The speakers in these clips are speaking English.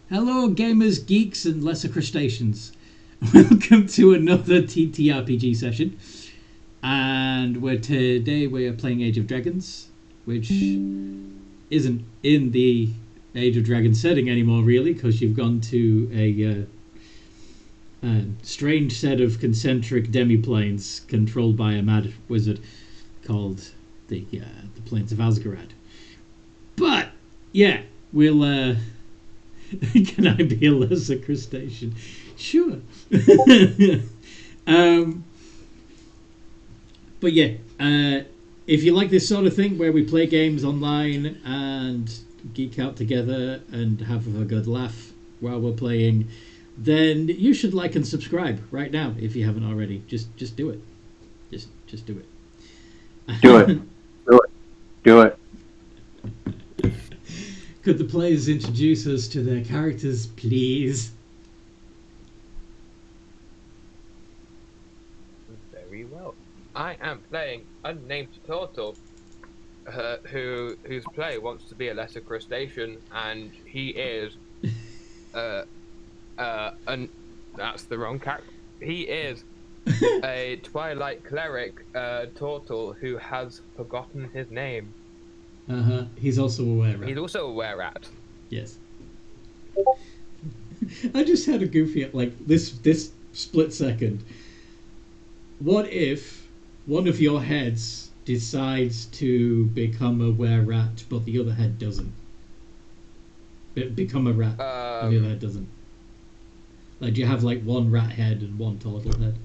Hello, gamers, geeks, and lesser crustaceans. Welcome to another TTRPG session. And today we are playing Age of Dragons, which isn't in the Age of Dragons setting anymore, really, because you've gone to a strange set of concentric demiplanes controlled by a mad wizard called the Plains of Asgarad. But yeah, we'll. Can I be a lesser crustacean? Sure. But yeah, if you like this sort of thing where we play games online and geek out together and have a good laugh while we're playing, then you should like and subscribe right now if you haven't already. Just do it. Just do it. Do it. Do it. Do it. Could the players introduce us to their characters, please? Very well. I am playing Unnamed Turtle, whose player wants to be a lesser crustacean, and he is, that's the wrong character. He is a Twilight cleric, turtle who has forgotten his name. He's also a were-rat. He's also a were-rat. Yes. I just had a goofy this split second. What if one of your heads decides to become a were-rat, but the other head doesn't? Become a rat, and the other head doesn't. Like, do you have like one rat head and one turtle head?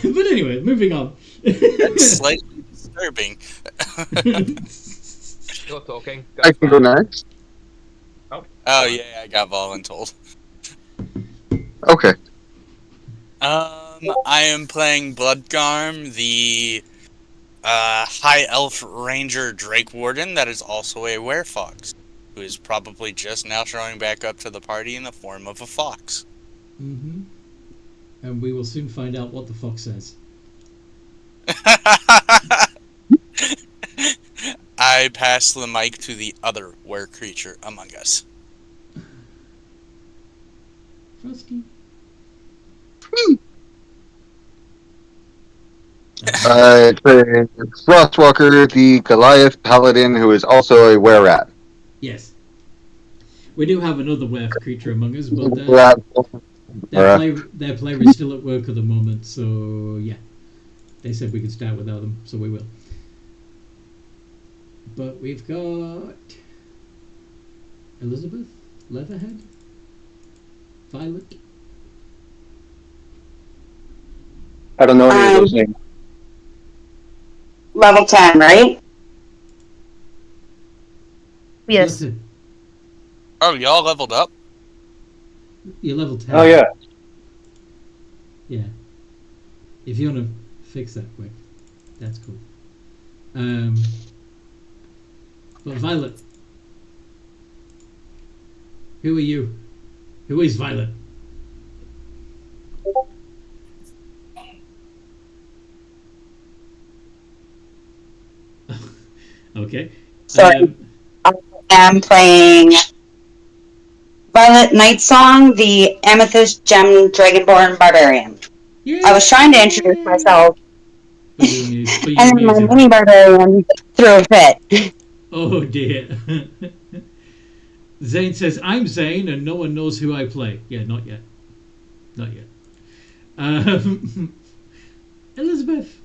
But anyway, moving on. That's slightly disturbing. You're talking. I can go next. Oh yeah, I got voluntold. Okay. I am playing Bloodgarm, the high elf ranger Drake Warden that is also a werefox, who is probably just now showing back up to the party in the form of a fox. Mm-hmm. And we will soon find out what the fox says. I pass the mic to the other were creature among us. Frosty. I play Frostwalker, the Goliath Paladin, who is also a were-rat. Yes. We do have another were creature among us, but their player is still at work at the moment, so yeah. They said we could start without them, so we will. But we've got Elizabeth, Leatherhead, Violet. I don't know any of those names. Level 10, right? Yes. Listen, Oh, y'all leveled up? you're level 10. Oh, yeah. Yeah. If you want to fix that quick, that's cool. But Violet, who are you? Who is Violet? Okay. Sorry. I am playing Violet Nightsong, the Amethyst Gem Dragonborn Barbarian. Yeah. I was trying to introduce myself, But you and then my music. mini barbarian threw a fit. Oh dear. Zane says, I'm Zane and no one knows who I play. Yeah, not yet. Not yet. Elizabeth.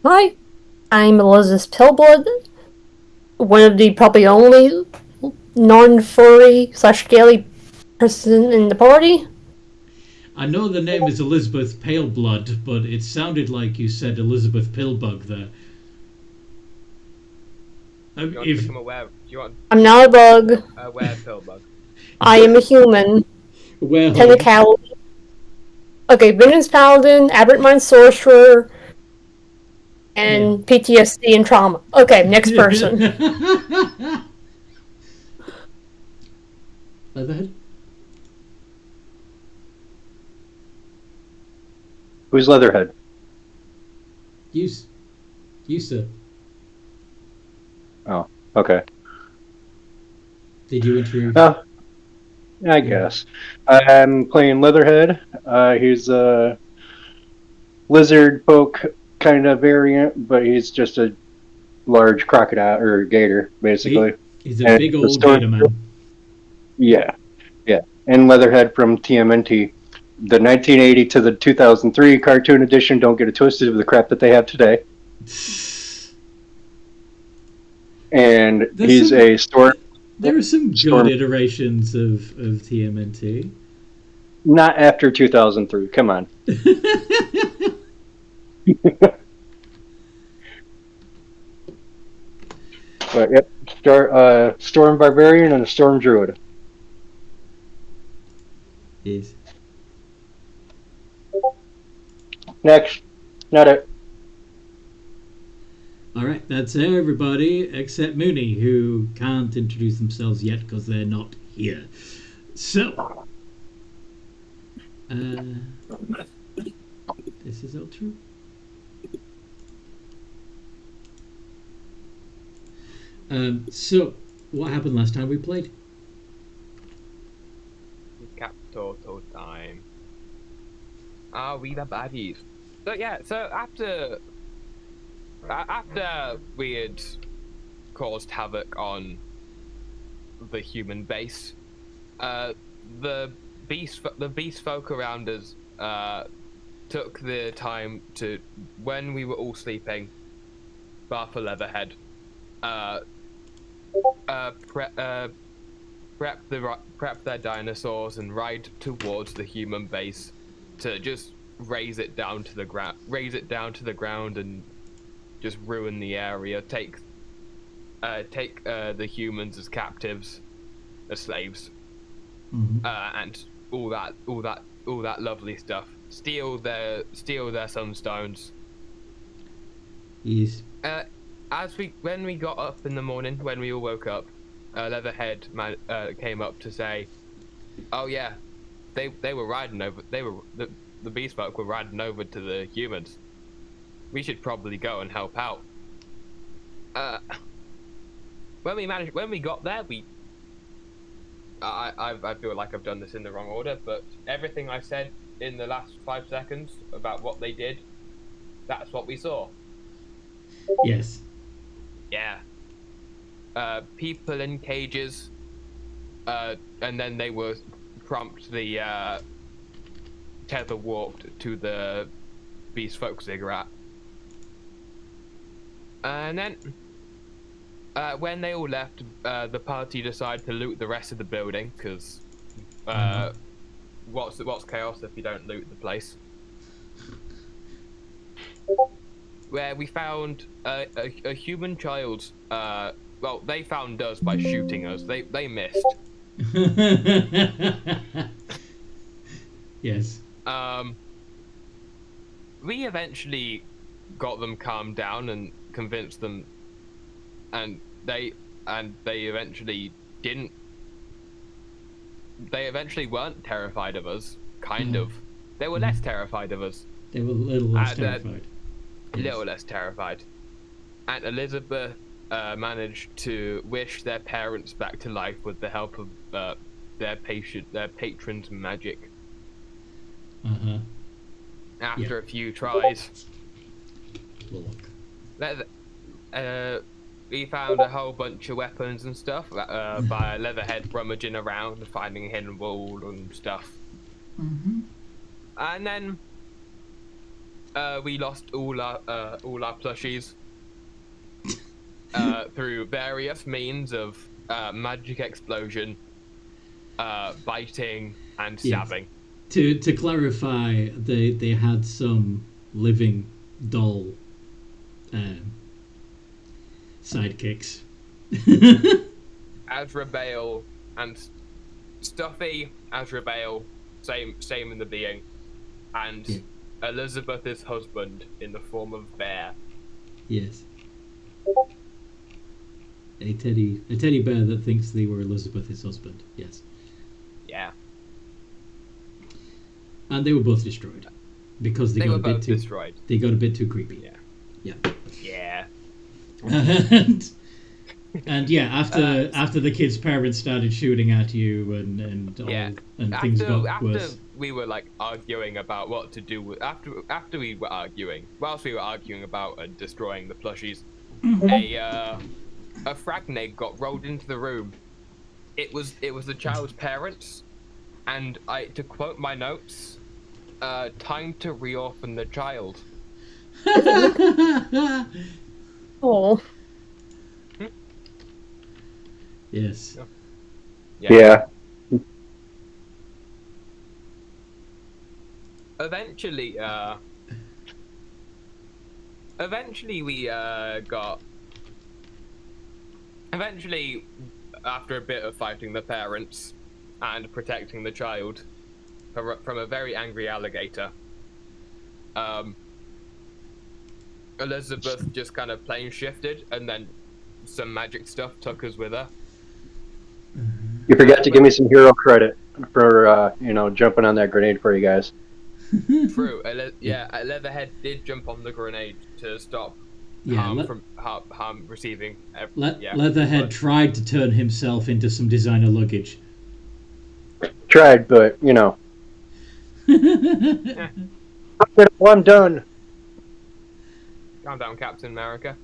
Hi, I'm Elizabeth Pillblood, one of the probably only non-furry / scaly person in the party. I know the name is Elizabeth Paleblood, but it sounded like you said Elizabeth Pillbug there. Do you want to become a were? Do you want I'm not a bug. a were-pillbug? I am a human. Well, Technicality. Okay, Vengeance Paladin, Aberrant Mind Sorcerer, and PTSD and trauma. Okay, next person. Leatherhead? Who's Leatherhead? You, sir. Oh, okay. Did you intrude? Oh, I guess. I'm playing Leatherhead. He's a lizard folk kind of variant, but he's just a large crocodile or gator, basically. He's a And big the old story- gator man. Yeah, yeah. And Leatherhead from TMNT. The 1980 to the 2003 cartoon edition, don't get it twisted with the crap that they have today. And he's a storm. There are some Storm- good iterations of TMNT. Not after 2003. Come on. But yep, Storm Barbarian and a Storm Druid. Yes. Next. Not it. Alright, that's everybody except Mooney, who can't introduce themselves yet because they're not here. So, this is all true. So, what happened last time we played? Recap total time. Are we the baddies? So yeah, so after we had caused havoc on the human base, the beast folk around us took the time to, when we were all sleeping, bar for Leatherhead, prep their dinosaurs and ride towards the human base to just raze it down to the ground and just ruin the area, take the humans as captives, as slaves, and all that lovely stuff. Steal their sunstones. Yes. When we got up in the morning, when we all woke up, Leatherhead came up to say, "Oh yeah, they were riding over. The beast folk were riding over to the humans. We should probably go and help out." When we got there, I feel like I've done this in the wrong order, but everything I said in the last 5 seconds about what they did, that's what we saw. Yes. Yeah. People in cages, and then they were promptly tether walked to the beast folk ziggurat. And then, when they all left, the party decided to loot the rest of the building, because what's chaos if you don't loot the place? Where we found a human child. Well, they found us by shooting us. They missed. Yes. We eventually got them calmed down and convinced them, and they eventually didn't. They eventually weren't terrified of us. Kind of. They were less terrified of us. They were a little less terrified. A little less terrified. And Elizabeth managed to wish their parents back to life with the help of their patron's magic. After a few tries, we found a whole bunch of weapons and stuff by Leatherhead rummaging around, finding a hidden wall and stuff. And then we lost all our plushies through various means of magic explosion, biting, and stabbing. To clarify, they had some living doll sidekicks. Azrael and Stuffy Azrael, same in the being, and Elizabeth's husband in the form of Bear. Yes. A teddy bear that thinks they were Elizabeth's husband. Yes. Yeah. And they were both destroyed because they got a bit too destroyed. They got a bit too creepy. Yeah. Yeah. Yeah. And And yeah, after the kids' parents started shooting at you and things got worse. We were like arguing about what to do with after we were arguing, whilst we were arguing about destroying the plushies, a fragment got rolled into the room. It was the child's parents, and to quote my notes, time to reorphan the child. Oh. Yes. Yeah. Eventually, after a bit of fighting the parents and protecting the child from a very angry alligator, Elizabeth just kind of plane shifted, and then some magic stuff took us with her. You forgot to give me some hero credit for jumping on that grenade for you guys. True. Leatherhead did jump on the grenade to stop harm receiving. Leatherhead tried to turn himself into some designer luggage. Tried, but I'm done. Calm down, Captain America.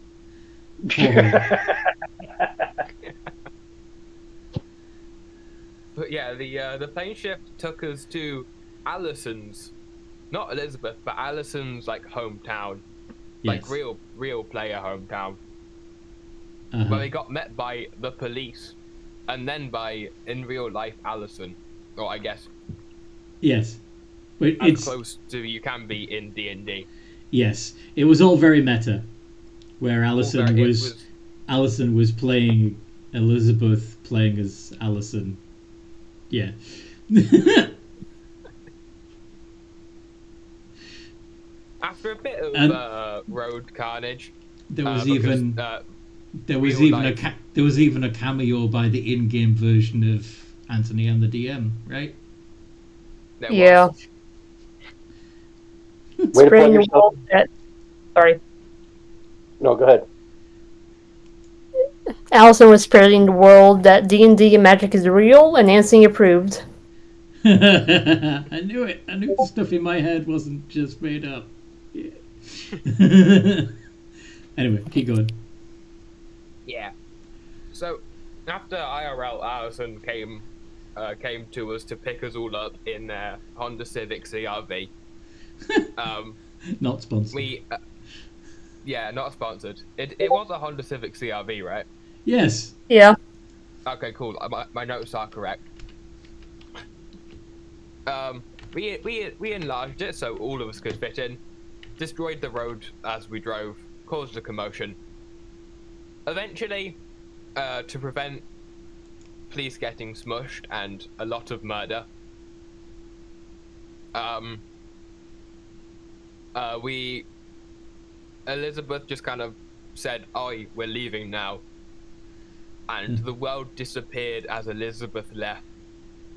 But yeah, the plane shift took us to Alison's, not Elizabeth, but Alison's hometown, Yes. real player hometown. Uh-huh. Where we got met by the police, and then by in real life Alison, or I guess Yes, but as it's close to you can be in D&D. yes. It was all very meta, where Alison was playing Elizabeth, playing as Alison. Yeah. After a bit of road carnage, there was there was even a cameo by the in-game version of Anthony and the DM, right? Yeah. Way to Spreading plug the yourself. world that. Sorry. No, go ahead. Allison was spreading the world that D&D and magic is real, and Nancy approved. I knew it. I knew the stuff in my head wasn't just made up. Yeah. Anyway, keep going. Yeah. So after IRL, Alison came to us to pick us all up in their Honda Civic CRV. Not sponsored. Not sponsored. It was a Honda Civic CRV, right? Yes. Yeah. Okay, cool. My notes are correct. We enlarged it so all of us could fit in, destroyed the road as we drove, caused a commotion. Eventually, to prevent police getting smushed and a lot of murder, Elizabeth just kind of said, "Oi, we're leaving now," and the world disappeared as Elizabeth left.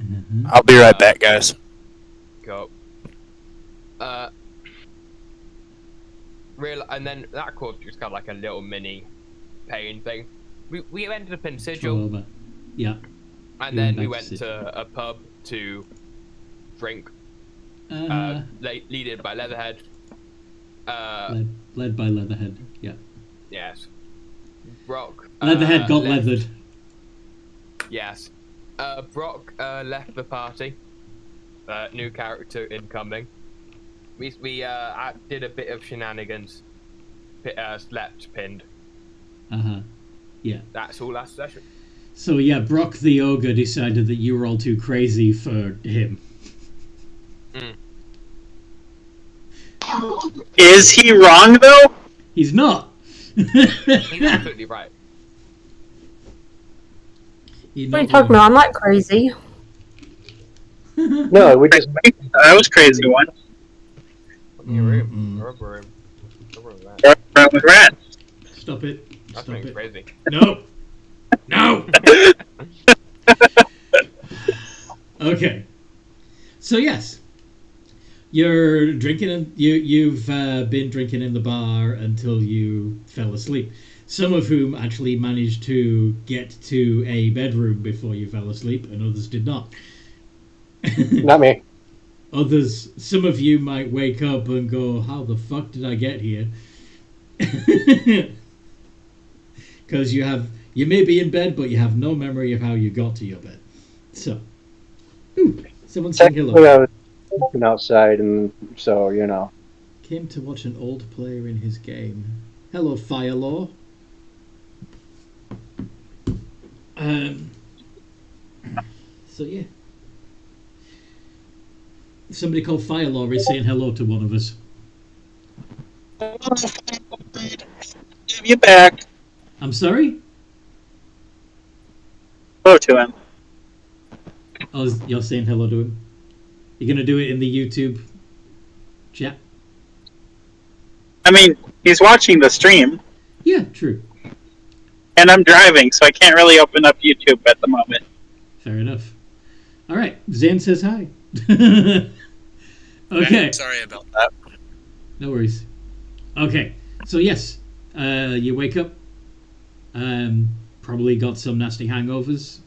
Mm-hmm. I'll be right back, guys. Go. And then that caused just kind of like a little mini pain thing. We ended up in Sigil. Yeah. And then we went to a pub to drink. Led by Leatherhead. Led by Leatherhead. Yeah. Yes. Brock. Leatherhead got leathered. Yes. Brock left the party. New character incoming. We did a bit of shenanigans. Slept pinned. Yeah. That's all last session. So yeah, Brock the ogre decided that you were all too crazy for him. Is he wrong though? He's not. He's absolutely right. What are you talking about? I'm not crazy. No, we just I was crazy once. Your room. Rubber room. Around with rats. Stop it. That's Stop it. crazy. No. No. Okay. So yes, you're drinking, and you've been drinking in the bar until you fell asleep. Some of whom actually managed to get to a bedroom before you fell asleep, and others did not. Not me. Others, some of you might wake up and go, "How the fuck did I get here?" Because you may be in bed, but you have no memory of how you got to your bed. So, someone saying Technically, hello. I was looking outside, and so, you know. Came to watch an old player in his game. Hello, Firelaw. So yeah. Somebody called Firelaw is saying hello to one of us. Give you back. I'm sorry? Go to him. Oh, you're saying hello to him? You're going to do it in the YouTube chat? I mean, he's watching the stream, Yeah, true. and I'm driving, so I can't really open up YouTube at the moment. Fair enough. All right, Zane says hi. Okay. Sorry about that. No worries. Okay, so yes, you wake up, probably got some nasty hangovers,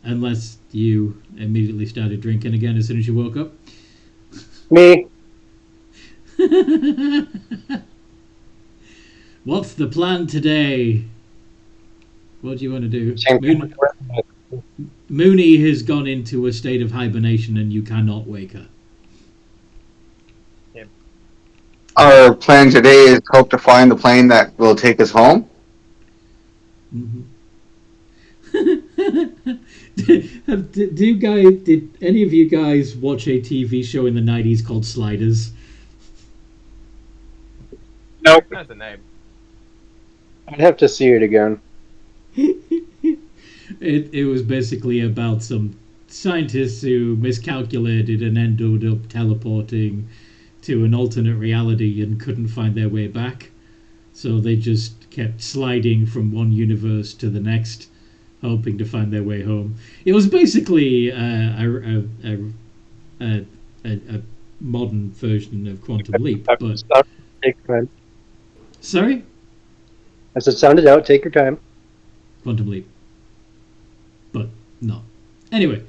unless you immediately started drinking again as soon as you woke up. Me. What's the plan today? What do you want to do? Mooney has gone into a state of hibernation and you cannot wake her. Our plan today is hope to find the plane that will take us home. Mm-hmm. Did any of you guys watch a TV show in the 90s called Sliders? Nope. That's a name. I'd have to see it again. It was basically about some scientists who miscalculated and ended up teleporting to an alternate reality and couldn't find their way back. So they just kept sliding from one universe to the next, hoping to find their way home. It was basically a modern version of Quantum Leap. But Take your time. sorry, I said, sound it out. Take your time. Quantum Leap. But no. Anyway,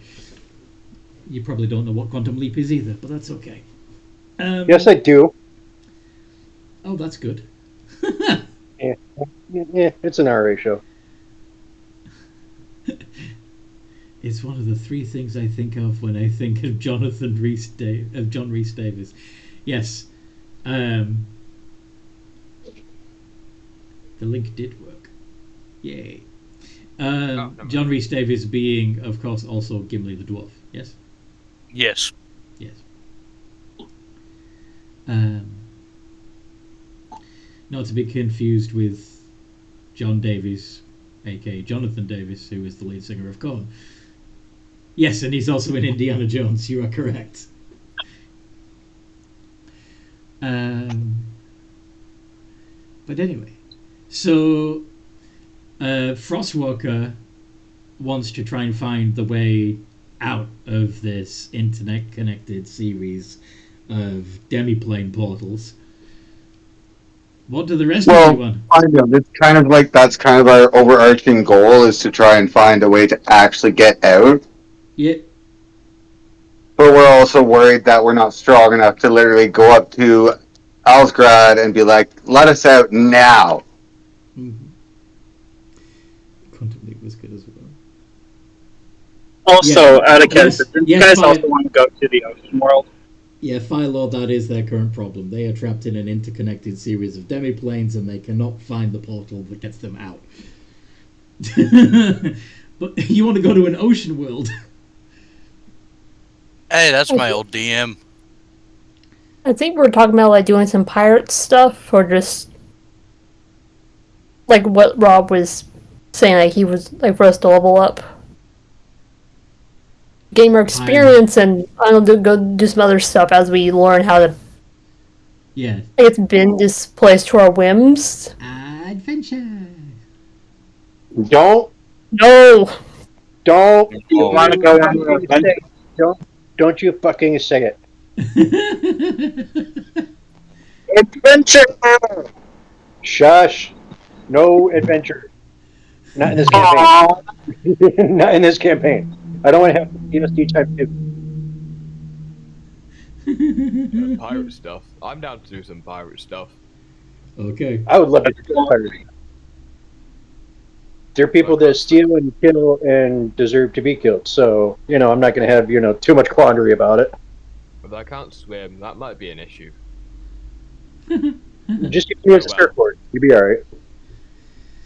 you probably don't know what Quantum Leap is either, but that's okay. Yes, I do. Oh, that's good. Yeah, it's an RA show. It's one of the three things I think of when I think of John Rhys Davies. Yes. The link did work. Yay. John Rhys Davies being, of course, also Gimli the Dwarf. Yes? Yes. Yes. Not to be confused with John Davies, aka Jonathan Davis, who is the lead singer of Korn. Yes, and he's also in Indiana Jones. You are correct. But anyway, so Frostwalker wants to try and find the way out of this internet-connected series of demiplane portals. What do the rest of you want? Kind of. It's kind of like that's kind of our overarching goal is to try and find a way to actually get out. Yeah. But we're also worried that we're not strong enough to literally go up to Alsgrad and be like, let us out now. Mm-hmm. Quantum Leap was good as well. Also, out of Yes, character, yes, you guys fine. also want to go to the ocean world. Yeah, Firelord, that is their current problem. They are trapped in an interconnected series of demiplanes and they cannot find the portal that gets them out. But you want to go to an ocean world? Hey, that's my old DM. I think we're talking about like doing some pirate stuff, or just like what Rob was saying, like he was like for us to level up gamer experience, and I don't know, go do some other stuff as we learn how to. Yeah. I guess bend this place to our whims. Adventure. Don't No. You want to go on an adventure? Don't you fucking say it. Adventure! Shush. No adventure. Not in this campaign. Aw. Not in this campaign. I don't want to have DSD type 2. Pirate stuff. I'm down to do some pirate stuff. Okay. I would love to do piracy. There are people that steal and kill and deserve to be killed. So, I'm not going to have, too much quandary about it. But I can't swim. That might be an issue. Just use a surfboard. You'll be alright.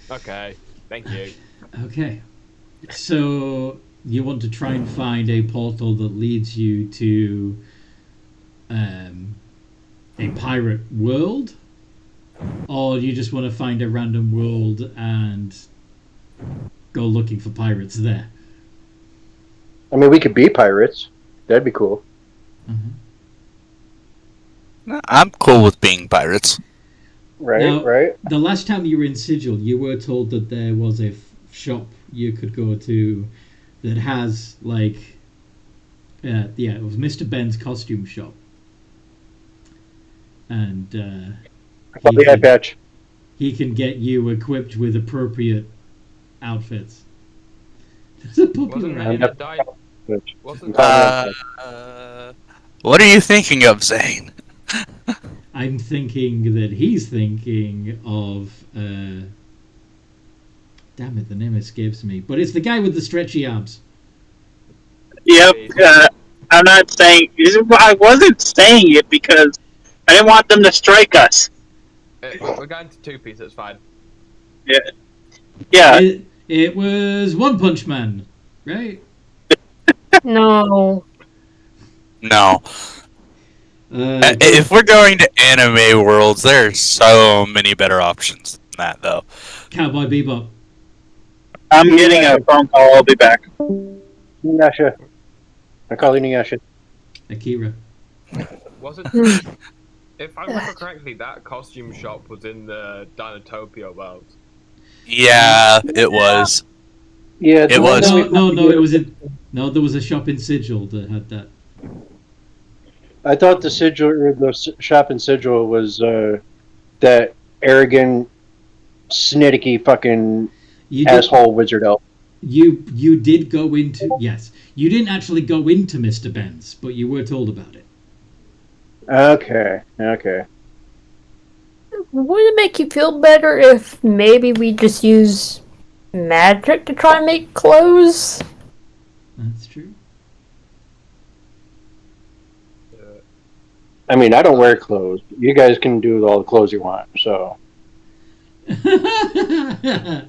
Okay. Thank you. Okay. So you want to try and find a portal that leads you to a pirate world? Or you just want to find a random world and go looking for pirates there? I mean, we could be pirates. That'd be cool. I'm cool with being pirates. Right, Now, right. The last time you were in Sigil, you were told that there was a shop you could go to that has, like, it was Mr. Ben's costume shop. And The eye patch. he can get you equipped with appropriate outfits. There's a popular Wasn't outfit. Wasn't What are you thinking of, Zane? I'm thinking that he's thinking of... damn it, the name escapes me. But it's the guy with the stretchy arms. Yep. I'm not saying. I wasn't saying it because I didn't want them to strike us. We're going to two pieces. It's fine. Yeah. Yeah. It was One Punch Man, right? No. No. Uh, If we're going to anime worlds, there are so many better options than that, though. Cowboy Bebop. I'm getting a phone call. I'll be back. Inuyasha. I call you Inuyasha. Akira. Wasn't. If I remember correctly, that costume shop was in the Dinotopia world. Yeah, it was. Yeah, It was. No, it was in... No, there was a shop in Sigil that had that. I thought the Sigil or the shop in Sigil was that arrogant, snitticky fucking asshole wizard elf. You did go into... Yes. You didn't actually go into Mr. Ben's, but you were told about it. Okay. Would it make you feel better if maybe we just use magic to try and make clothes? That's true. I mean, I don't wear clothes. You guys can do all the clothes you want, so. I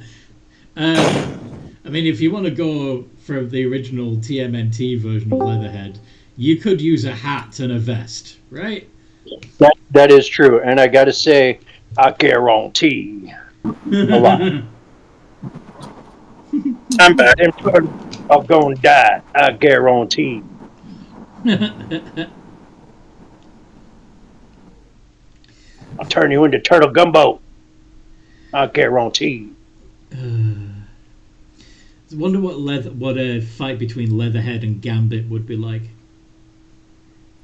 mean, if you want to go for the original TMNT version of Leatherhead, you could use a hat and a vest, right? That is true, and I gotta say, I guarantee a lot. I'm back. I'm gonna die. I guarantee. I'll turn you into turtle gumbo. I guarantee. I wonder what a fight between Leatherhead and Gambit would be like.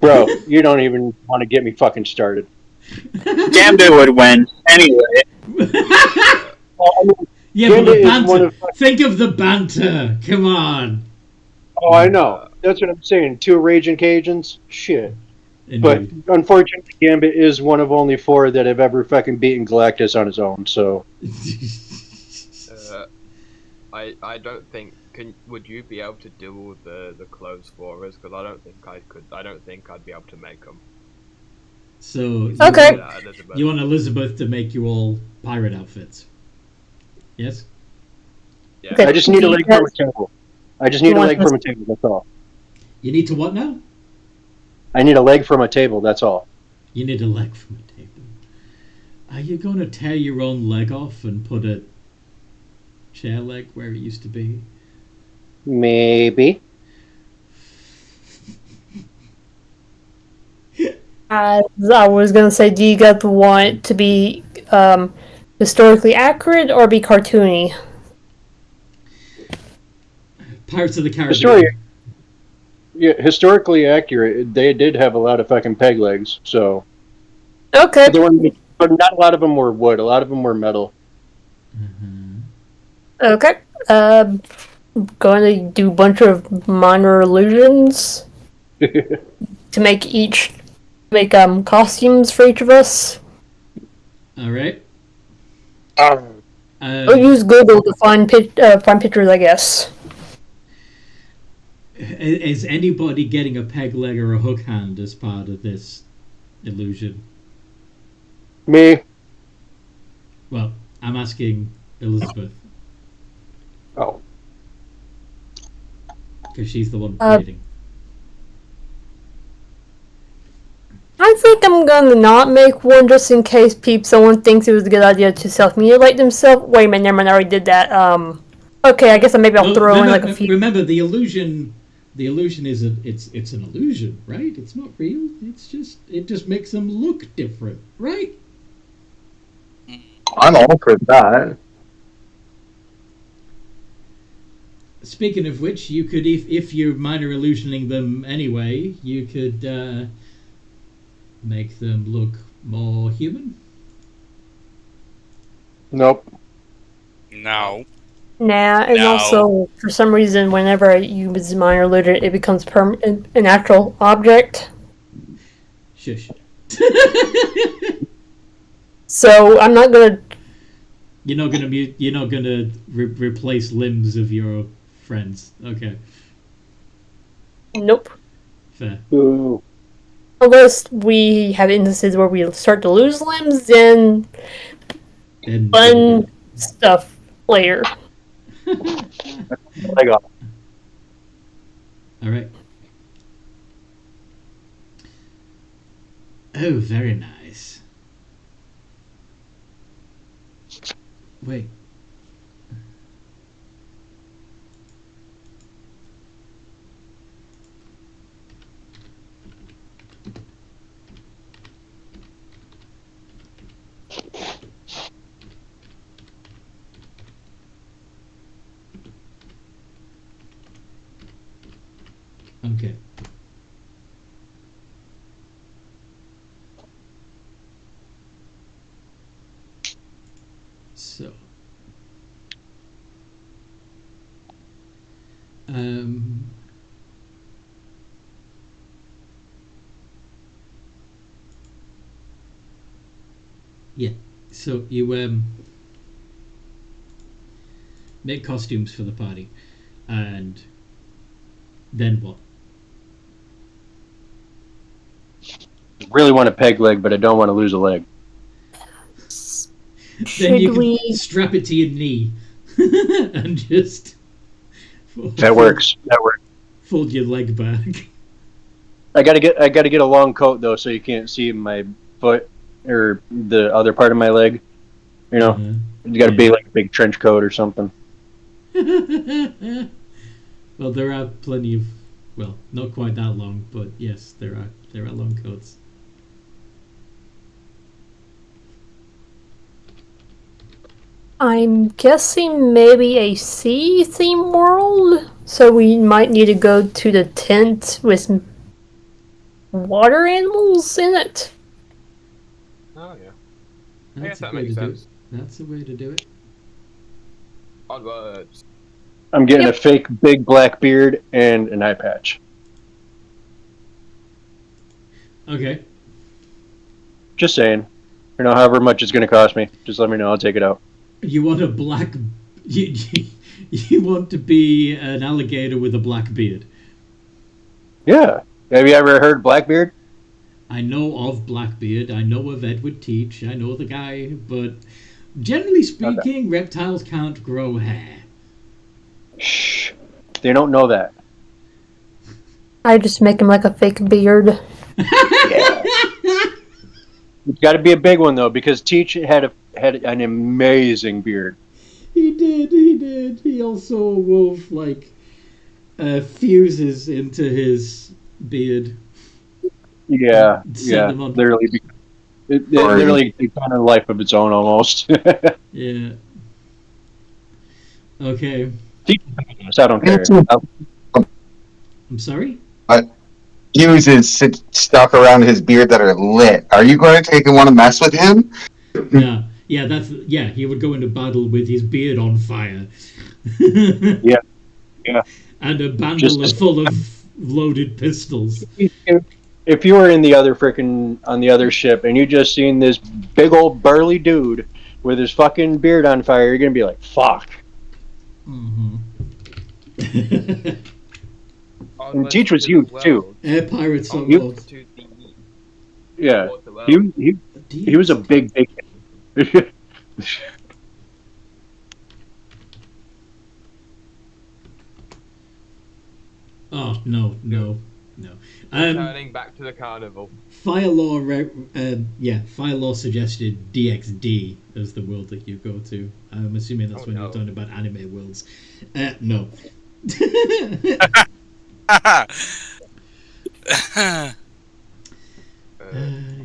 Bro, you don't even want to get me fucking started. Gambit would win anyway. Yeah, but the Gambit is one banter. of- Think of the banter. Come on. Oh, I know. That's what I'm saying. Two raging Cajuns? Shit. But Indeed. unfortunately, Gambit is one of only 4 that have ever fucking beaten Galactus on his own, so. I don't think. Would you be able to do all the clothes for us? Because I don't think I could. I don't think I'd be able to make them. So Okay. You want Elizabeth to make you all pirate outfits? Yes. Yeah. Okay. I just need a leg from a table. I just need a You want leg from a table, that's all. You need to what now? I need a leg from a table, that's all. You need a leg from a table. Are you going to tear your own leg off and put a chair leg where it used to be? Maybe. I was gonna say, do you guys want it to be historically accurate or be cartoony? Pirates of the Caribbean. Historically accurate, they did have a lot of fucking peg legs, so. Okay. But not a lot of them were wood, a lot of them were metal. Okay. Going to do a bunch of minor illusions to make costumes for each of us. All right. I'll use Google to find pictures, I guess. Is anybody getting a peg leg or a hook hand as part of this illusion? Me. Well, I'm asking Elizabeth Oh. because she's the one creating. I think I'm gonna not make one just in case someone thinks it was a good idea to self-mutilate themselves. Wait a minute, never mind, I already did that. Okay, I guess maybe I'll throw in like a few. Remember, the illusion is it's an illusion, right? It's not real. It just makes them look different, right? I'm all for that. Speaking of which, you could, if you're minor illusioning them anyway, you could make them look more human. Nope. No. Nah, and No. also, for some reason, whenever I use minor illusion, it becomes an actual object. Shush. So I'm not gonna. You're not gonna replace limbs of your friends. Okay, Nope. fair. Ooh. Unless we have instances where we start to lose limbs, then Then fun stuff later. I got it. All right. Oh, very nice. Wait. Okay. So. Yeah. So you make costumes for the party, and then what? Really want a peg leg, but I don't want to lose a leg. Then you Should can we? strap it to your knee and just That works. That works. fold your leg back. I gotta get a long coat though, so you can't see my foot or the other part of my leg. You know, it's got to be like a big trench coat or something. Well, there are plenty of, well, not quite that long, but yes, there are long coats. I'm guessing maybe a sea theme world, so we might need to go to the tent with water animals in it. Oh yeah. I That's guess a that way makes to do sense. it. That's a way to do it. Onwards. I'm getting a fake big black beard and an eye patch. Okay. Just saying. You know, however much it's going to cost me, just let me know. I'll take it out. You want a black... You want to be an alligator with a black beard. Yeah. Have you ever heard Blackbeard? I know of Blackbeard. I know of Edward Teach. I know the guy, but generally speaking, reptiles can't grow hair. Shh. They don't know that. I just make him like a fake beard. Yeah. It's got to be a big one though, because Teach had an amazing beard. He did. He also wove like fuses into his beard. Yeah, Send them on. literally, it literally takes on a life of its own almost. Yeah. Okay. Teach, I don't care. I'm sorry? Uses stuff around his beard that are lit. Are you going to take and want to mess with him? Yeah. Yeah, he would go into battle with his beard on fire. Yeah. And a bandolier Just- full of loaded pistols. If you were in the other on the other ship and you just seen this big old burly dude with his fucking beard on fire, you're gonna be like, "Fuck." Mm-hmm. And Teach was huge too. Air pirates are You- lords. Yeah, he was a big. Oh no. Turning back to the carnival. Fire Law suggested DXD as the world that you go to. I'm assuming that's when you're talking about anime worlds. No.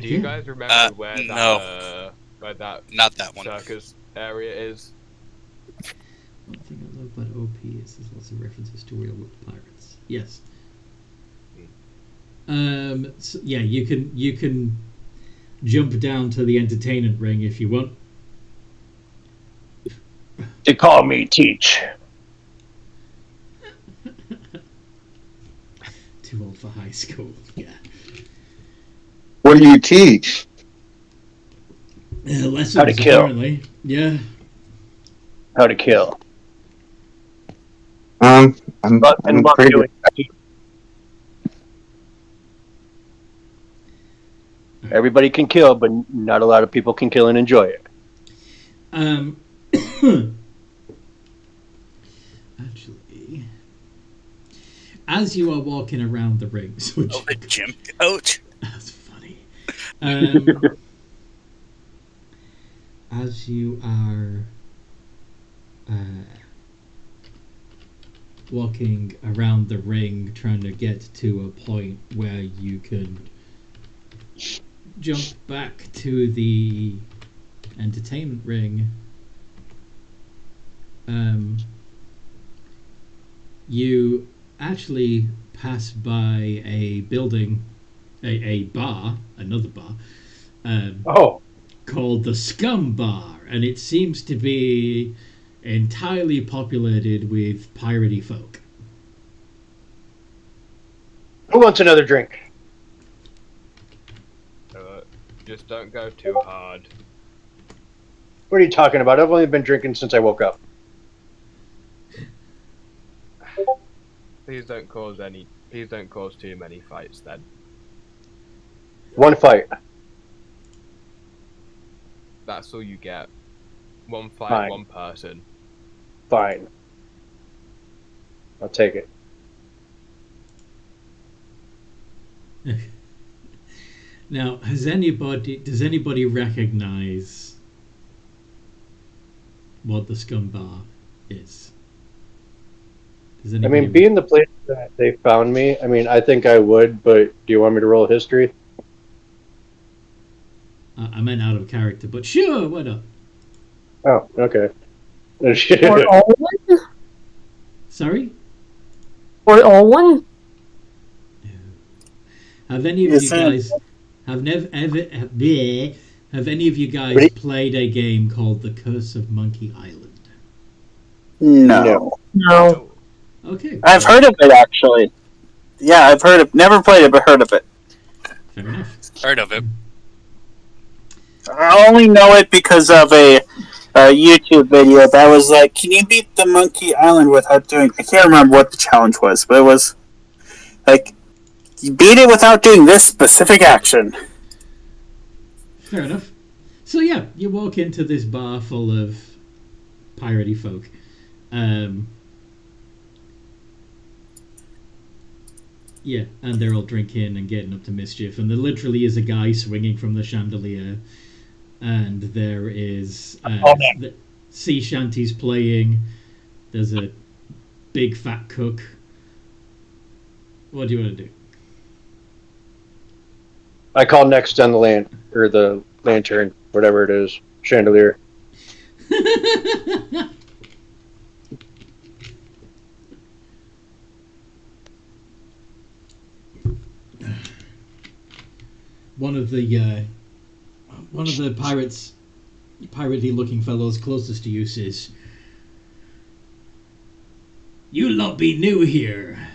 Do you guys remember where that not that one circus area is? One thing I love about OP is there's lots of references to real world pirates. Yes. So, yeah, you can jump down to the entertainment ring if you want. They call me Teach. Too old for high school. Yeah. What do you teach? Lessons, How to kill. apparently. Yeah. How to kill. I'm And what pretty doing. Everybody can kill, but not a lot of people can kill and enjoy it. Actually, as you are walking around the rings, which the gym coach. that's funny. As you are walking around the ring, trying to get to a point where you can jump back to the entertainment ring, you actually pass by a building, a bar, another bar, called the Scum Bar, and it seems to be entirely populated with piratey folk. Who wants another drink? Just don't go too hard. What are you talking about? I've only been drinking since I woke up. Please don't cause too many fights then. One fight. That's all you get. One fight, Fine. one person. Fine. I'll take it. Now, does anybody recognize what the Scum Bar is? Does I anybody mean, being the place that they found me, I mean, I think I would, but do you want me to roll history? I meant out of character, but sure, why not? Oh, okay. Or all one? Sorry? Or all one? Have any of Yes, you sir. guys have any of you guys played a game called The Curse of Monkey Island? No. No. Okay. I've heard of it, actually. Yeah, I've heard of. Never played it, but heard of it. Fair enough. Heard of it. I only know it because of a YouTube video that was like, "Can you beat the Monkey Island without doing?" I can't remember what the challenge was, but it was like, "You beat it without doing this specific action." Fair enough. So yeah, you walk into this bar full of piratey folk. Yeah, and they're all drinking and getting up to mischief, and there literally is a guy swinging from the chandelier, and there is the sea shanties playing. There's a big fat cook. What do you want to do? I call next on the lantern, whatever it is, chandelier. One of the pirates piratey-looking fellows closest to you says, "You lot be new here."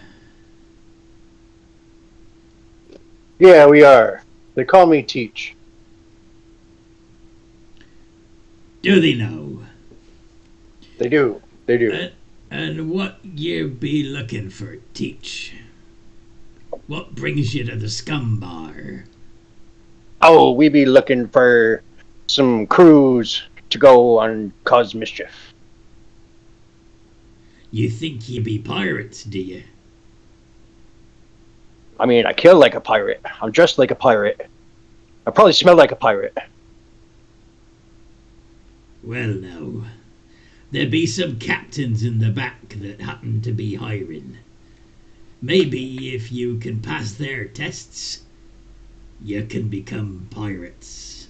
Yeah, we are. They call me Teach. Do they know? They do. They do. And what you be looking for, Teach? What brings you to the Scum Bar? Oh, we be looking for some crews to go on cause mischief. You think you be pirates, do you? I mean, I kill like a pirate. I'm dressed like a pirate. I probably smell like a pirate. Well, now, there be some captains in the back that happen to be hiring. Maybe if you can pass their tests, you can become pirates.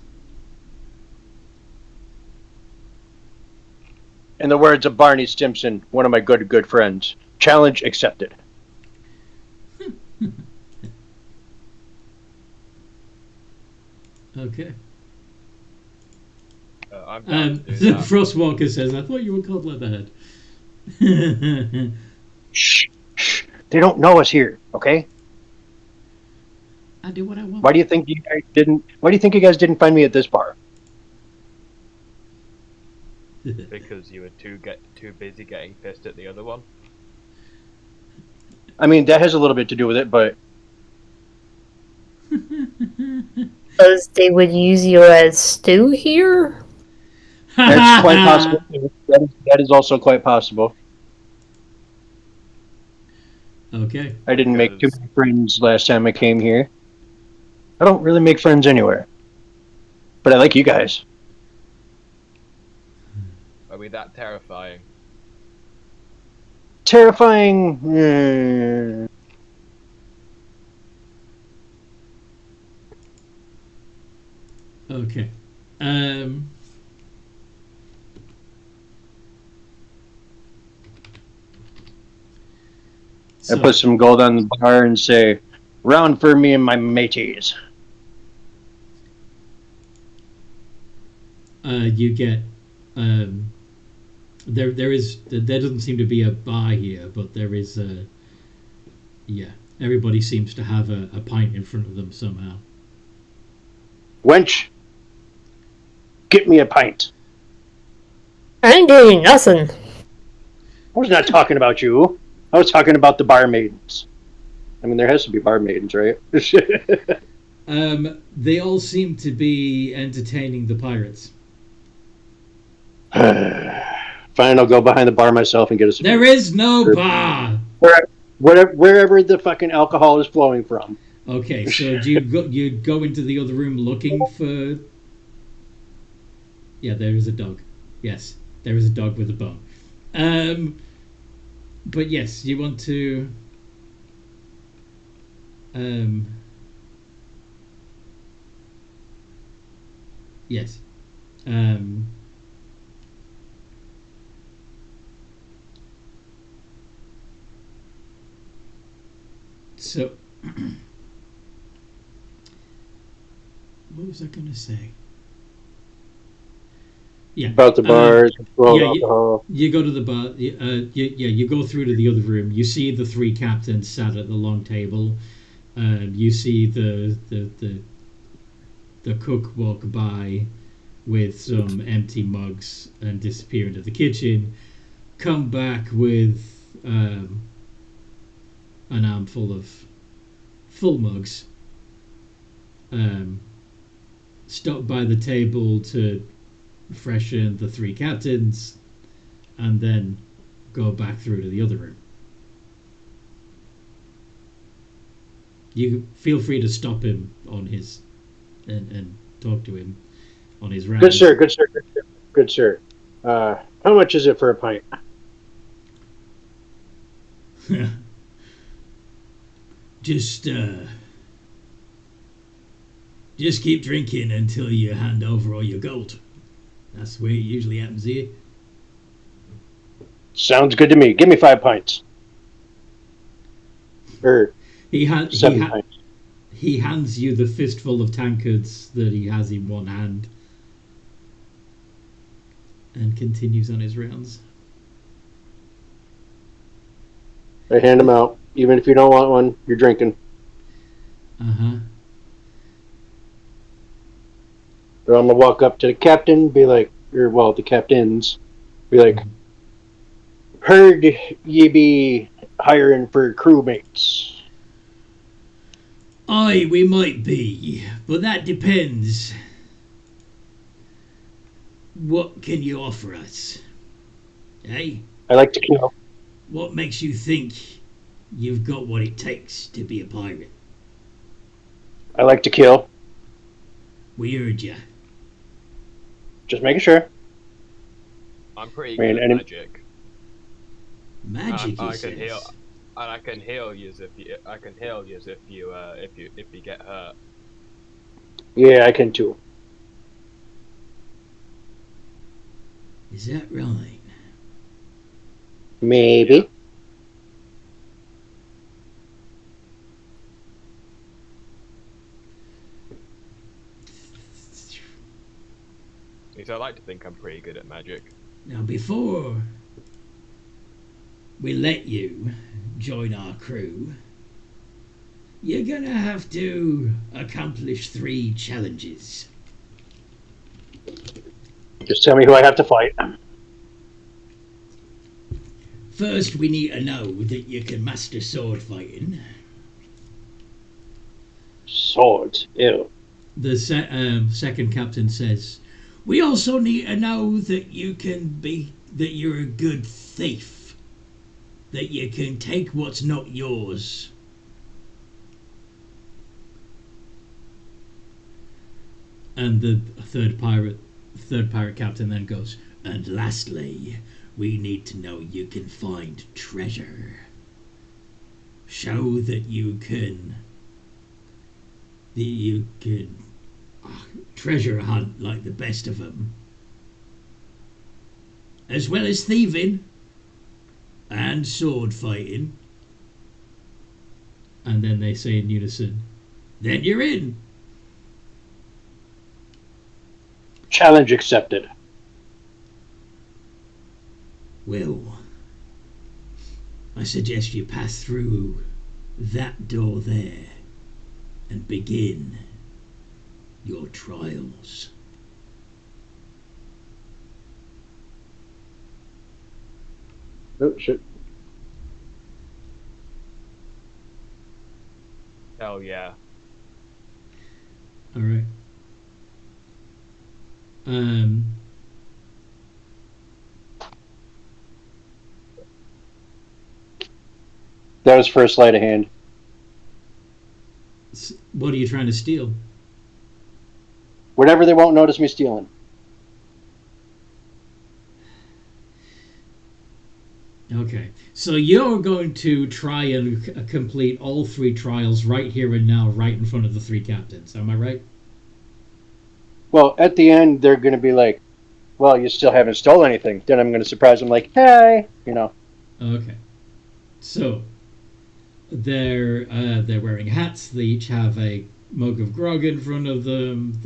In the words of Barney Stimson, one of my good friends, challenge accepted. Okay. I'm down to do that. Frostwalker says, "I thought you were called Leatherhead." Shh. They don't know us here, okay? I do what I want. Why do you think you guys didn't? Why do you think you guys didn't find me at this bar? Because you were too busy getting pissed at the other one. I mean, that has a little bit to do with it, but Because they would use you as stew here? that's quite possible. That is also quite possible. Okay. I didn't make too many friends last time I came here. I don't really make friends anywhere. But I like you guys. Are we that terrifying? Terrifying. Okay. I put some gold on the bar and say, "Round for me and my mateys." You get there doesn't seem to be a bar here, but there is a everybody seems to have a pint in front of them somehow. Wench, get me a pint. I ain't doing nothing. I was not talking about you. I was talking about the barmaidens. I mean, there has to be barmaidens, right? They all seem to be entertaining the pirates. Fine, I'll go behind the bar myself and get us. There is no bar. Wherever the fucking alcohol is flowing from. Okay, so do you go into the other room looking for? Yeah, there is a dog. Yes, there is a dog with a bone. But yes, you want to. Yes. So, what was I going to say? Yeah. About the bars, alcohol. You go to the bar. You go through to the other room. You see the three captains sat at the long table. You see the cook walk by with some empty mugs and disappear into the kitchen. Come back with an armful of full mugs. Stop by the table to freshen the three captains, and then go back through to the other room. You feel free to stop him on his and talk to him on his round. Good sir. How much is it for a pint? Just keep drinking until you hand over all your gold. That's the way it usually happens here. Sounds good to me. Give me 5 pints. Or 7 pints. He hands you the fistful of tankards that he has in one hand. and continues on his rounds. I hand them out. Even if you don't want one, you're drinking. Uh-huh. So I'm gonna walk up to the captain, be like, the captains, be like, heard ye be hiring for crewmates. Aye, we might be, but that depends. What can you offer us? Eh? I like to kill. What makes you think you've got what it takes to be a pirate? I like to kill. We heard ya. Just making sure. I'm pretty I mean, good at magic. Magic, I he can heal, says. and I can heal you if you get hurt. Yeah, I can too. Is that right? Maybe. Because I like to think I'm pretty good at magic. Now, before we let you join our crew, you're gonna have to accomplish 3 challenges. Just tell me who I have to fight. First, we need to know that you can master sword fighting. Swords. Ew. The second captain says, we also need to know that you're a good thief. That you can take what's not yours. And the third pirate captain then goes, and lastly, we need to know you can find treasure. Show that you can treasure hunt like the best of them, as well as thieving and sword fighting. And then they say in unison, then you're in. Challenge accepted. Well, I suggest you pass through that door there and begin your trials. Oh, shit. Hell yeah. All right. That was first sleight of hand. What are you trying to steal? Whatever they won't notice me stealing. Okay, so you're going to try and complete all 3 trials right here and now, right in front of the 3 captains. Am I right? Well, at the end, they're going to be like, well, you still haven't stolen anything. Then I'm going to surprise them like, hey, Okay. So they're wearing hats. They each have a mug of grog in front of them.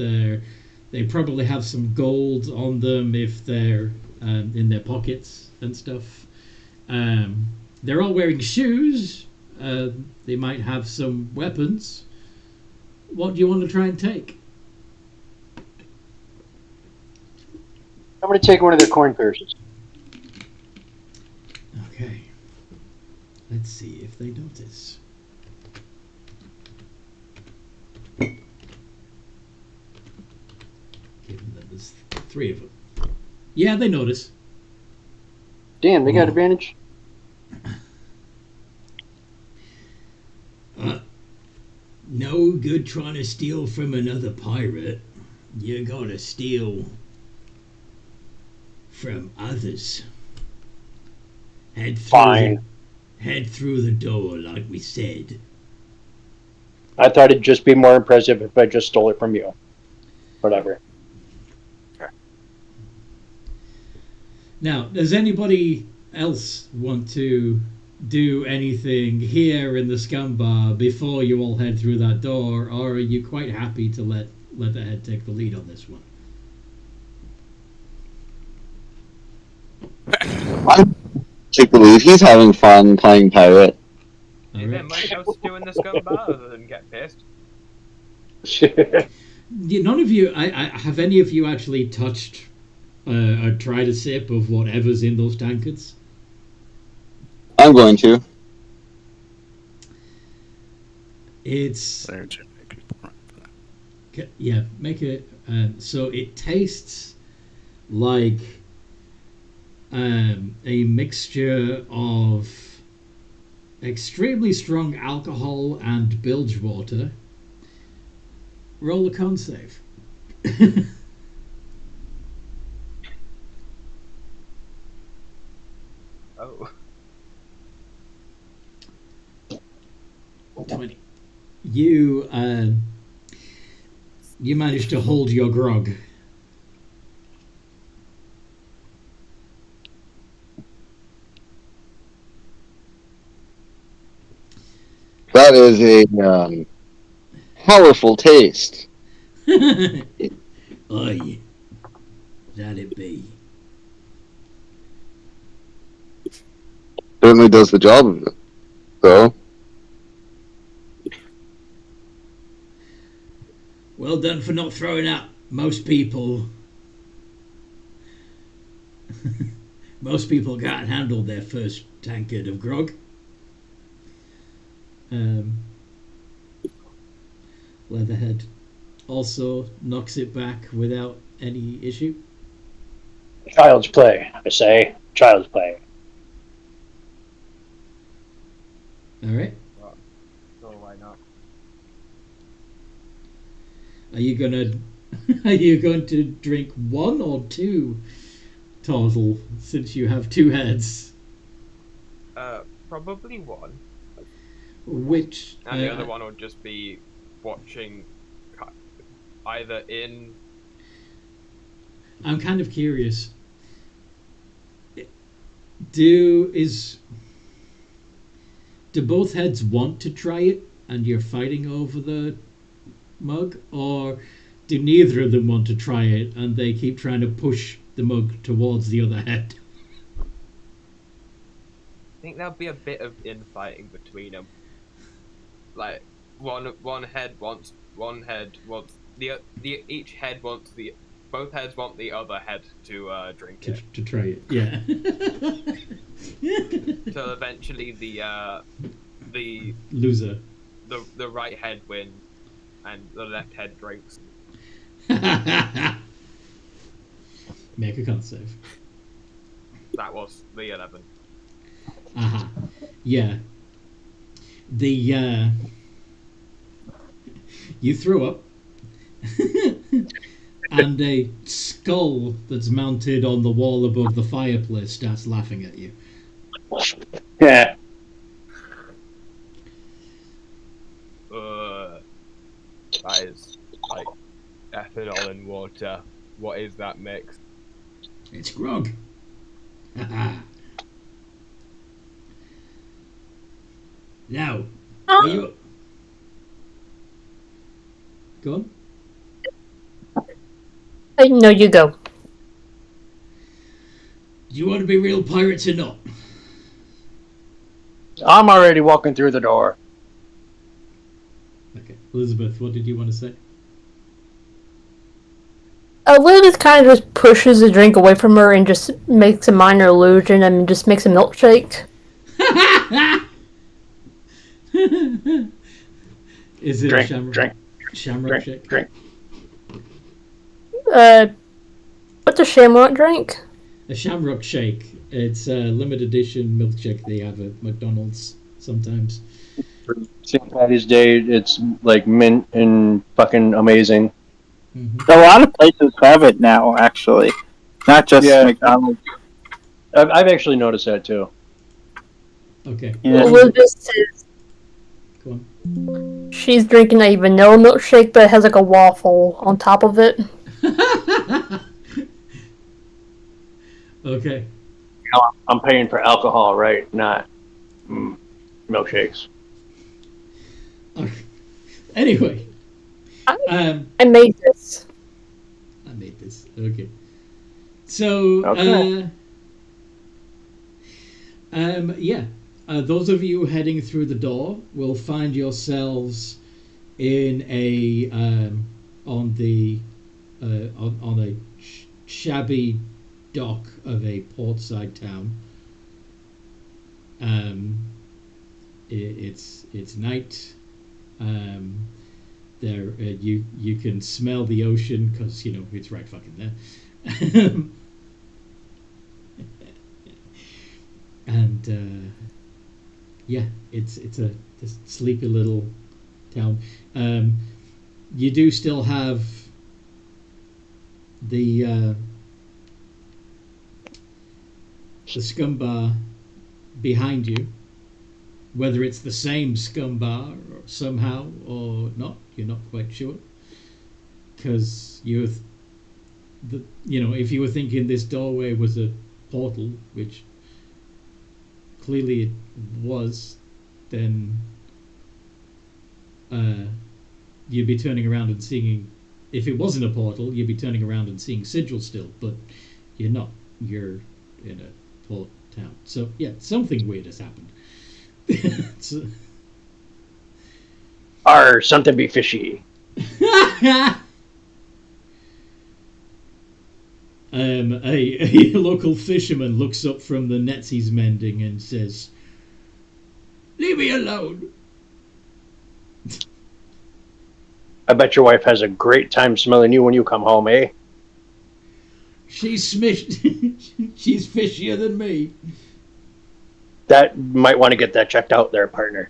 They probably have some gold on them if they're in their pockets and stuff. They're all wearing shoes. They might have some weapons. What do you want to try and take? I'm going to take one of their coin purses. Okay. Let's see if they notice. Given that there's 3 of them. Yeah, they notice. Damn, they got advantage. No good trying to steal from another pirate. You gotta steal from others. Head through the door, like we said. I thought it'd just be more impressive if I just stole it from you. Whatever. Now, does anybody else want to do anything here in the scum bar before you all head through that door, or are you quite happy to let the head take the lead on this one? I believe he's having fun playing pirate. Is there Alright. much else to do in the scum bar other than get pissed? None of you. Have any of you actually touched or tried a sip of whatever's in those tankards? I'm going to. It's There to make it. yeah. Make it so it tastes like a mixture of extremely strong alcohol and bilge water. Roll a con save. Oh. 20. You managed to hold your grog. That is a powerful taste. Aye, that it be. Certainly does the job of it, though. Well done for not throwing out most people. Most people can't handle their first tankard of grog. Leatherhead also knocks it back without any issue. Child's play, I say. Child's play. All right. So why not? Are you going to drink one or two total since you have two heads? Probably one. Which And the other one will just be watching either in... I'm kind of curious. Do both heads want to try it and you're fighting over the mug, or do neither of them want to try it and they keep trying to push the mug towards the other head? I think there'll be a bit of infighting between them. Like one head wants the each head wants the both heads want the other head to drink it. To try it, yeah. So eventually the Loser. the right head wins and the left head drinks. Make a con save. That was the 11. Uh-huh. Yeah. The you throw up and a skull that's mounted on the wall above the fireplace starts laughing at you. Yeah. That is like ethanol and water. What is that mix? It's grog. Now, are you... Go on. No, you go. Do you want to be real pirates or not? I'm already walking through the door. Okay. Elizabeth, what did you want to say? Elizabeth kind of just pushes the drink away from her and just makes a minor illusion and just makes a milkshake. Is it Drink, a shamrock shake? Drink. What's a shamrock drink? A shamrock shake. It's a limited edition milkshake they have at McDonald's sometimes. St. Patty's Day, it's like mint and fucking amazing. Mm-hmm. A lot of places have it now, actually. Not just McDonald's. I've actually noticed that too. Okay. Yeah. Elizabeth says Go on. she's drinking a vanilla milkshake, but it has like a waffle on top of it. Okay. I'm paying for alcohol, right? Not milkshakes. Okay. Anyway. I made this. I made this. Okay. So, Okay. Yeah. Those of you heading through the door will find yourselves in a on the on a shabby dock of a portside town. It's night. There you can smell the ocean because it's right fucking there. And yeah, it's a sleepy little town. You do still have the scum bar behind you. Whether it's the same scum bar or somehow or not, you're not quite sure. Because if you were thinking this doorway was a portal, which clearly it was, then you'd be turning around and seeing. If it wasn't a portal, you'd be turning around and seeing Sigil still, but you're not. You're in a port town. So yeah, something weird has happened. Something be fishy. A local fisherman looks up from the nets he's mending and says, "Leave me alone." I bet your wife has a great time smelling you when you come home, eh? She's fishier than me. That might want to get that checked out there, partner.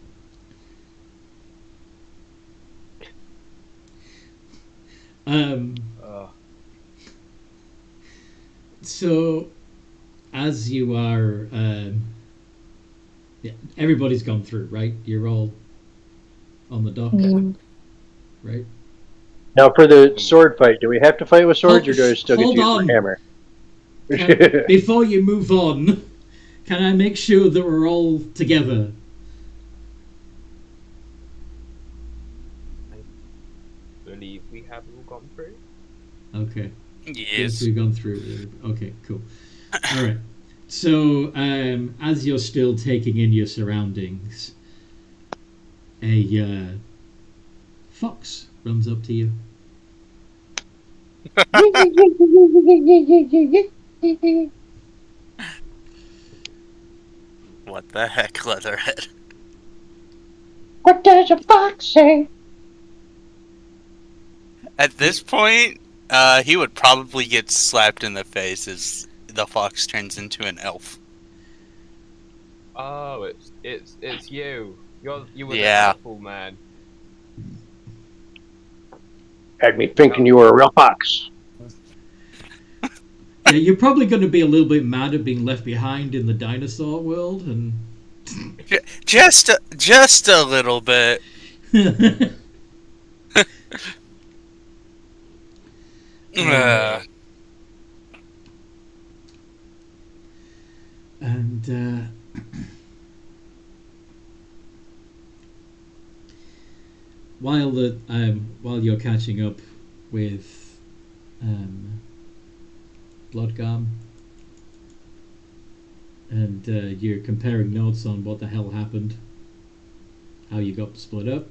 So, as you are, everybody's gone through, right? You're all on the dock, right? Now, for the sword fight, do we have to fight with swords, or do I still get to use my hammer? Before you move on, can I make sure that we're all together? I believe we have all gone through. Okay. Yes. We've gone through. Okay, cool. All right. So, as you're still taking in your surroundings, a fox runs up to you. What the heck, Leatherhead? What does a fox say? At this point, he would probably get slapped in the face as the fox turns into an elf. Oh, it's you. You were the Yeah. awful man. Had me thinking you were a real fox. Yeah, you're probably going to be a little bit mad at being left behind in the dinosaur world, and Just a little bit. And while you're catching up with Bloodgarm, and you're comparing notes on what the hell happened, how you got split up,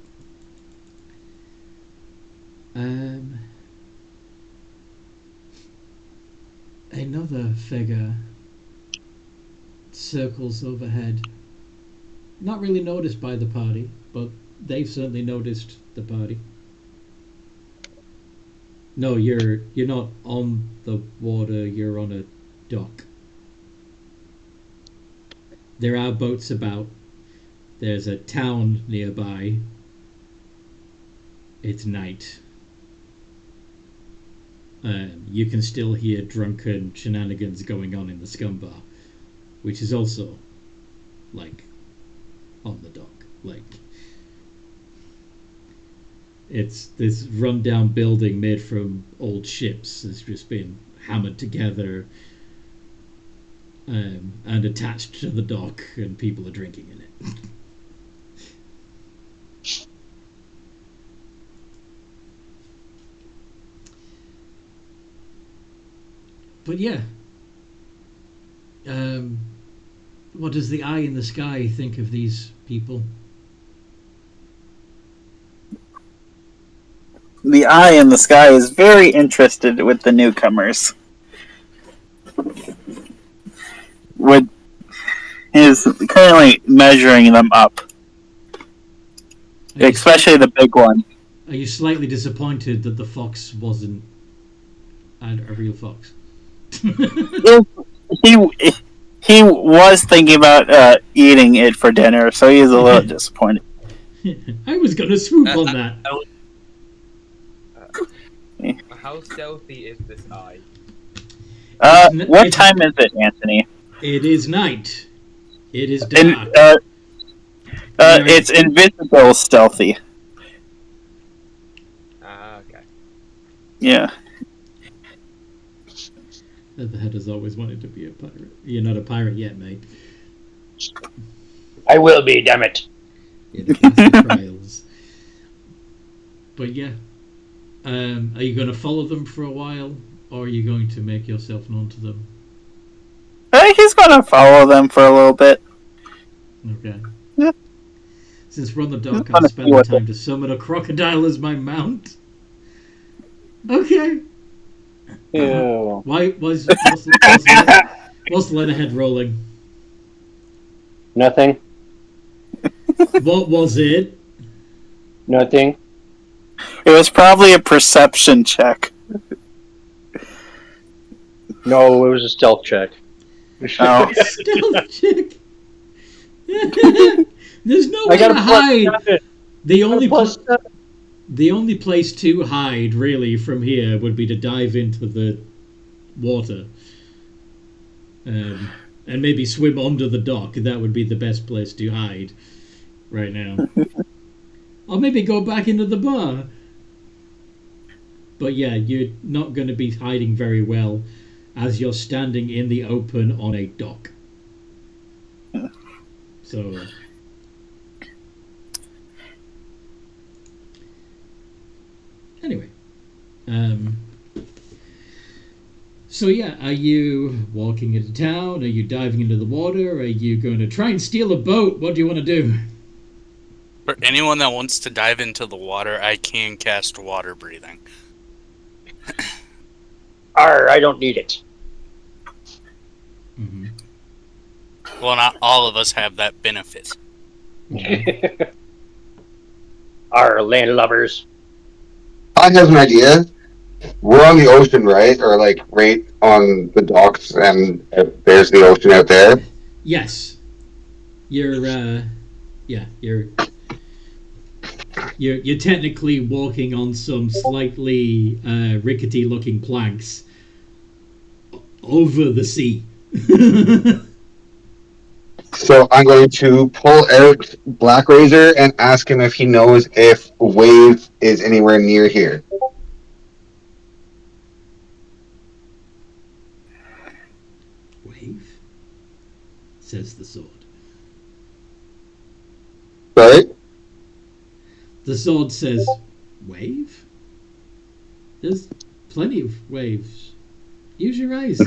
another figure circles overhead. Not really noticed by the party, but they've certainly noticed the party. No, you're not on the water, you're on a dock. There are boats about. There's a town nearby. It's night. You can still hear drunken shenanigans going on in the scum bar, which is also, like, on the dock. Like, it's this run-down building made from old ships that's just been hammered together and attached to the dock, and people are drinking in it. But yeah, What does the eye in the sky think of these people? The eye in the sky is very interested with the newcomers. Is currently measuring them up, especially the big one. Are you slightly disappointed that the fox wasn't a real fox? He was thinking about eating it for dinner, so he's a little disappointed. I was gonna swoop on that. How stealthy is this eye? What time is it, Anthony? It is night. It is dark. It's invisible stealthy. Okay. Yeah. Leatherhead has always wanted to be a pirate. You're not a pirate yet, mate. I will be, damn it. Yeah, the classic trials. But yeah. Are you going to follow them for a while? Or are you going to make yourself known to them? I think he's gonna follow them for a little bit. Okay. Yeah. Since we're on the dock, I'll spend the time to summon a crocodile as my mount. Okay. Ew. What's Leatherhead rolling? Nothing. What was it? Nothing. It was probably a perception check. No, it was a stealth check. Oh. Stealth check. There's no way I got to a hide. +7. The only place to hide, really, from here would be to dive into the water. And maybe swim under the dock. That would be the best place to hide right now. Or maybe go back into the bar. But yeah, you're not going to be hiding very well as you're standing in the open on a dock. So... Anyway. So yeah, are you walking into town? Are you diving into the water? Are you going to try and steal a boat? What do you want to do? For anyone that wants to dive into the water, I can cast water breathing. I don't need it. Mm-hmm. Well, not all of us have that benefit. Land lovers. I have an idea. We're on the ocean, right? Or like right on the docks, and there's the ocean out there. Yes. You're technically walking on some slightly rickety-looking planks over the sea. So I'm going to pull out Black Razor and ask him if he knows if Wave is anywhere near here. Wave? Says the sword. Sorry? The sword says, wave? There's plenty of waves. Use your eyes.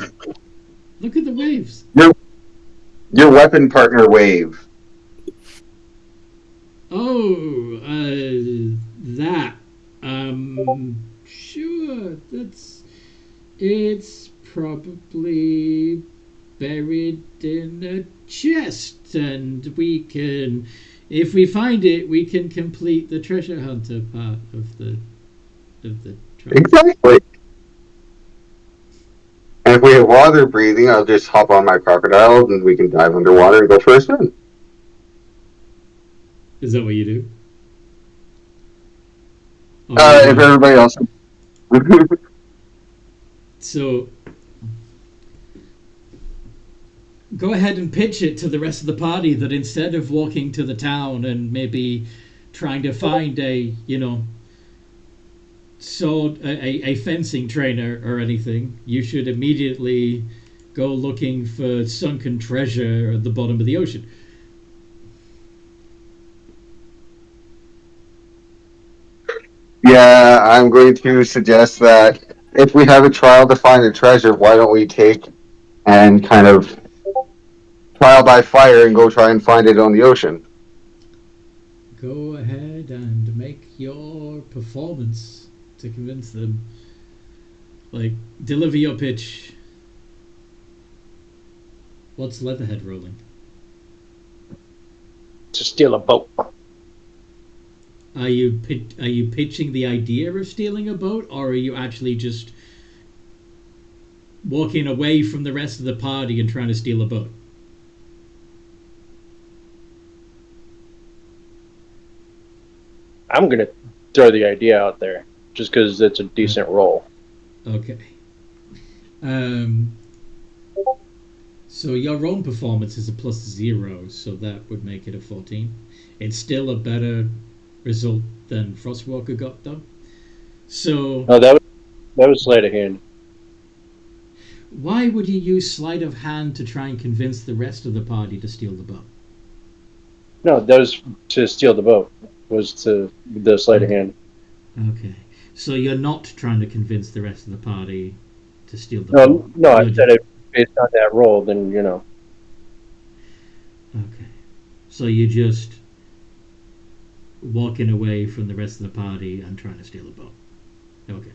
Look at the waves. Your weapon partner, Wave. Oh, that. Sure. It's probably buried in a chest, and we can, if we find it, we can complete the treasure hunter part of the trial. Exactly. And if we have water breathing, I'll just hop on my crocodile and we can dive underwater and go for a swim. Is that what you do? If everybody else... So, go ahead and pitch it to the rest of the party that instead of walking to the town and maybe trying to find a fencing trainer or anything, you should immediately go looking for sunken treasure at the bottom of the ocean. Yeah, I'm going to suggest that if we have a trial to find a treasure, why don't we take and kind of trial by fire and go try and find it on the ocean. Go ahead and make your performance to convince them. Like, deliver your pitch. What's Leatherhead rolling? To steal a boat. Are you pitching the idea of stealing a boat, or are you actually just walking away from the rest of the party and trying to steal a boat? I'm gonna throw the idea out there just because it's a decent roll. Okay. So your own performance is a +0, so that would make it a 14. It's still a better result than Frostwalker got, though. So Oh, that was sleight of hand. why would you use sleight of hand to try and convince the rest of the party to steal the boat? No, that was to steal the boat. Was to the sleight of hand. Okay. So you're not trying to convince the rest of the party to steal the No, boat? no, I You're said it based on that roll. Then you know. Okay. So you're just walking away from the rest of the party and trying to steal a boat. Okay.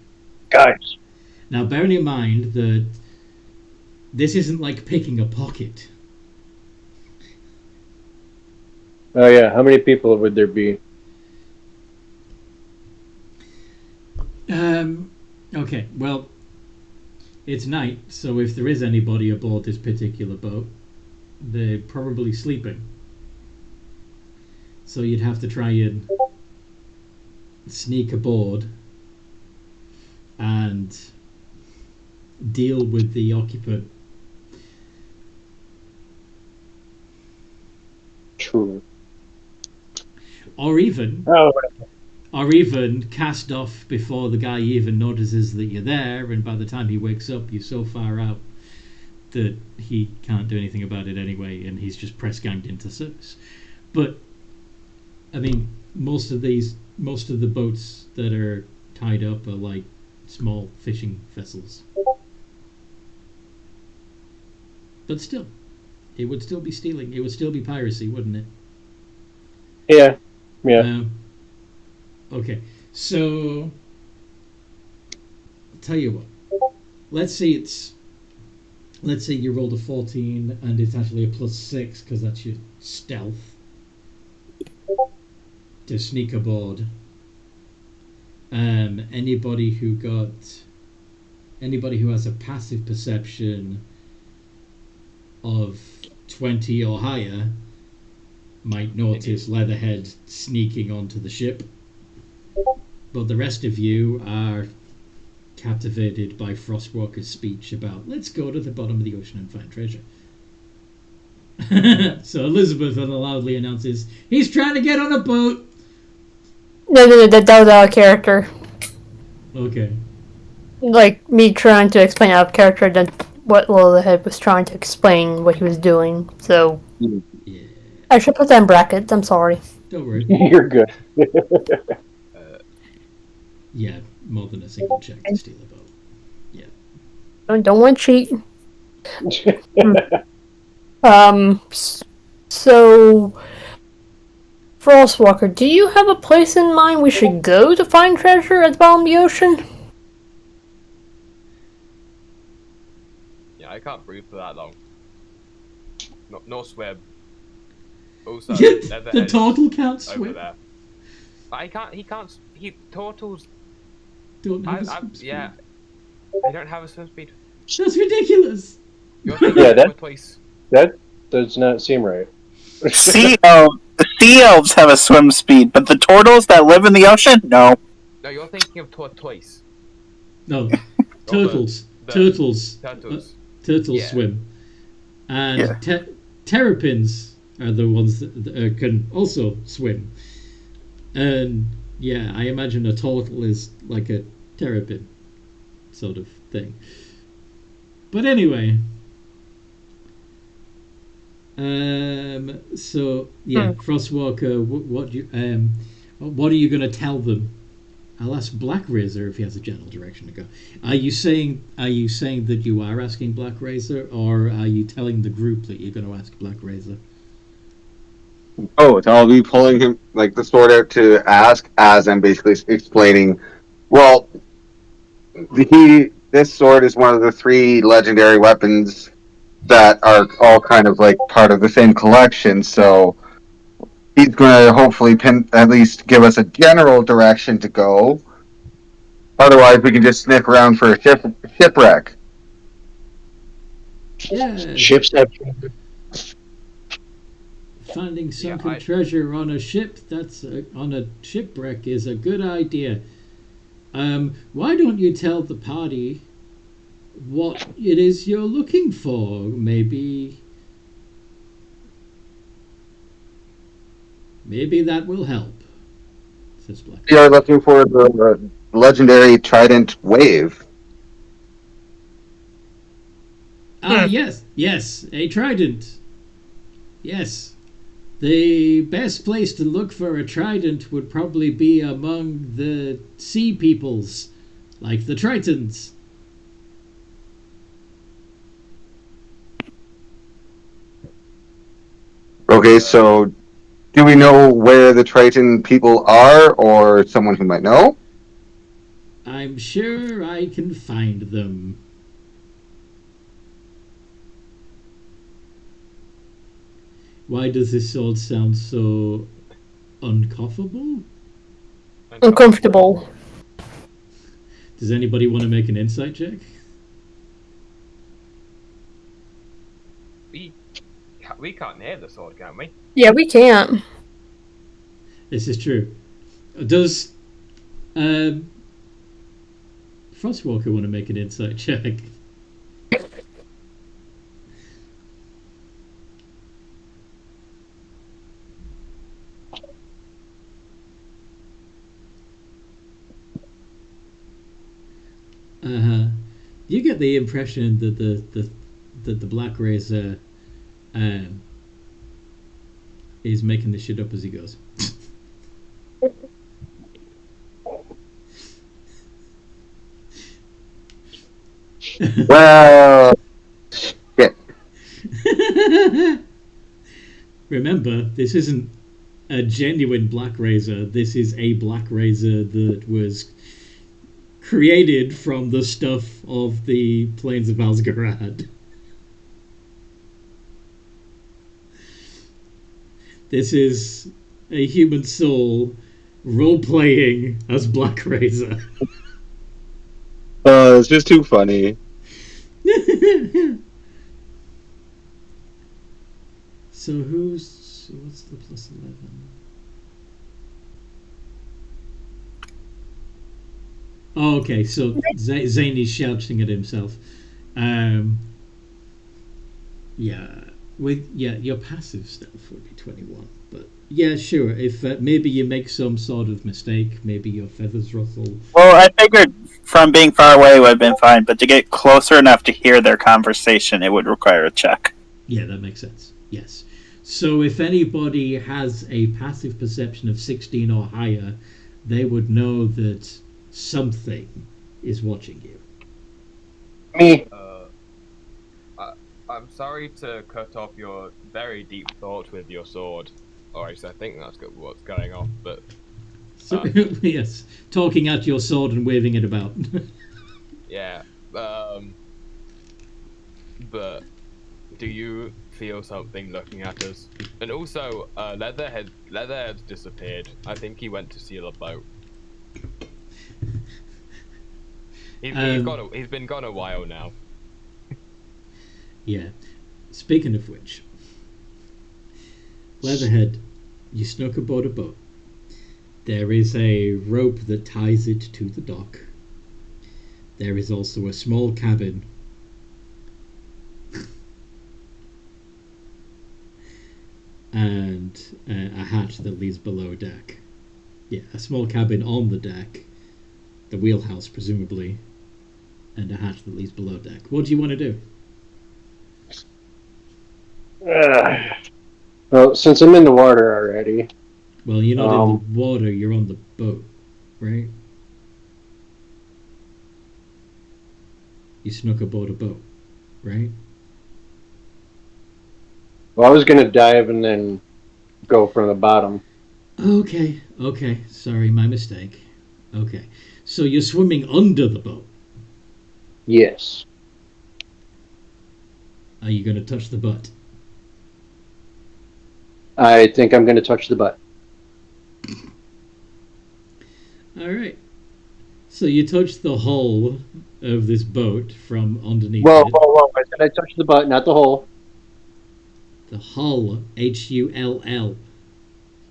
Guys, Now, bearing in mind that this isn't like picking a pocket. oh yeah, how many people would there be? Okay, well, it's night, so if there is anybody aboard this particular boat, they're probably sleeping. So you'd have to try and sneak aboard and deal with the occupant. True. Or even cast off before the guy even notices that you're there, and by the time he wakes up, you're so far out that he can't do anything about it anyway, and he's just press ganged into service. But I mean, most of the boats that are tied up are like small fishing vessels. But still, it would still be stealing. It would still be piracy, wouldn't it? Yeah. Yeah. Okay, so I'll tell you what. Let's say you rolled a 14 and it's actually a +6 because that's your stealth to sneak aboard. Anybody who has a passive perception of 20 or higher might notice Leatherhead sneaking onto the ship. But the rest of you are captivated by Frostwalker's speech about let's go to the bottom of the ocean and find treasure. So Elizabeth loudly announces, he's trying to get on a boat. No, that was out of character. Okay. Like me trying to explain out of character than what Leatherhead was trying to explain what he was doing. So Yeah. I should put that in brackets. I'm sorry. Don't worry. You're good. Yeah, more than a single check to steal a boat. Yeah. Don't want to cheat. So Frostwalker, do you have a place in mind we should go to find treasure at the bottom of the ocean? Yeah, I can't breathe for that long. No swim. Also, The turtle can't over swim. there. But turtles. Don't have a swim speed. Yeah, they don't have a swim speed. That's ridiculous. You're thinking Yeah, of twice. That does not seem right. The sea elves have a swim speed, but the turtles that live in the ocean, no. No, you're thinking of twice. No, turtles. Turtles. Turtles Yeah. swim. And Yeah. terrapins are the ones that can also swim. And yeah, I imagine a turtle is like a terrapin sort of thing. But anyway. So yeah, Frostwalker, what are you going to tell them I'll ask Black Razor if he has a general direction to go. Are you saying that you are asking Black Razor, or are you telling the group that you're going to ask Black Razor? Oh, I'll be pulling him like the sword out to ask as I'm basically explaining. Well, this sword is one of the 3 legendary weapons that are all kind of like part of the same collection. So he's going to hopefully at least give us a general direction to go. Otherwise, we can just sniff around for a shipwreck. Yeah. Ships have. Finding sunken treasure on a ship on a shipwreck is a good idea. Why don't you tell the party what it is you're looking for? Maybe that will help, says Black. We are looking for the legendary Trident Wave. Yes, a trident. Yes. The best place to look for a trident would probably be among the sea peoples, like the Tritons. Okay, so do we know where the Triton people are, or someone who might know? I'm sure I can find them. Why does this sword sound so uncomfortable? Uncomfortable. Does anybody want to make an insight check? We can't hear the sword, can we? Yeah, we can't. This is true. Does Frostwalker want to make an insight check? You get the impression that the Black Razor is making this shit up as he goes. Well, shit. Remember, this isn't a genuine Black Razor. This is a Black Razor that was created from the stuff of the Plains of Asgarad. This is a human soul role-playing as Black Razor. It's just too funny. So what's the plus 11? Oh, okay, so Zane is shouting at himself. Your passive stealth would be 21, but yeah, sure. If maybe you make some sort of mistake, maybe your feathers rustle. Well, I figured from being far away would have been fine, but to get closer enough to hear their conversation, it would require a check. Yeah, that makes sense. Yes. So if anybody has a passive perception of 16 or higher, they would know that something is watching you. Me. I'm sorry to cut off your very deep thought with your sword. Or I think that's what's going on, but... So, yes, talking at your sword and waving it about. Yeah, but do you feel something looking at us? And also, Leatherhead's disappeared. I think he went to seal a boat. He's been gone a while now. Yeah. Speaking of which, Leatherhead, you snuck aboard a boat. There is a rope that ties it to the dock. There is also a small cabin. And a hatch that leads below deck. Yeah, a small cabin on the deck. The wheelhouse, presumably. And a hatch that leads below deck. What do you want to do? Well, since I'm in the water already. Well, you're not in the water, you're on the boat, right? You snuck aboard a boat, right? Well, I was gonna dive and then go from the bottom. Okay, sorry, my mistake. Okay, so you're swimming under the boat. Yes. Are you going to touch the butt? I think I'm gonna touch the butt. Alright. So you touch the hull of this boat from underneath Whoa, it. whoa, whoa! I said I touched the butt, not the hole. The hull, Hull.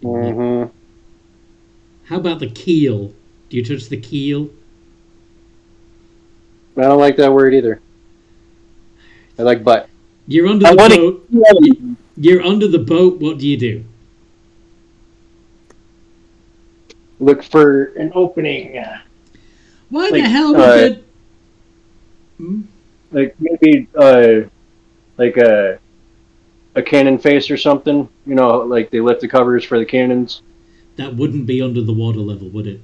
Mm-hmm. How about the keel? Do you touch the keel? I don't like that word either. I like butt. You're under I the wanna- boat. You're under the boat. What do you do? Look for an opening. Why Like, the hell would it? Hmm? Like maybe like a cannon face or something. You know, like they lift the covers for the cannons. That wouldn't be under the water level, would it?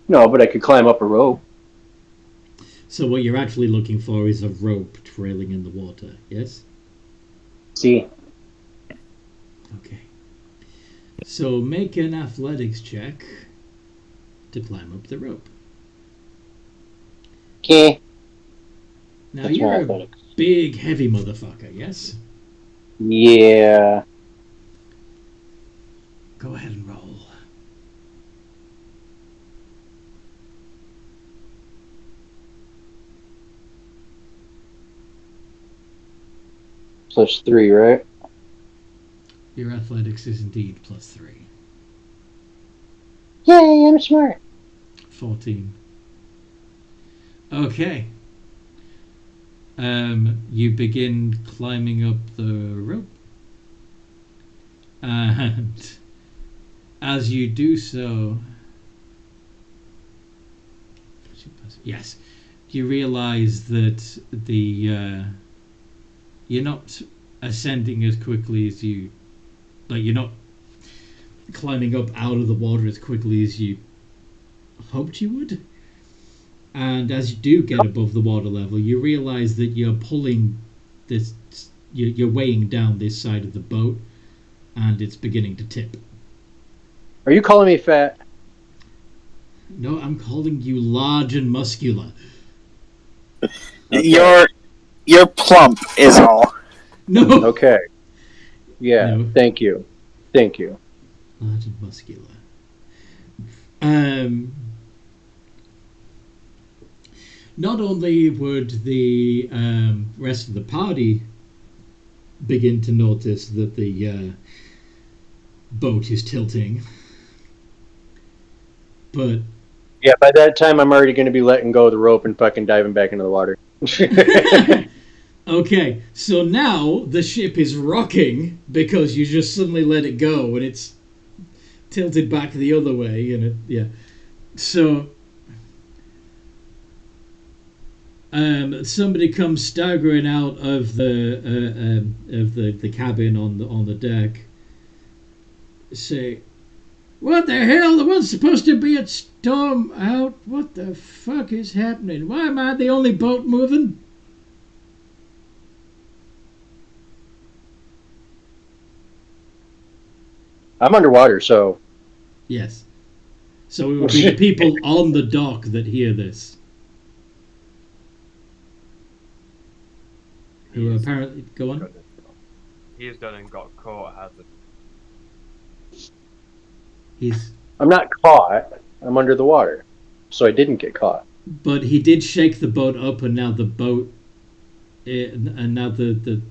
No, but I could climb up a rope. So what you're actually looking for is a rope trailing in the water, yes? See? Okay. So make an athletics check to climb up the rope. Okay. Now That's you're my a athletics. big, heavy motherfucker, yes? Yeah. Go ahead and roll. +3, right? Your athletics is indeed +3. Yay, I'm smart. 14. Okay. You begin climbing up the rope. And as you do so, yes, you realize that you're not ascending as quickly as you, like you're not climbing up out of the water as quickly as you hoped you would. And as you do get above the water level, you realize that you're pulling this, you're weighing down this side of the boat, and it's beginning to tip. Are you calling me fat? No, I'm calling you large and muscular. Okay. You're plump is all. No. Okay. Yeah, No. thank you. Thank you. Large and muscular. Not only would the rest of the party begin to notice that the boat is tilting, but Yeah, by that time I'm already going to be letting go of the rope and fucking diving back into the water. okay, so now the ship is rocking because you just suddenly let it go and it's tilted back the other way, and so somebody comes staggering out of the cabin on the deck. Say, what the hell? There was supposed to be a storm out. What the fuck is happening? Why am I the only boat moving? I'm underwater, so Yes. So it would be the people on the dock that hear this. Who apparently... Go on. He has done and got caught, hasn't He's... I'm not caught. I'm under the water, so I didn't get caught. But he did shake the boat up, and now the boat... And now the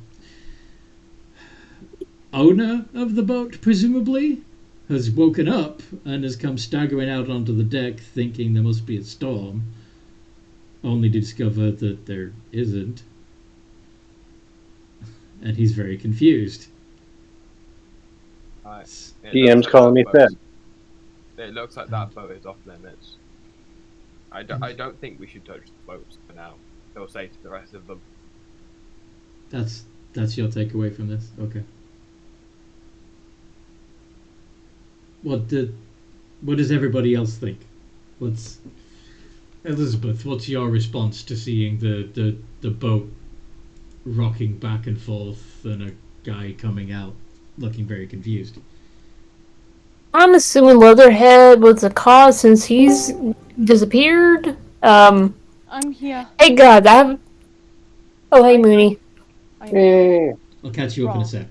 owner of the boat, presumably, has woken up and has come staggering out onto the deck thinking there must be a storm, only to discover that there isn't. And he's very confused. DM's calling me fat. It looks like that boat is off limits. I don't think we should touch the boats for now. They'll say to the rest of them. That's your takeaway from this? Okay. What does everybody else think? Elizabeth, what's your response to seeing the boat rocking back and forth and a guy coming out looking very confused? I'm assuming Leatherhead was the cause since he's disappeared. I'm here. Hey God, I have. Oh hey Mooney. Hey. I'll catch you up in a sec.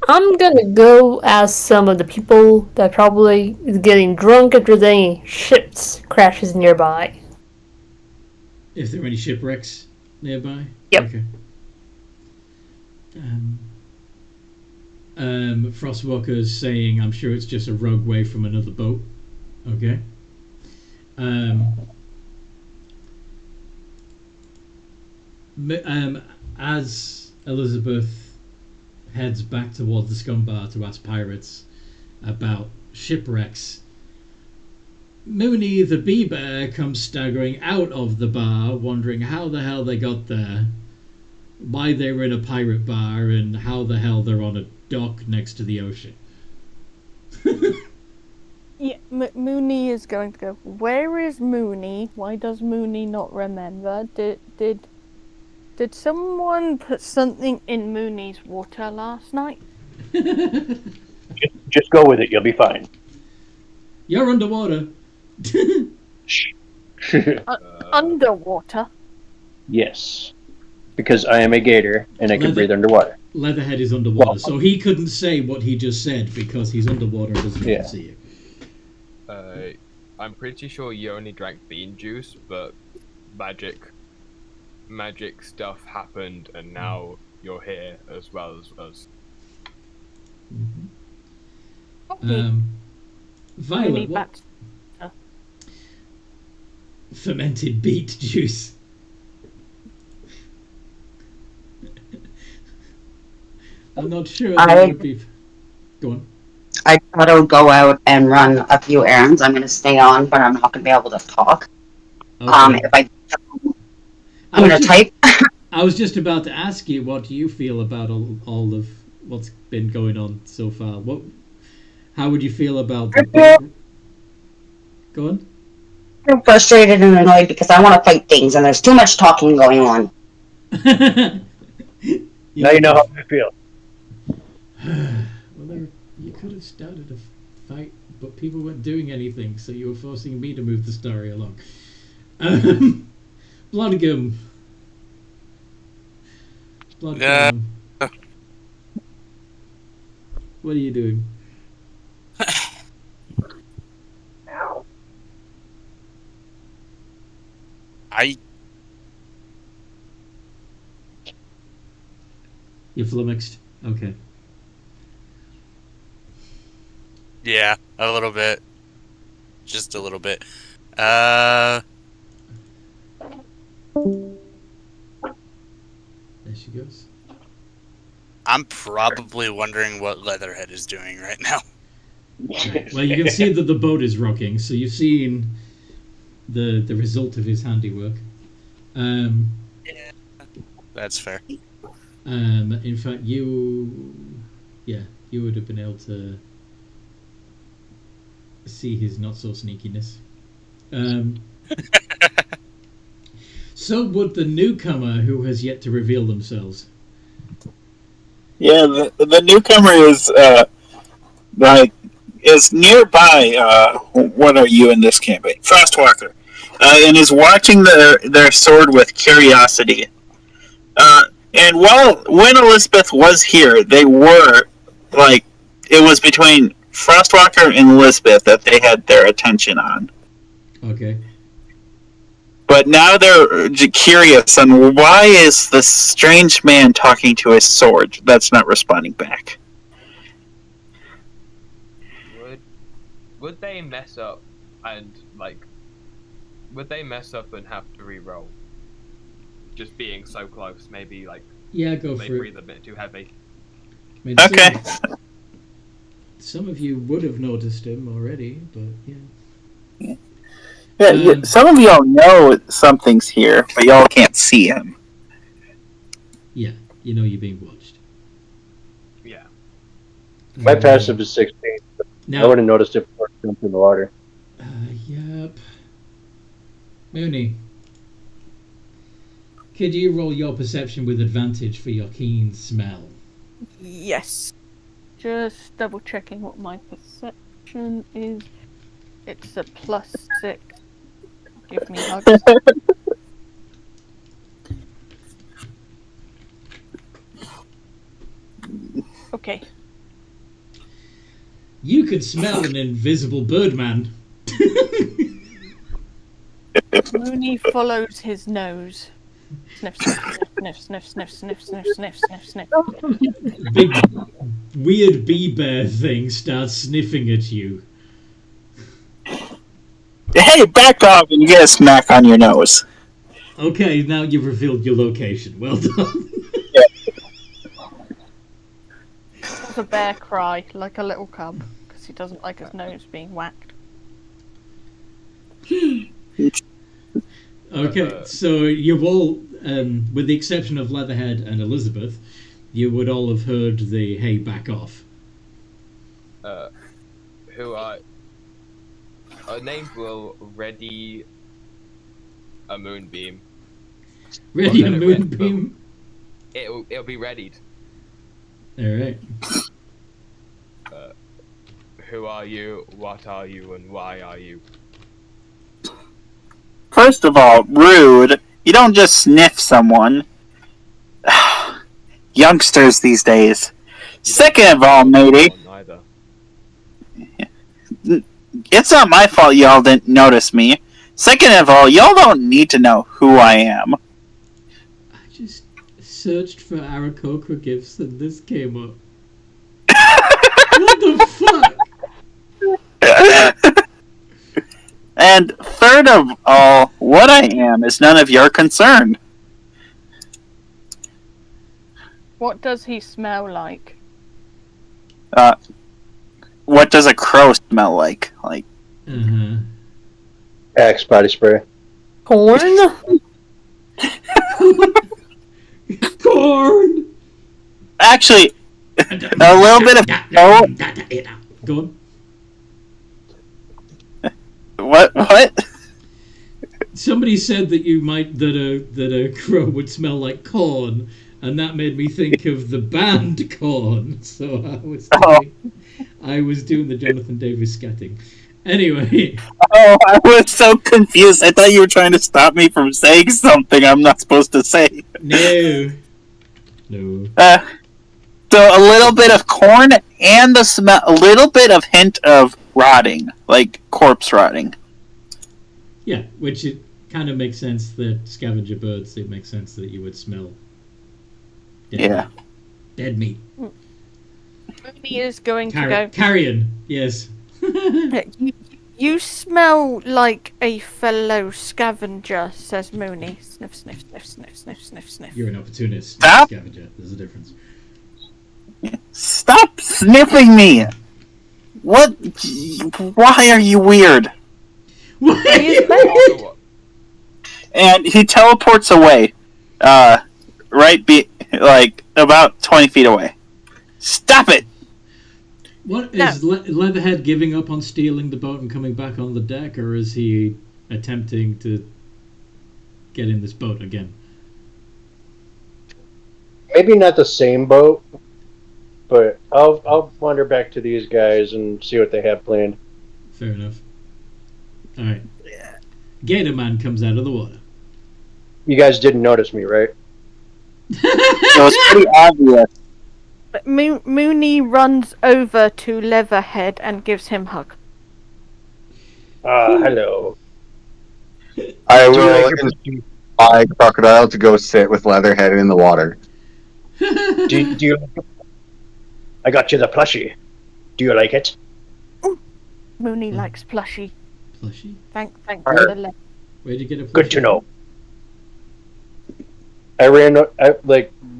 I'm gonna go ask some of the people that probably is getting drunk if there's any ships crashes nearby. If there are any shipwrecks nearby? Yep. Okay. Frostwalker's saying, I'm sure it's just a rogue wave from another boat. Okay. As Elizabeth heads back towards the scum bar to ask pirates about shipwrecks, Mooney the bee bear comes staggering out of the bar, wondering how the hell they got there, why they were in a pirate bar, and how the hell they're on a dock next to the ocean. Yeah, Mooney is going to go. Where is Mooney? Why does Mooney not remember? Did someone put something in Mooney's water last night? Just go with it. You'll be fine. You're underwater. Underwater? Yes. Because I am a gator and I can breathe underwater. Leatherhead is underwater, so he couldn't say what he just said because he's underwater and doesn't see you. I'm pretty sure you only drank bean juice, but magic stuff happened, and now you're here as well as us. Violet, what? Fermented beet juice. I'm not sure that would be. Go on. I thought I would go out and run a few errands. I'm going to stay on, but I'm not going to be able to talk. Okay. I'm going to type. I was just about to ask you, what do you feel about all of what's been going on so far? How would you feel about the boat? Go on. I'm frustrated and annoyed because I want to fight things, and there's too much talking going on. Now you know how I feel. Well, you could have started a fight, but people weren't doing anything, so you were forcing me to move the story along. Bloodgum. Bloodgum. What are you doing? You're flummoxed? Okay. Yeah, a little bit. Just a little bit. There she goes. I'm probably wondering what Leatherhead is doing right now. Well, you can see that the boat is rocking, so you've seen the result of his handiwork. Yeah, that's fair. In fact, you would have been able to see his not so sneakiness. So would the newcomer who has yet to reveal themselves. Yeah, the newcomer is nearby. What are you in this campaign? Frostwalker, and is watching their sword with curiosity. And when Elizabeth was here, they were it was between Frostwalker and Elizabeth that they had their attention on. Okay. But now they're curious on why is this strange man talking to his sword that's not responding back. Would they mess up and have to re-roll? Just being so close, maybe yeah, go they for breathe it. a bit too heavy. I mean, Okay. Some of you would have noticed him already, but yeah. Yeah, some of y'all know something's here, but y'all can't see him. Yeah, you know you're being watched. Yeah. My passive is 16. Now, I would have noticed it before I jumped in the water. Yep. Mooney, could you roll your perception with advantage for your keen smell? Yes. Just double checking what my perception is. It's a +6. Give me hugs. Okay. You could smell an invisible birdman. Mooney follows his nose. Sniff, sniff, sniff, sniff, sniff, sniff, sniff, sniff, sniff, sniff. Big weird bee bear thing starts sniffing at you. Hey, back off and you get a smack on your nose. Okay, now you've revealed your location. Well done. Does a bear cry like a little cub because he doesn't like his nose being whacked? Okay, so you've all, with the exception of Leatherhead and Elizabeth, you would all have heard the "Hey, back off." Who are... Our names will ready a moonbeam. Ready a Well, then it went, moonbeam? It'll be readied. Alright. Who are you? What are you? And why are you? First of all, rude. You don't just sniff someone. Youngsters these days. Second of all, matey, Neither. it's not my fault y'all didn't notice me. Second of all, y'all don't need to know who I am. I just searched for Aarakocra gifts and this came up. What the fuck? And third of all, what I am is none of your concern. What does he smell like? What does a crow smell like? Like, Axe body spray. Corn? Corn! actually, a little bit of crow. Go on. What? Somebody said that that a crow would smell like corn, and that made me think of the band Corn. So I was doing the Jonathan Davis scatting. Anyway. Oh, I was so confused. I thought you were trying to stop me from saying something I'm not supposed to say. No. So a little bit of corn and the smell, a little bit of hint of rotting, like corpse rotting. Yeah, which it kind of makes sense that scavenger birds, it makes sense that you would smell dead meat. Mooney is going to go. Carrion, yes. You smell like a fellow scavenger, says Mooney. Sniff, sniff, sniff, sniff, sniff, sniff, sniff. You're an opportunist. Stop. Scavenger. There's a difference. Stop sniffing me! What? Why are you weird? And he teleports away. Like about 20 feet away. Stop it! What is Leatherhead giving up on stealing the boat and coming back on the deck, or is he attempting to get in this boat again? Maybe not the same boat, but I'll wander back to these guys and see what they have planned. Fair enough. All right. Gator Man comes out of the water. You guys didn't notice me, right? It was pretty obvious. But Mooney runs over to Leatherhead and gives him a hug. Hello. I will use my crocodile to go sit with Leatherhead in the water. Do you? I got you the plushie. Do you like it? Mooney likes plushie. Plushie? Thank for the leg. Where'd you get a plushie? Good to know.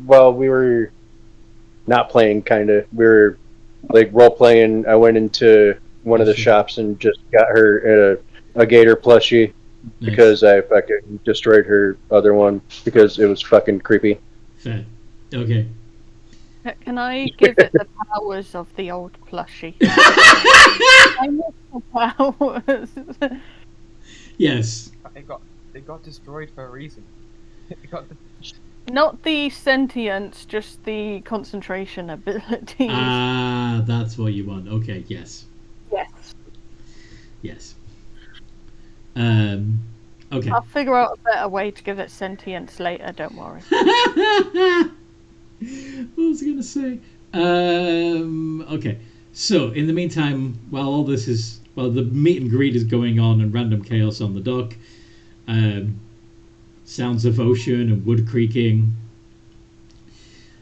While we were not playing, we were like role playing. I went into one of the shops and just got her a gator plushie because I fucking destroyed her other one because it was fucking creepy. Fair. Okay. Can I give it the powers of the old plushie? I miss the powers. Yes. It got destroyed for a reason. It got Not the sentience, just the concentration abilities. Ah, that's what you want. Okay, yes. Yes. Yes. Okay. I'll figure out a better way to give it sentience later, don't worry. What was I going to say? Okay. So, in the meantime, while the meet and greet is going on and random chaos on the dock, sounds of ocean and wood creaking,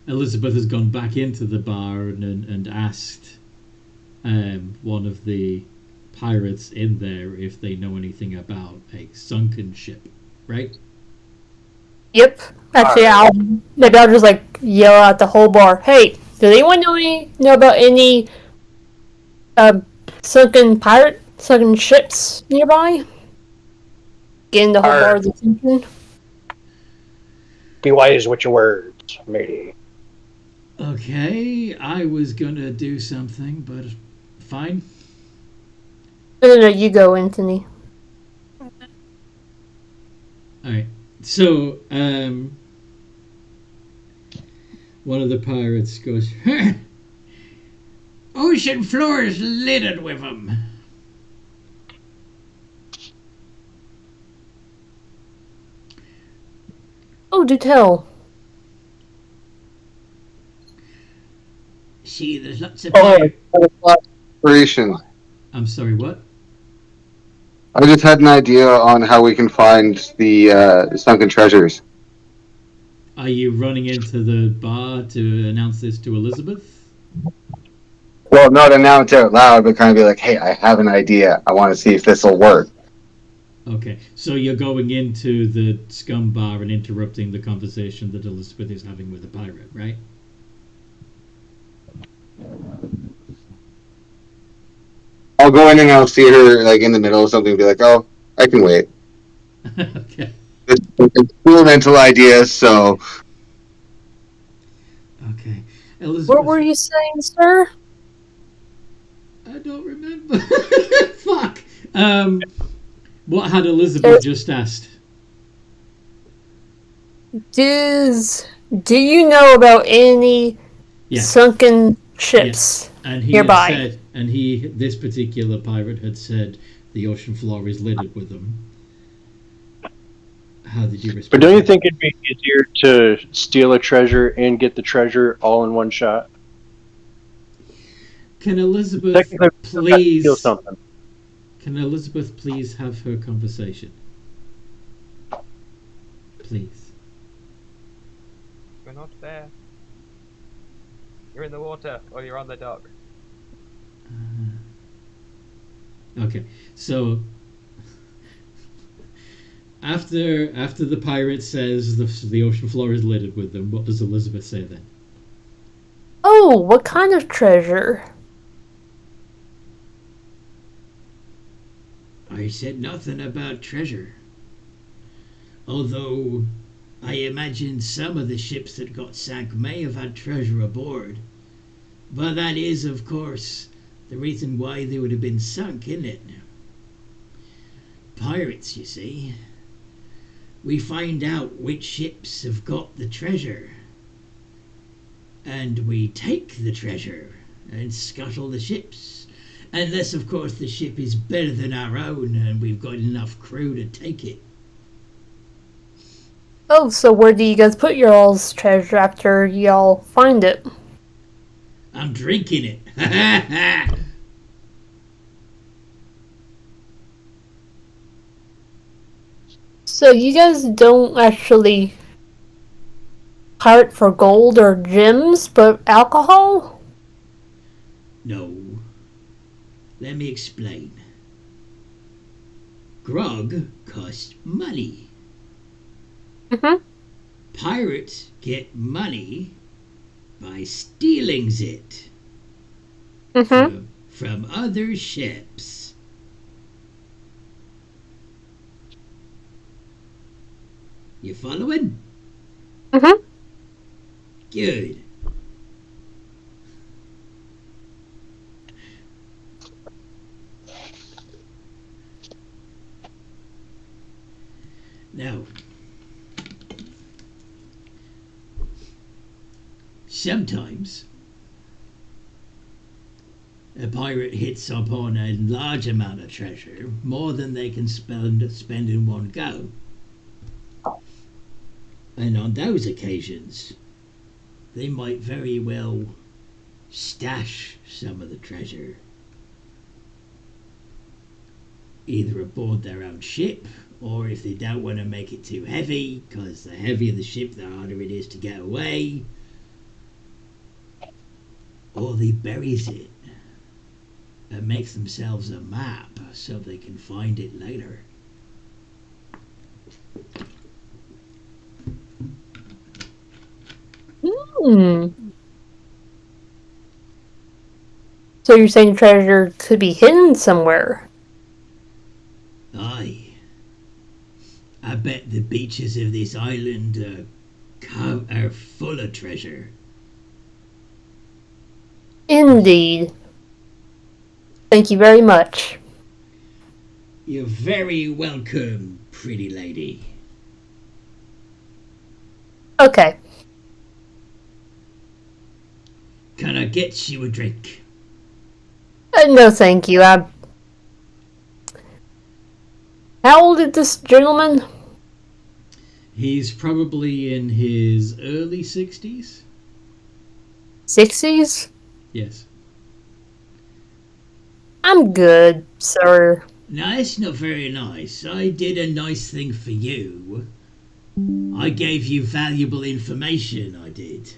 Elizabeth has gone back into the bar and asked one of the pirates in there if they know anything about a sunken ship, right? Yep. Actually, maybe I'll just like yell at the whole bar. Hey, does anyone know about any sunken ships nearby? Getting the whole bar's attention. Be wise with your words, matey. Okay, I was gonna do something, but fine. No, you go, Anthony. Alright, so, one of the pirates goes, ocean floor is littered with them. Oh, do tell. See, there's lots of Inspiration. I'm sorry, what? I just had an idea on how we can find the sunken treasures. Are you running into the bar to announce this to Elizabeth? Well, not announce out loud, but kind of be like, hey, I have an idea. I want to see if this will work. Okay, so you're going into the scum bar and interrupting the conversation that Elizabeth is having with the pirate, right? I'll go in and I'll see her like in the middle of something and be like, oh, I can wait. Okay. It's experimental ideas, so Okay. Elizabeth, What were you saying, sir? I don't remember. Fuck. What had Elizabeth just asked? Do you know about any sunken ships And he nearby? had said, and this particular pirate had said, the ocean floor is littered with them. How did you respond? But don't you think it'd be easier to steal a treasure and get the treasure all in one shot? Can Elizabeth please steal something? Can Elizabeth please have her conversation? Please. You're not there. You're in the water, or you're on the dock. Okay, so after the pirate says the ocean floor is littered with them, what does Elizabeth say then? Oh, what kind of treasure? I said nothing about treasure. Although I imagine some of the ships that got sank may have had treasure aboard. But that is, of course, the reason why they would have been sunk, isn't it? Pirates, you see. We find out which ships have got the treasure. And we take the treasure and scuttle the ships. Unless, of course, the ship is better than our own and we've got enough crew to take it. Oh, so where do you guys put your all's treasure after y'all find it? I'm drinking it. So you guys don't actually pirate for gold or gems, but alcohol? No. Let me explain. Grog costs money. Mm-hmm. Pirates get money by stealing it from other ships. You following? Mm-hmm. Good. Now, sometimes a pirate hits upon a large amount of treasure, more than they can spend in one go. And on those occasions, they might very well stash some of the treasure either aboard their own ship, or if they don't want to make it too heavy, because the heavier the ship, the harder it is to get away, or they buries it and makes themselves a map so they can find it later. So you're saying treasure could be hidden somewhere? Aye. I bet the beaches of this island are full of treasure. Indeed. Thank you very much. You're very welcome, pretty lady. Okay. Can I get you a drink? No, thank you. How old is this gentleman? He's probably in his early 60s. 60s? Yes. I'm good, sir. Now, that's not very nice. I did a nice thing for you. I gave you valuable information, I did.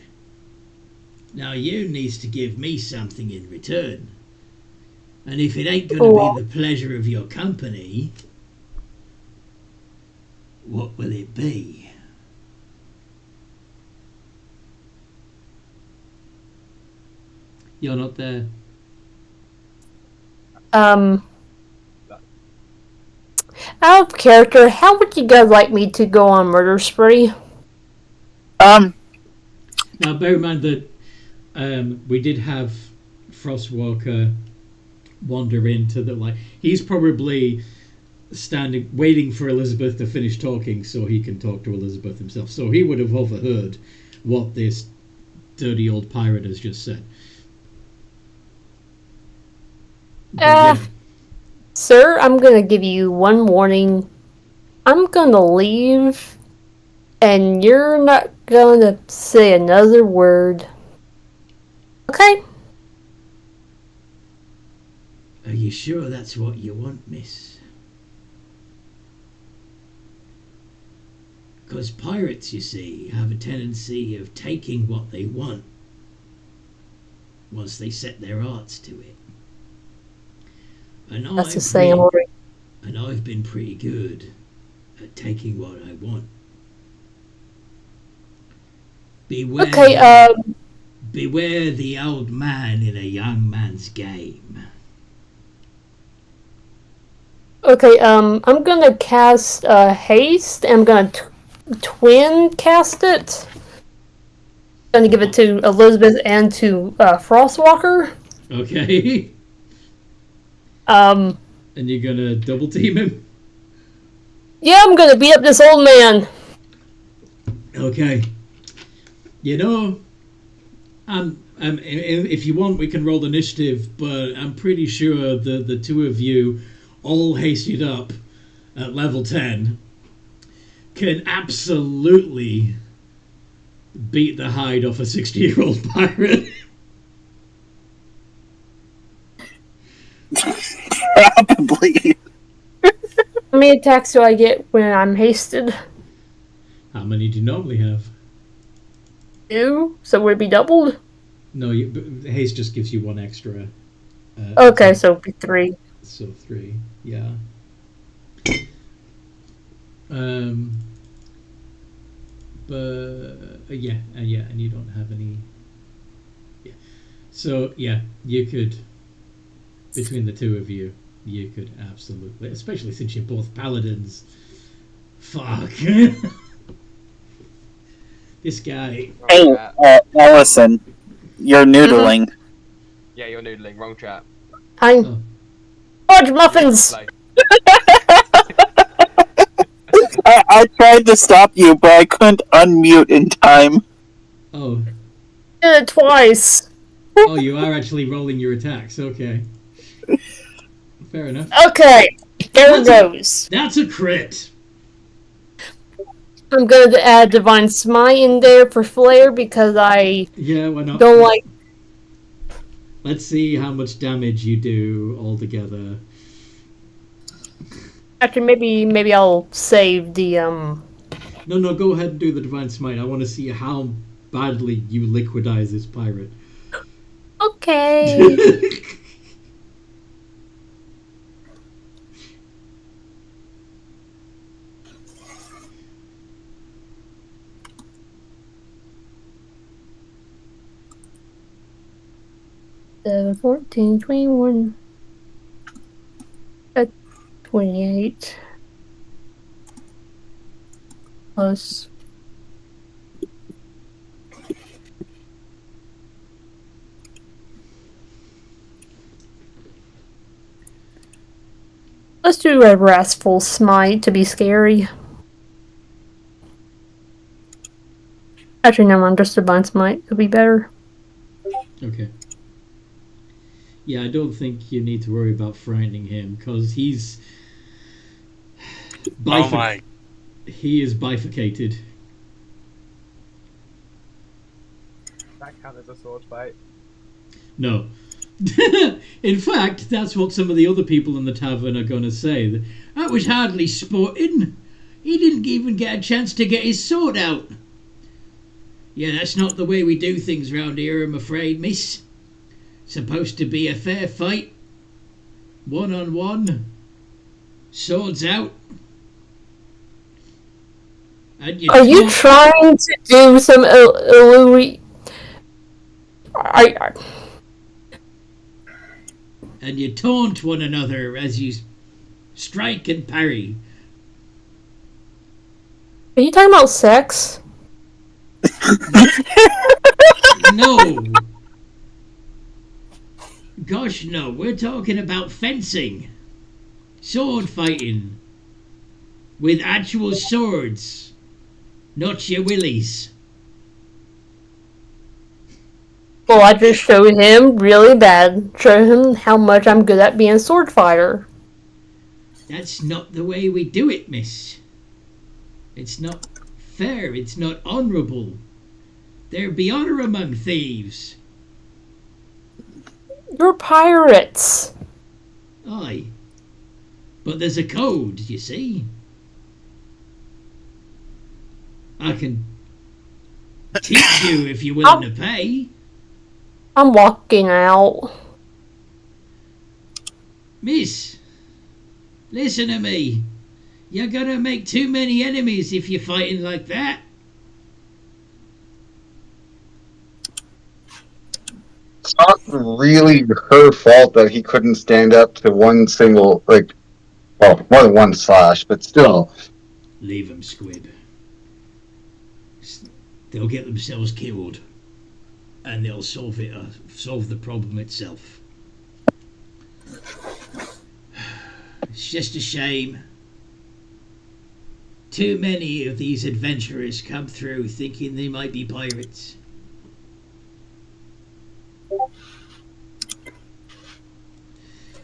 Now, you needs to give me something in return. And if it ain't going to be the pleasure of your company, what will it be? You're not there. Out of character, how would you guys like me to go on murder spree? Now, bear in mind that we did have Frostwalker wander into the light. He's probably standing, waiting for Elizabeth to finish talking so he can talk to Elizabeth himself. So he would have overheard what this dirty old pirate has just said. Sir, I'm gonna give you one warning. I'm gonna leave, and you're not gonna say another word. Okay? Are you sure that's what you want, miss? Because pirates, you see, have a tendency of taking what they want once they set their hearts to it. And That's the same. And I've been pretty good at taking what I want. Beware the old man in a young man's game. Okay, I'm gonna cast haste. I'm gonna twin cast it. I'm gonna give it to Elizabeth and to Frostwalker. Okay. And you're gonna double team him? Yeah, I'm gonna beat up this old man. Okay. You know, if you want, we can roll initiative, but I'm pretty sure the two of you, all hasted up at level 10, can absolutely beat the hide off a 60-year-old pirate. Probably. How many attacks do I get when I'm hasted? How many do you normally have? 2, so would it be doubled? No, haste just gives you one extra. Okay, so it'd be 3. So 3, yeah. But yeah, and you don't have any. Yeah, so yeah, you could, between the two of you, you could absolutely, especially since you're both paladins. Fuck. This guy. Hey, Allison, you're noodling. Yeah, you're noodling. Wrong chat. I'm Fudge muffins. I tried to stop you, but I couldn't unmute in time. Oh. Did it twice. Oh, you are actually rolling your attacks. Okay. Fair enough. Okay, there it goes. That's a crit. I'm going to add Divine Smite in there for flair because I Yeah, why not? don't like. Let's see how much damage you do altogether. Actually, maybe I'll save the No, go ahead and do the Divine Smite. I want to see how badly you liquidize this pirate. Okay. The 14, 21, 28 plus. Let's do a Wrathful Smite to be scary. Actually, never mind, just Divine Smite would be better. Okay. Yeah, I don't think you need to worry about frightening him, because he's... Oh my. He is bifurcated. That count as a sword fight. No. In fact, that's what some of the other people in the tavern are going to say. That was hardly sporting. He didn't even get a chance to get his sword out. Yeah, that's not the way we do things round here, I'm afraid, miss. Supposed to be a fair fight. 1-on-1. Swords out. And Are you trying to do some illusory? And you taunt one another as you strike and parry. Are you talking about sex? No. Gosh, no. We're talking about fencing. Sword fighting. With actual swords. Not your willies. Well, I just showed him really bad. Show him how much I'm good at being a sword fighter. That's not the way we do it, miss. It's not fair. It's not honourable. There be honour among thieves. You're pirates. Aye. But there's a code, you see. I can teach you if you're willing to pay. I'm walking out. Miss, listen to me. You're gonna make too many enemies if you're fighting like that. It's not really her fault that he couldn't stand up to one single, more than one slash, but still. Leave them, Squib. They'll get themselves killed, and they'll solve the problem itself. It's just a shame. Too many of these adventurers come through thinking they might be pirates.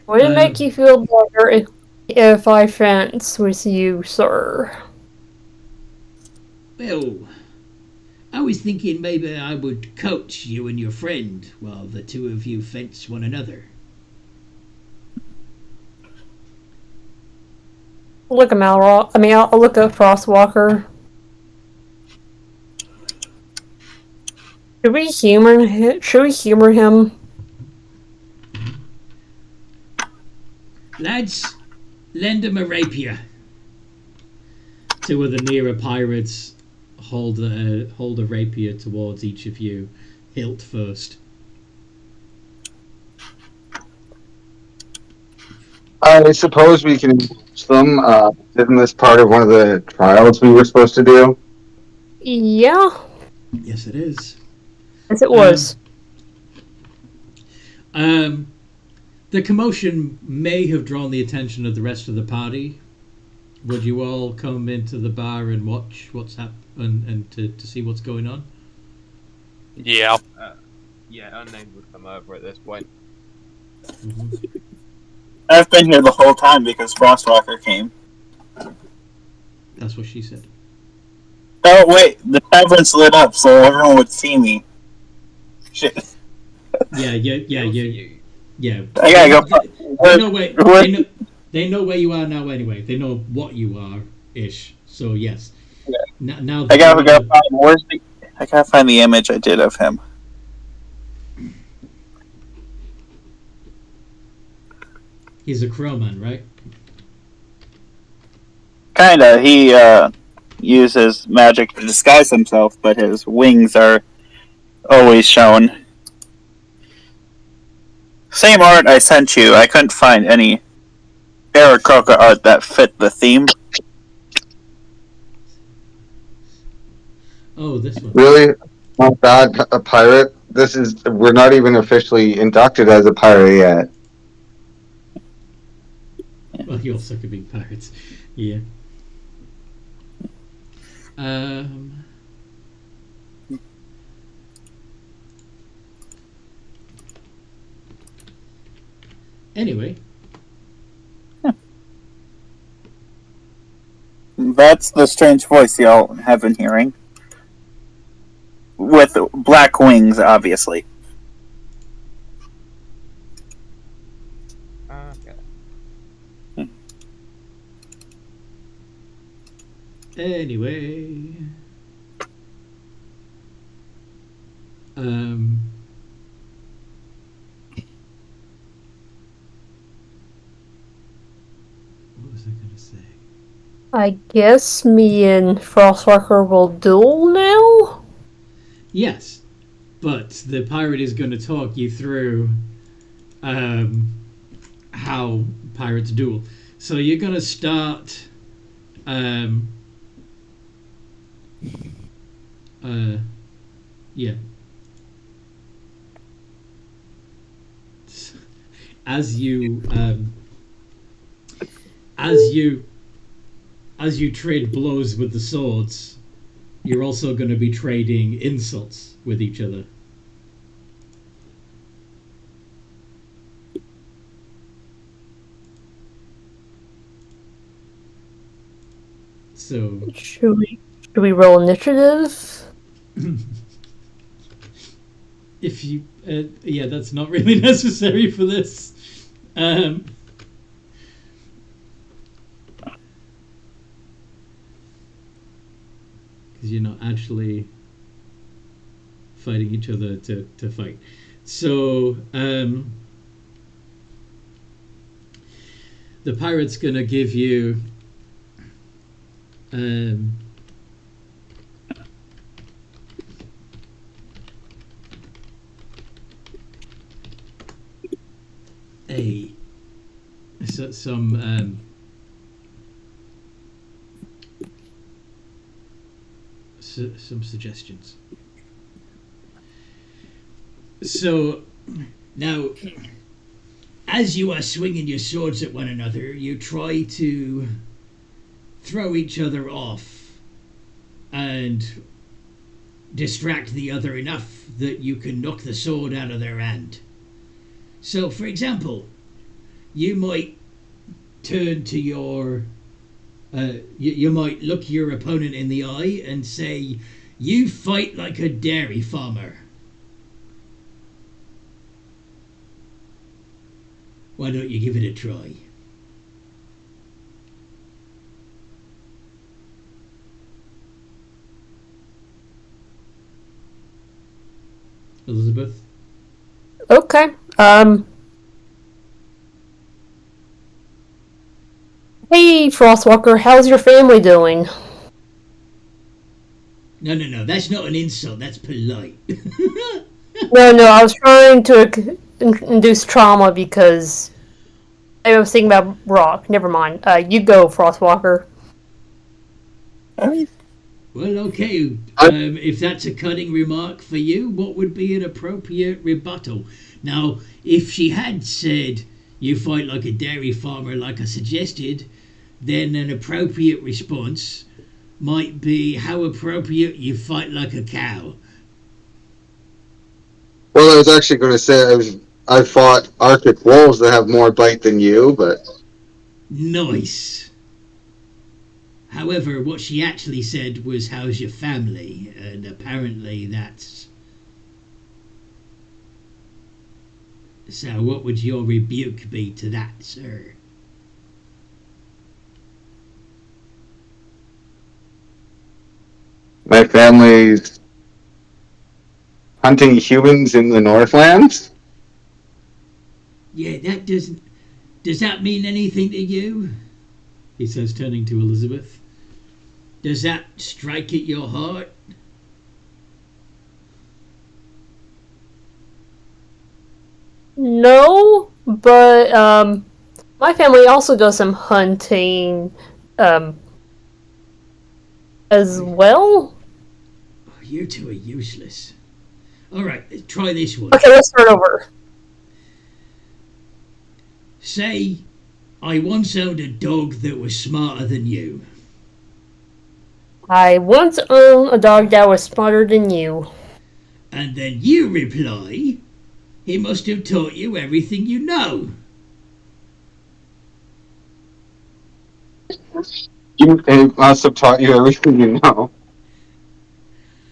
Would it make you feel better if I fence with you, sir? Well, I was thinking maybe I would coach you and your friend while the two of you fence one another. Look at Malrock. I'll look at Frostwalker. Should we humor him? Lads, lend him a rapier. Two of the nearer pirates hold a rapier towards each of you, hilt first. I suppose we can use them. Isn't this part of one of the trials we were supposed to do? Yeah. Yes, it is. Yes, it was. The commotion may have drawn the attention of the rest of the party would you all come into the bar and watch what's and to see what's going on? Yeah. Yeah, unnamed would come over at this point. Mm-hmm. I've been here the whole time because Frostwalker came. That's what she said. Oh wait, the tavern's lit up, so everyone would see me. Shit. Yeah. I gotta go. They know where you are now anyway. They know what you are, ish. So yes. Yeah. Now I gotta find I gotta find the image I did of him. He's a crowman, right? Kinda. He uses magic to disguise himself, but his wings are always shown. Same art I sent you. I couldn't find any Aarakocra art that fit the theme. Oh, this one. Really? Not bad, a pirate? We're not even officially inducted as a pirate yet. Well, you also could be pirates. Yeah. Anyway. That's the strange voice y'all have been hearing. With black wings, obviously. Okay. Anyway. What was I gonna say? I guess me and Frostwalker will duel now? Yes, but the pirate is going to talk you through how pirates duel. So you're going to start yeah. As you trade blows with the swords, you're also going to be trading insults with each other. So Should we roll initiative? if you yeah, that's not really necessary for this. Because you're not actually fighting each other to fight. So the pirate's gonna give you some suggestions. So now, as you are swinging your swords at one another, you try to throw each other off and distract the other enough that you can knock the sword out of their hand. So, for example, you might turn to your you might look your opponent in the eye and say, "You fight like a dairy farmer. Why don't you give it a try?" Elizabeth? Okay. Hey, Frostwalker, how's your family doing? No, that's not an insult, that's polite. No, I was trying to induce trauma because I was thinking about Rock. Never mind. You go, Frostwalker. Well, okay. If that's a cutting remark for you, what would be an appropriate rebuttal? Now, if she had said, "You fight like a dairy farmer," like I suggested, then an appropriate response might be how appropriate you fight like a cow. Well, I was actually going to say I fought Arctic wolves that have more bite than you, but Nice. However, what she actually said was, how's your family? And apparently that's... So what would your rebuke be to that, sir? my family's hunting humans in the Northlands. Yeah, that doesn't... Does that mean anything to you? He says, turning to Elizabeth. Does that strike at your heart? No, but my family also does some hunting as well. Oh, you two are useless. Alright, try this one. Okay, let's start over. Say, I once owned a dog that was smarter than you. I once owned a dog that was smarter than you. And then you reply, he must have taught you everything you know. He must have taught you everything you know.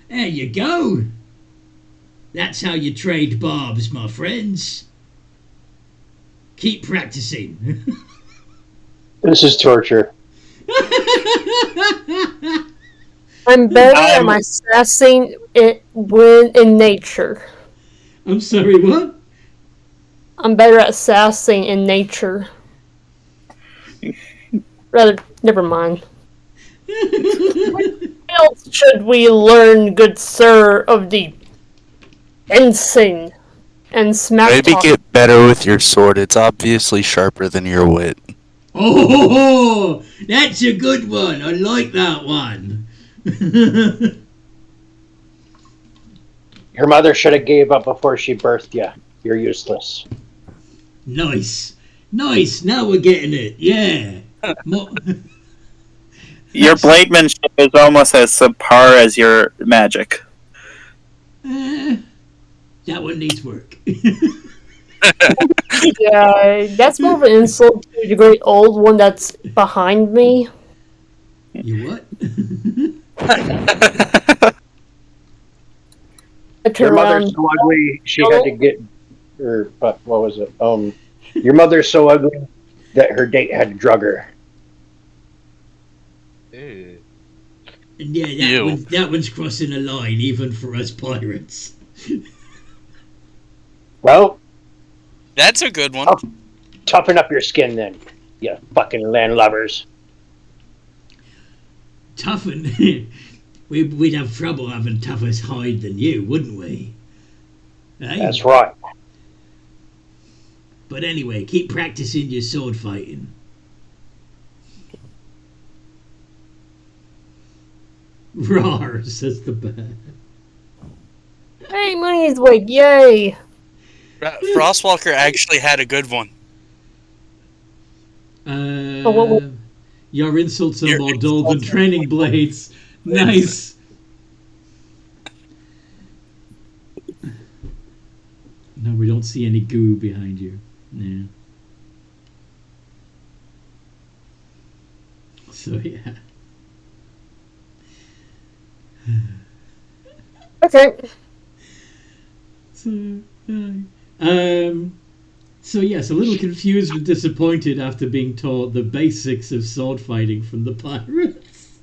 There you go. That's how you trade barbs, my friends. Keep practicing. This is torture. I'm better at my assessing it when in nature. I'm sorry, what? I'm better at sassing in nature. Rather, never mind. What else should we learn, good sir, of the ensign and smack Maybe talk? get better with your sword. It's obviously sharper than your wit. Oh, that's a good one. I like that one. Your mother should have gave up before she birthed you. You're useless. Nice. Nice. Now we're getting it. Yeah. Your blademanship is almost as subpar as your magic. That one needs work. Yeah, that's more of an insult to the great old one that's behind me. You what? I turn Your mother's around. so ugly, she had to get... Or, what was it? Your mother's so ugly that her date had to drug her. Ew. And yeah, that one's crossing a line, even for us pirates. Well, That's a good one. toughen up your skin then, you fucking landlubbers. Toughen? We'd have trouble having tougher hide than you, wouldn't we? Eh? That's right. But anyway, keep practicing your sword fighting. Rawr, says the bear. Hey, Mooney's awake, yay! Frostwalker actually had a good one. Your insults are Your more dull than insults are training more blades. Nice. No, we don't see any goo behind you. Yeah. So yeah. Okay. So yes, a little confused and disappointed after being taught the basics of sword fighting from the pirates.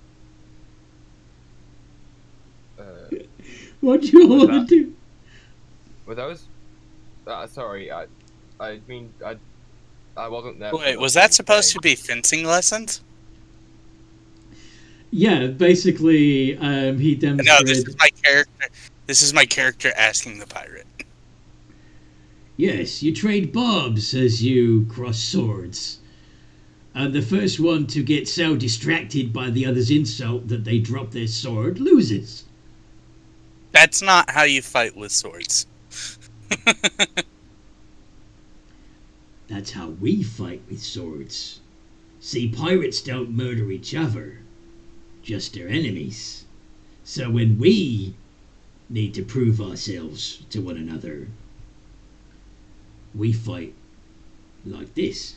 What do you all want to do? Were those? Sorry, I mean, I wasn't there. Wait, was that supposed to be fencing lessons? Yeah, basically, he No, demonstrated. this is my character. This is my character asking the pirate. Yes, you trade barbs as you cross swords. And the first one to get so distracted by the other's insult that they drop their sword loses. That's not how you fight with swords. That's how we fight with swords. See, pirates don't murder each other, just their enemies. So when we need to prove ourselves to one another, we fight like this.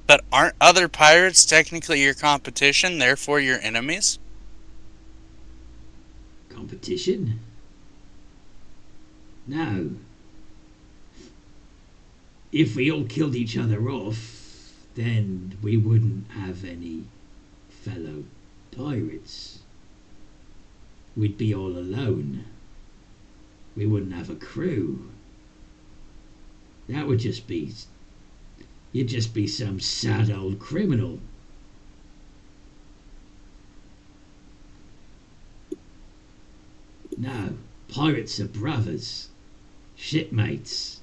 But aren't other pirates technically your competition, therefore your enemies? Competition? No. If we all killed each other off, then we wouldn't have any fellow pirates. We'd be all alone. We wouldn't have a crew. That would just be... You'd just be some sad old criminal. No, pirates are brothers, shipmates.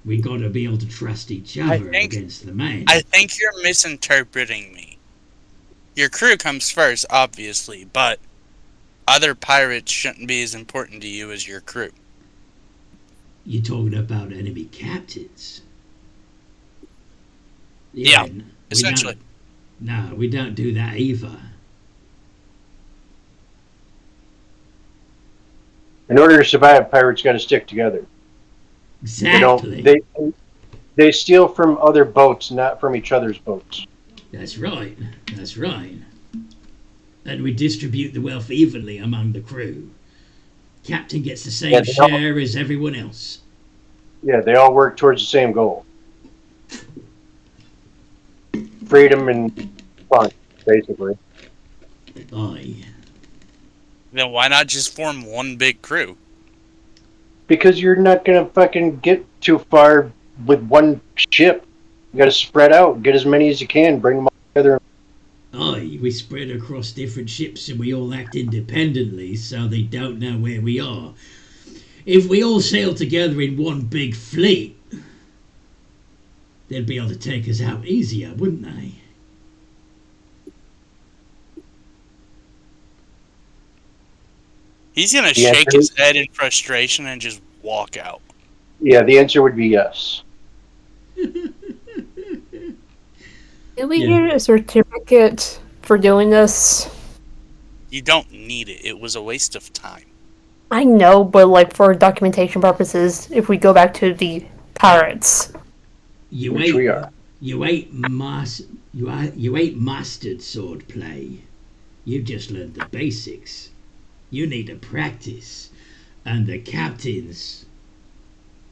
We gotta be able to trust each other against the man. I think you're misinterpreting me. Your crew comes first, obviously, but other pirates shouldn't be as important to you as your crew. You're talking about enemy captains? Yeah, essentially. No, we don't do that either. In order to survive, pirates got to stick together. Exactly. They steal from other boats, not from each other's boats. That's right. That's right. And we distribute the wealth evenly among the crew. Captain gets the same share as everyone else. Yeah, they all work towards the same goal. Freedom and fun, basically. Aye. Then why not just form one big crew? Because you're not gonna fucking get too far with one ship. You gotta spread out, get as many as you can, bring them all together. Aye, we spread across different ships and we all act independently so they don't know where we are. If we all sailed together in one big fleet, they'd be able to take us out easier, wouldn't they? He's gonna shake his head in frustration and just walk out. Yeah, the answer would be yes. Did we get a certificate for doing this? You don't need it. It was a waste of time. I know, but like for documentation purposes, if we go back to the pirates. You ain't mastered swordplay. You just learned the basics. You need to practice, and the captains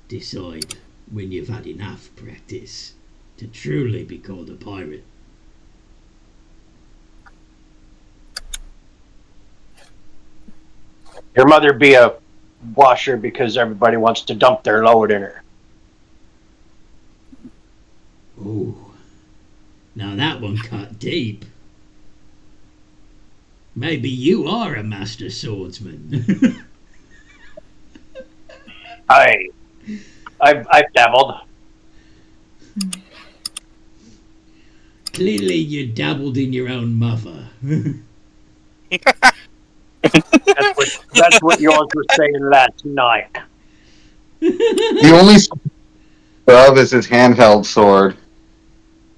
decide when you've had enough practice to truly be called a pirate. Your mother be a washer because everybody wants to dump their load in her. Ooh. Now that one cut deep. Maybe you are a master swordsman. I've dabbled. Clearly you dabbled in your own mother. That's what yours was saying last night. The only of is his handheld sword.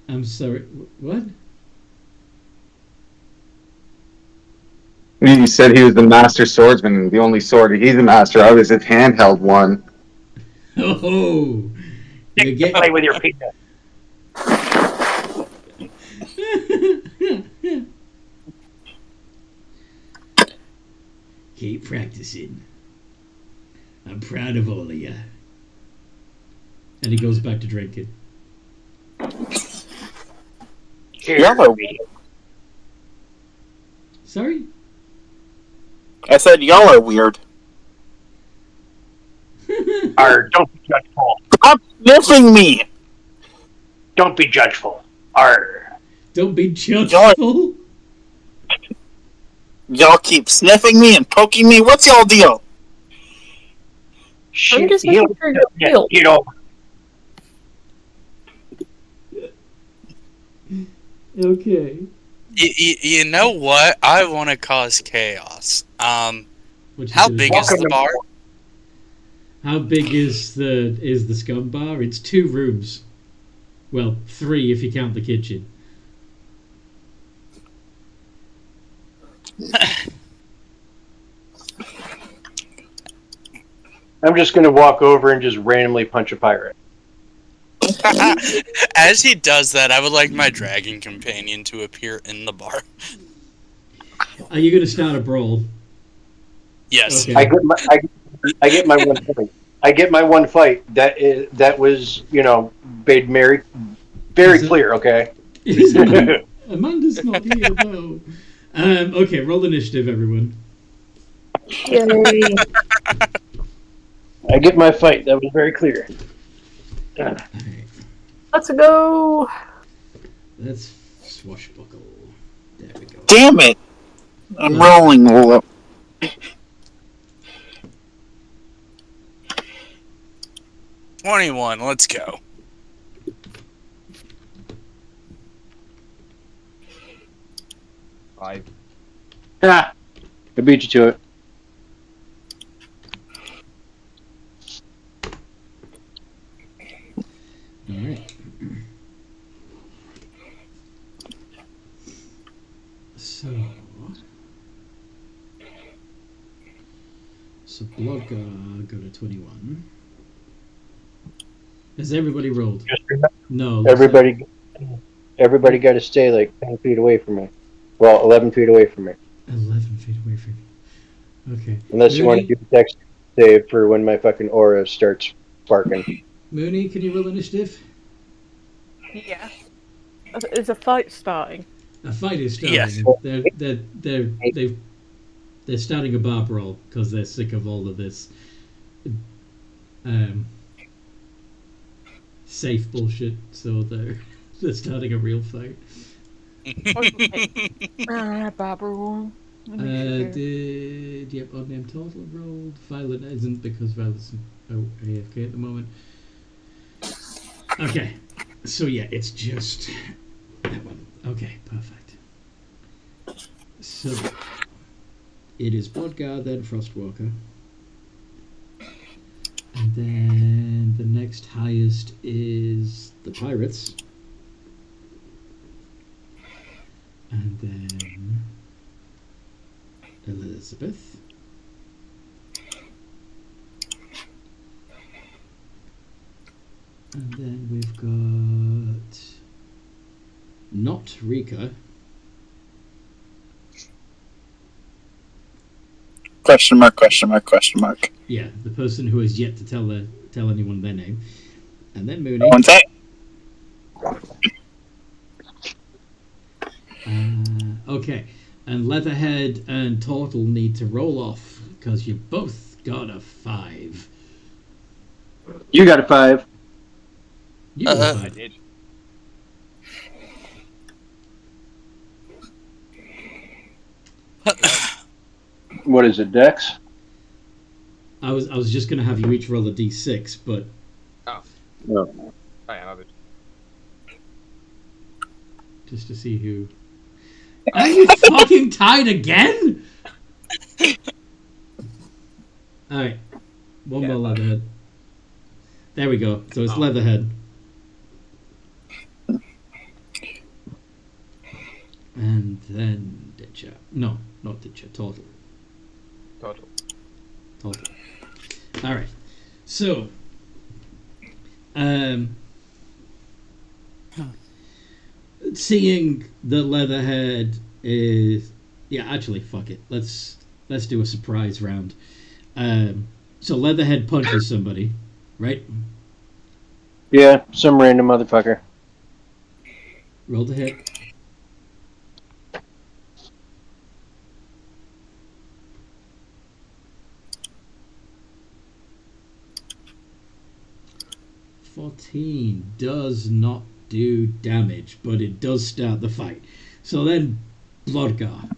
I'm sorry, what? He said he was the master swordsman. The only sword he's the master of is his handheld one. Oh, you play with your penis. Keep practicing. I'm proud of all of you. And he goes back to drinking. Y'all are weird. Sorry? I said y'all are weird. Don't be judgeful. Stop sniffing me! Don't be judgeful. Arr. Don't be judgeful. Y'all keep sniffing me and poking me. What's y'all deal? I'm just looking for your deal. You know. Okay. You know what? I want to cause chaos. How big is the bar? How big is the scum bar? It's 2 rooms. Well, 3 if you count the kitchen. I'm just gonna walk over and just randomly punch a pirate. As he does that, I would like my dragon companion to appear in the bar. Are you going to start a brawl? Yes. Okay. I get my one fight. I get my one fight. That was made very clear. Okay. Amanda's not here though. Okay, roll initiative, everyone. Yay. I get my fight. That was very clear. Alright, Let's go. let's swashbuckle. There we go. Damn it! I'm rolling low. 21, let's go. I I beat you to it. Alright. So Blood got a 21. Has everybody rolled? Just remember, No. everybody got to stay like 10 feet away from me. Well, 11 feet away from me. 11 feet away from you. Okay. Unless you want to do the text save for when my fucking aura starts sparking. Mooney, can you roll initiative? Yeah. Is a fight starting? A fight is starting. Yes. They're starting a bar brawl because they're sick of all of this safe bullshit. So they're starting a real fight. Barbara. Yep, unnamed total rolled. Violet isn't because Violet's AFK at the moment. Okay, so yeah, it's just that one. Okay, perfect. So it is Bloodguard, then Frostwalker, and then the next highest is the Pirates, and then Elizabeth, and then we've got not Rika. Question mark, question mark, question mark. Yeah, the person who has yet to tell anyone their name, and then Mooney. One thing. Okay, and Leatherhead and Turtle need to roll off because you both got a 5. You got a 5. You got a I 5. did. What is it, Dex? I was just gonna have you each roll a d6, but No. I am. I would. just to see who. Are you fucking tied again? All right, one more Leatherhead. There we go. So it's Leatherhead. And then Ditcher. No, not Ditcher. Turtle. Total. All right. So, seeing the Leatherhead is actually fuck it. Let's do a surprise round. So Leatherhead punches somebody, right? Yeah, some random motherfucker. Roll the hit. $14 does not do damage, but it does start the fight. So then, Bloodgar.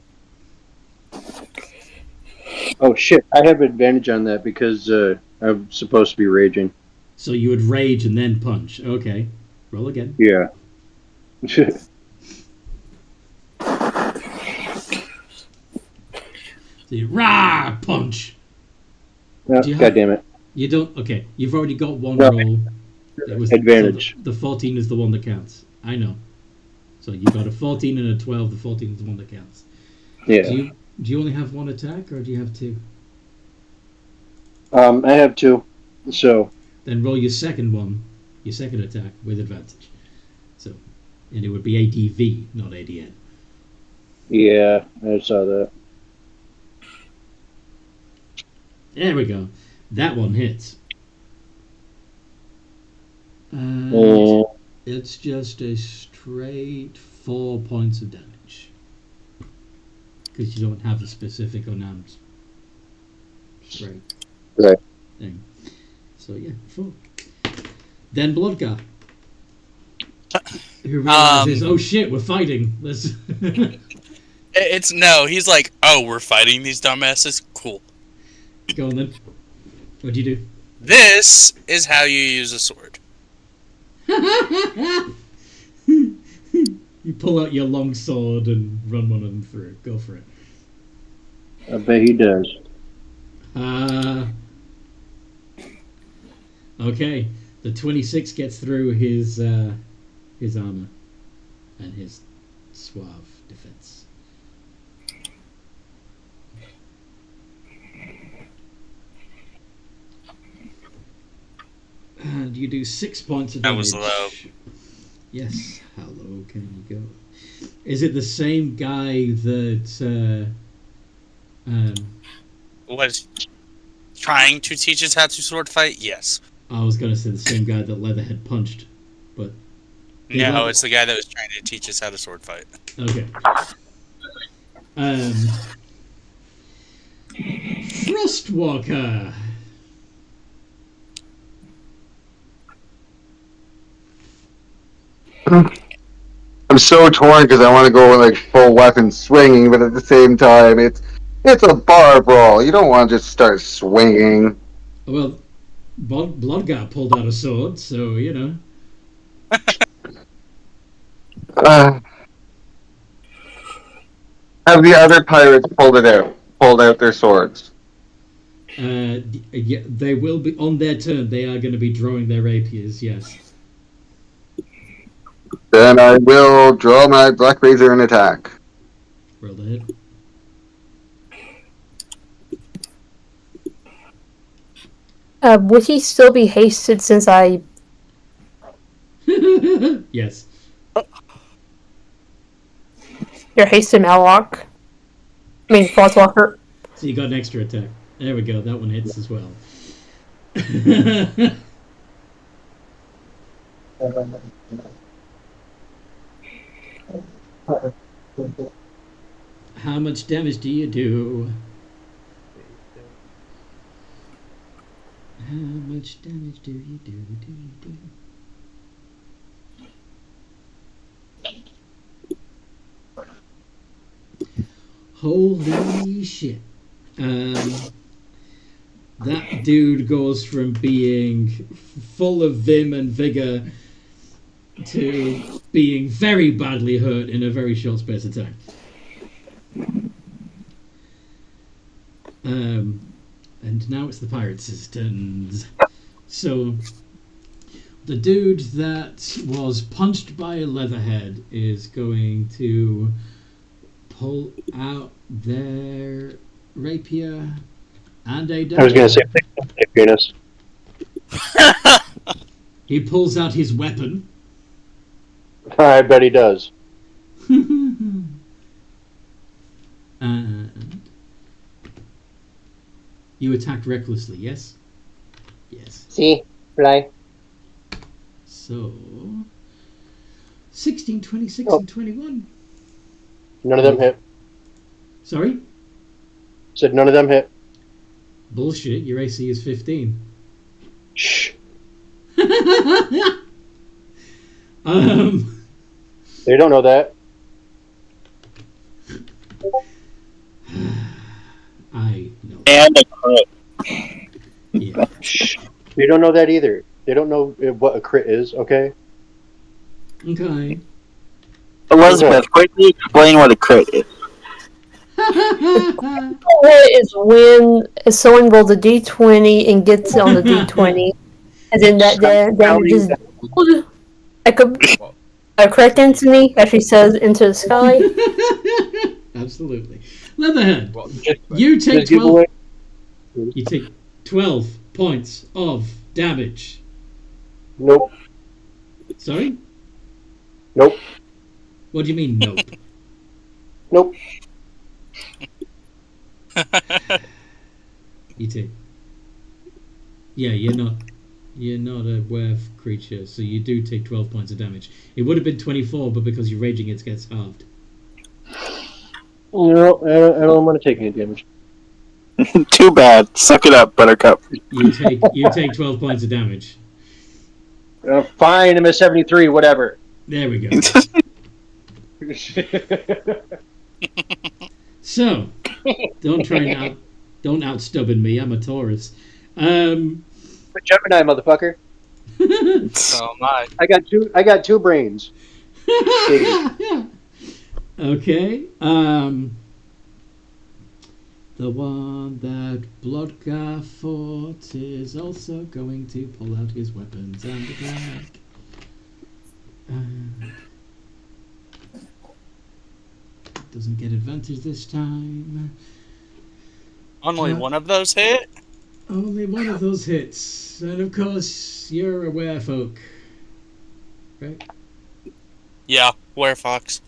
Oh shit, I have advantage on that because I'm supposed to be raging. So you would rage and then punch. Okay. Roll again. Yeah. So you, rah! Punch! Oh, Do you God damn it. You don't. Okay, you've already got one No. roll. It was Advantage. So the 14 is the one that counts. I know. So you got a 14 and a 12. The 14 is the one that counts. Yeah. Do you only have one attack, or do you have two? I have 2. So Then roll your second attack with advantage. So, and it would be ADV, not ADN. yeah, I saw that. There we go. That one hits. And Oh. it's just a straight 4 points of damage. Because you don't have a specific unarmed straight Right. thing. So yeah, 4. Then Bloodgar. Who realizes, oh shit, we're fighting. Let's. He's like, oh, we're fighting these dumbasses? Cool. Go on then. What do you do? This is how you use a sword. You pull out your long sword and run one of them through. Go for it. I bet he does. Okay. The 26 gets through his armor and his suave defense. And you do 6 points of That damage. was low. Yes. How low can you go? Is it the same guy that Was trying to teach us how to sword fight? Yes. I was gonna say the same guy that Leatherhead punched, but No, it's the guy that was trying to teach us how to sword fight. okay. Frostwalker. I'm so torn because I want to go like full weapon swinging, but at the same time, it's a bar brawl. You don't want to just start swinging. Well, Bloodgar pulled out a sword, so you know. Have the other pirates pulled out their swords? Yeah, they will be on their turn. They are going to be drawing their rapiers. Yes. Then I will draw my Black Razor and attack. Roll the hit. Would he still be hasted since I... Yes. You're hasted Malloc? I mean, Frostwalker. So you got an extra attack. There we go. That one hits as well. How much damage do you do? How much damage do you do? Holy shit. That dude goes from being full of vim and vigor to being very badly hurt in a very short space of time. And now it's the pirates' turns. So the dude that was punched by a Leatherhead is going to pull out their rapier and a dagger. I was going to say penis. He pulls out his weapon. I bet he does. And you attacked recklessly, yes? Yes. See? Fly. So 16, 26, and 21. None of them hit. Sorry? Said none of them hit. Bullshit, your AC is 15. Shh. They don't know that. I know. And a crit. Yeah. Shh. They don't know that either. They don't know what a crit is, okay? Okay. Elizabeth, quickly explain what a crit is. Is when someone rolls a d20 and gets on the d20, and then then it just like a correct Anthony actually says into the sky. Absolutely. Leatherhead, What? you take Just give 12. away. You take 12 points of damage. Nope. Sorry? Nope. What do you mean, nope? Nope. You take. Yeah, you're not a werewolf creature, so you do take 12 points of damage. It would have been 24, but because you're raging, it gets halved. No, I don't want to take any damage. Too bad. Suck it up, Buttercup. You take 12 points of damage. Fine, I'm a 73, whatever. There we go. So, don't outstubborn me. I'm a Taurus. Gemini, motherfucker. So my. I got two brains. Okay. The one that Bloodgar fought is also going to pull out his weapons and attack. Doesn't get advantage this time. Only one of those hit? Only one of those hits. And of course, you're a werefolk. Right? Yeah, werefox.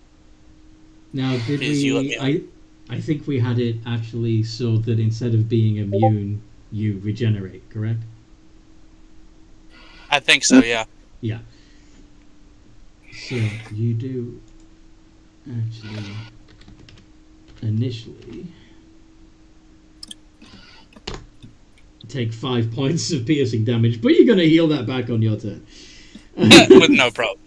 Now, did Please, you let me I think we had it actually so that instead of being immune, you regenerate, correct? I think so, yeah. Yeah. So, you do actually initially take 5 points of piercing damage, but you're going to heal that back on your turn. With no problem.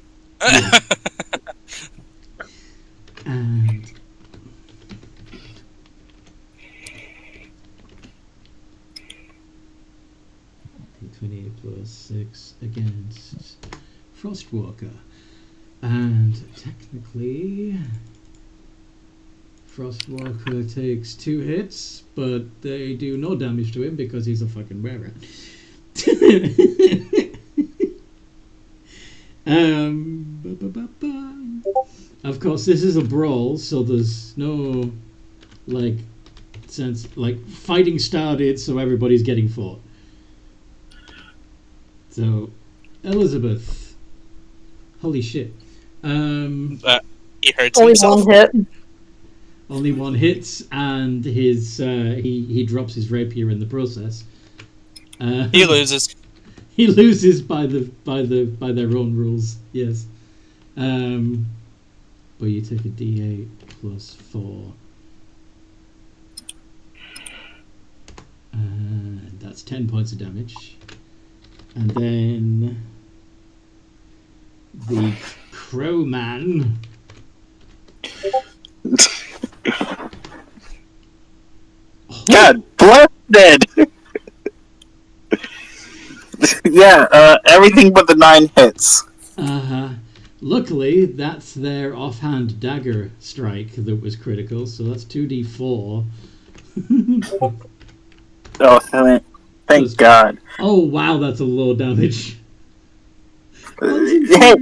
And 28 plus 6 against Frostwalker. And technically, Frostwalker takes 2 hits, but they do no damage to him because he's a fucking were-rat. Of course, this is a brawl, so there's no sense fighting started, so everybody's getting fought. So, Elizabeth, holy shit! He hurts Only himself. one hit. Only one hits, and his he drops his rapier in the process. He loses. He loses by their own rules. Yes. But you take a D8 plus 4. And that's 10 points of damage. And then the Crowman. God, blended. Yeah, everything but the 9 hits. Luckily, that's their offhand dagger strike that was critical, so that's 2d4. Oh, thank God. Oh wow, that's a low damage. Hey,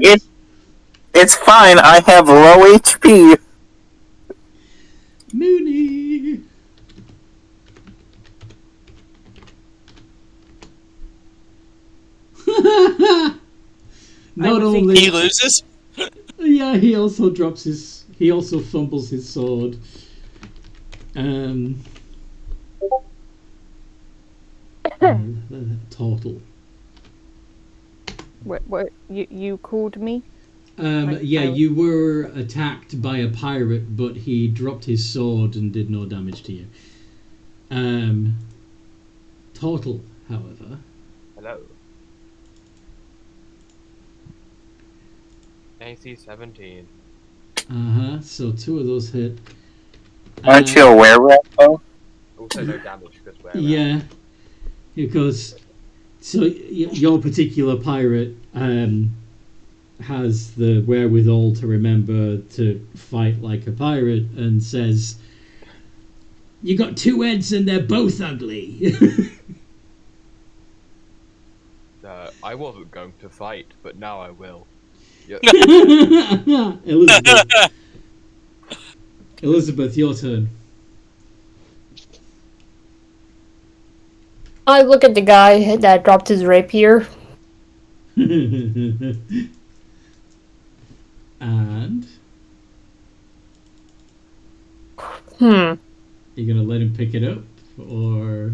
it's fine. I have low HP. Mooney. Not only He loses? yeah, he also drops his. He also fumbles his sword. Total. What? You called me? Yeah, you were attacked by a pirate, but he dropped his sword and did no damage to you. Total, however. Hello. AC 17. So 2 of those hit. Aren't you a werewolf, though? Also no damage because we're Yeah, because your particular pirate has the wherewithal to remember to fight like a pirate and says, You got two heads and they're both ugly. I wasn't going to fight, but now I will. Yeah. Elizabeth, your turn. I look at the guy that dropped his rapier. And Hmm. you're gonna let him pick it up, or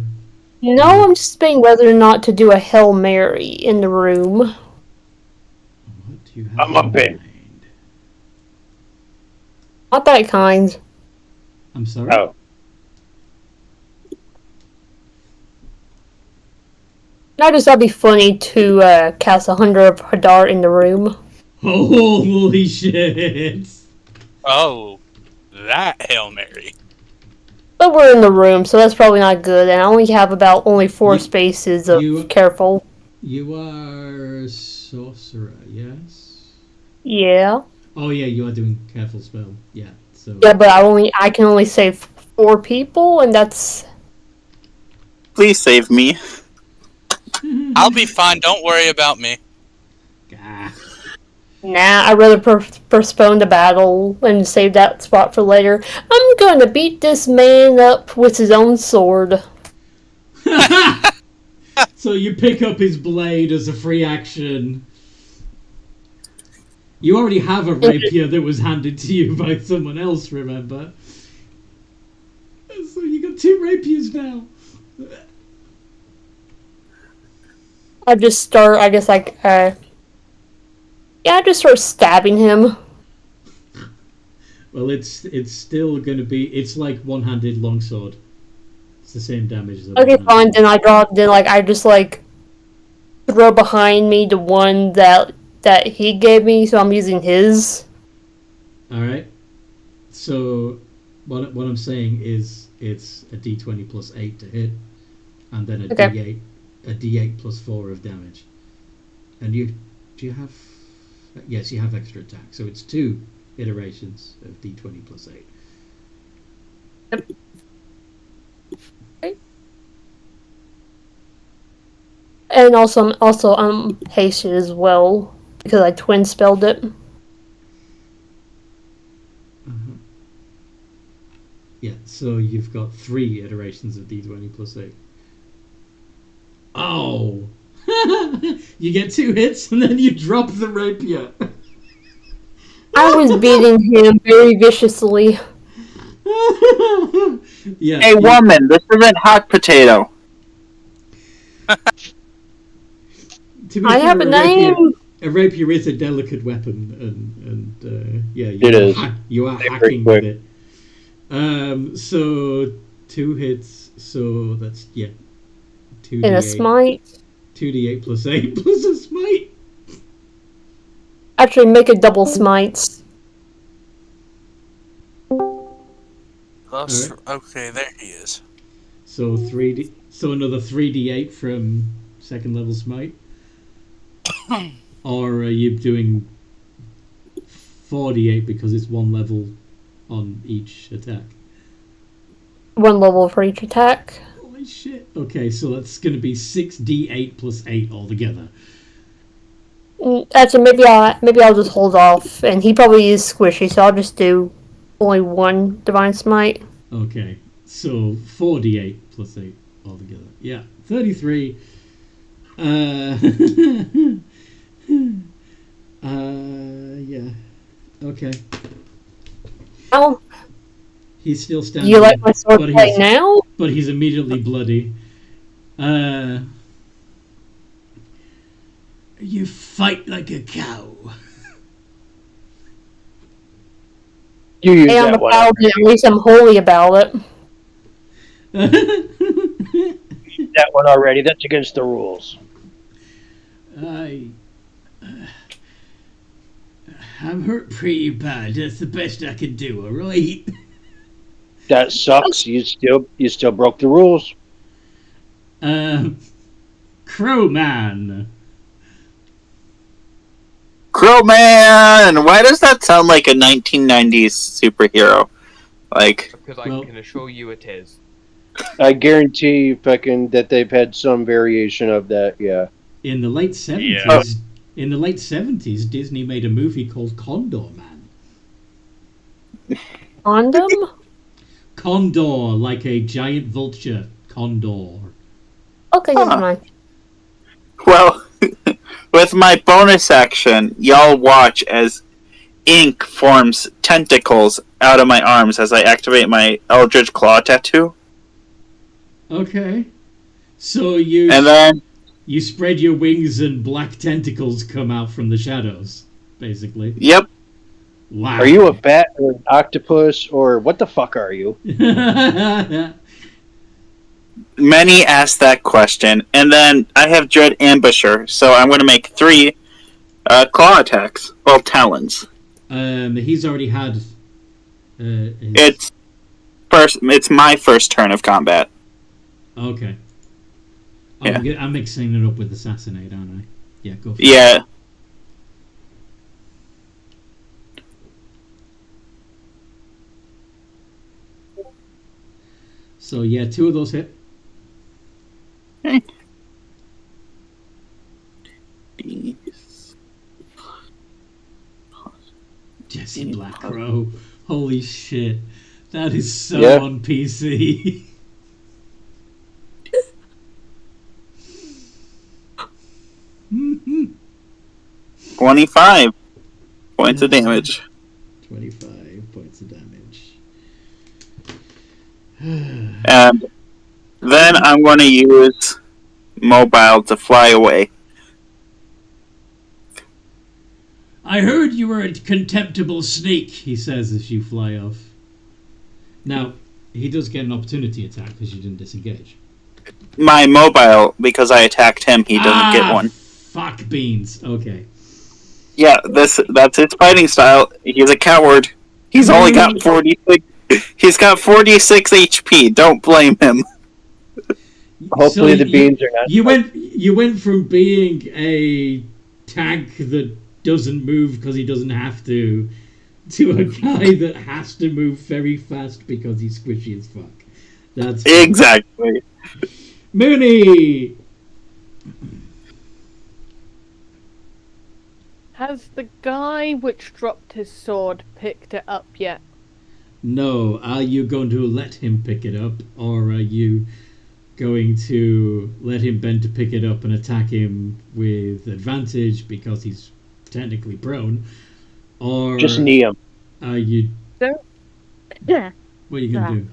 No, I'm just debating whether or not to do a Hail Mary in the room. what do you have I'm up in. mind? Not that kind. I'm sorry. Oh, I just thought it'd be funny to cast 100 of Hadar in the room. Holy shit! Oh, that Hail Mary. But we're in the room, so that's probably not good. And I only have about four You- spaces of you- careful. You are a sorcerer, yes? Yeah. Oh yeah, you are doing careful spell. Yeah. So Yeah, but I can only save 4 people, and that's Please save me. I'll be fine. Don't worry about me. Ah. nah. I'd rather postpone the battle and save that spot for later. I'm gonna beat this man up with his own sword. So you pick up his blade as a free action. You already have a rapier that was handed to you by someone else, remember? So you got 2 rapiers now. I just start. I guess I just start stabbing him. Well, it's still gonna be. It's like one-handed longsword. It's the same damage as a Okay, one-handed. fine. Then I just throw behind me the one that he gave me, so I'm using his. All right. So what I'm saying is it's a D20 plus 8 to hit, and then a Okay. D8 plus 4 of damage. And do you have? Yes, you have extra attack. So it's 2 iterations of D20 plus 8. Yep. Okay. And also I'm hasted as well because I twin spelled it. Uh-huh. Yeah. So you've got 3 iterations of D20 plus 8. Oh. You get 2 hits and then you drop the rapier. I was beating him very viciously. Yeah. Hey, woman, this isn't hot potato. To be I fair, have a name. A rapier is a delicate weapon, and yeah, It is. You are Very hacking quick. with it. So 2 hits. So that's 2d8. In a smite. 2d8 plus 8 plus a smite. Actually, make it double smites. Okay, there he is. So 3d. So another 3d8 from second level smite. Or are you doing 4d8 because it's 1 level on each attack? 1 level for each attack. Holy shit. Okay, so that's going to be 6d8 plus 8 altogether. Actually, maybe I'll just hold off, and he probably is squishy, so I'll just do only 1 divine smite. Okay, so 4d8 plus 8 altogether. Yeah, 33. Yeah. Okay. Oh, He's still do standing. you like my sword but play he's- now? But he's immediately bloody. You fight like a cow. you use Hey, I'm a that one. paladin, at least I'm holy about it. That one already. That's against the rules. I'm hurt pretty bad. That's the best I can do, alright? That sucks. You still broke the rules. Crowman. Crowman! Why does that sound like a 1990s superhero? Like, Because I Well- can assure you it is. I guarantee fucking that they've had some variation of that. Yeah. In the late 70s, Yeah. Disney made a movie called Condor Man. Condom? Condor, like a giant vulture. Condor. Okay, never mind. Well, with my bonus action, y'all watch as ink forms tentacles out of my arms as I activate my Eldritch Claw tattoo. Okay. So And then, you spread your wings and black tentacles come out from the shadows, basically. yep, Wow. Are you a bat or an octopus or what the fuck are you? many ask that question. And then I have Dread Ambusher, so I'm going to make 3 claw attacks. Well, talons. He's already had. It's my first turn of combat. Okay. Yeah. I'm mixing it up with Assassinate, aren't I? Yeah, go for it. Yeah. So, yeah, 2 of those hit. Jesse Black Crow. Holy shit. That is so on PC. 25 points of damage. 25 points of damage. And then I'm going to use mobile to fly away. I heard you were a contemptible sneak, he says as you fly off. Now, he does get an opportunity attack because you didn't disengage. My mobile, because I attacked him, he doesn't get one. Fuck beans. Okay. Yeah, that's his fighting style. He's a coward. He's only got 46. He's got 46 HP. Don't blame him. Hopefully the beans are not. You went from being a tank that doesn't move because he doesn't have to a guy that has to move very fast because he's squishy as fuck. That's exactly. Mooney. Has the guy which dropped his sword picked it up yet? No. Are you going to let him pick it up, or are you going to let him bend to pick it up and attack him with advantage because he's technically prone? Or just knee him. Are you? Yeah. What are you gonna do?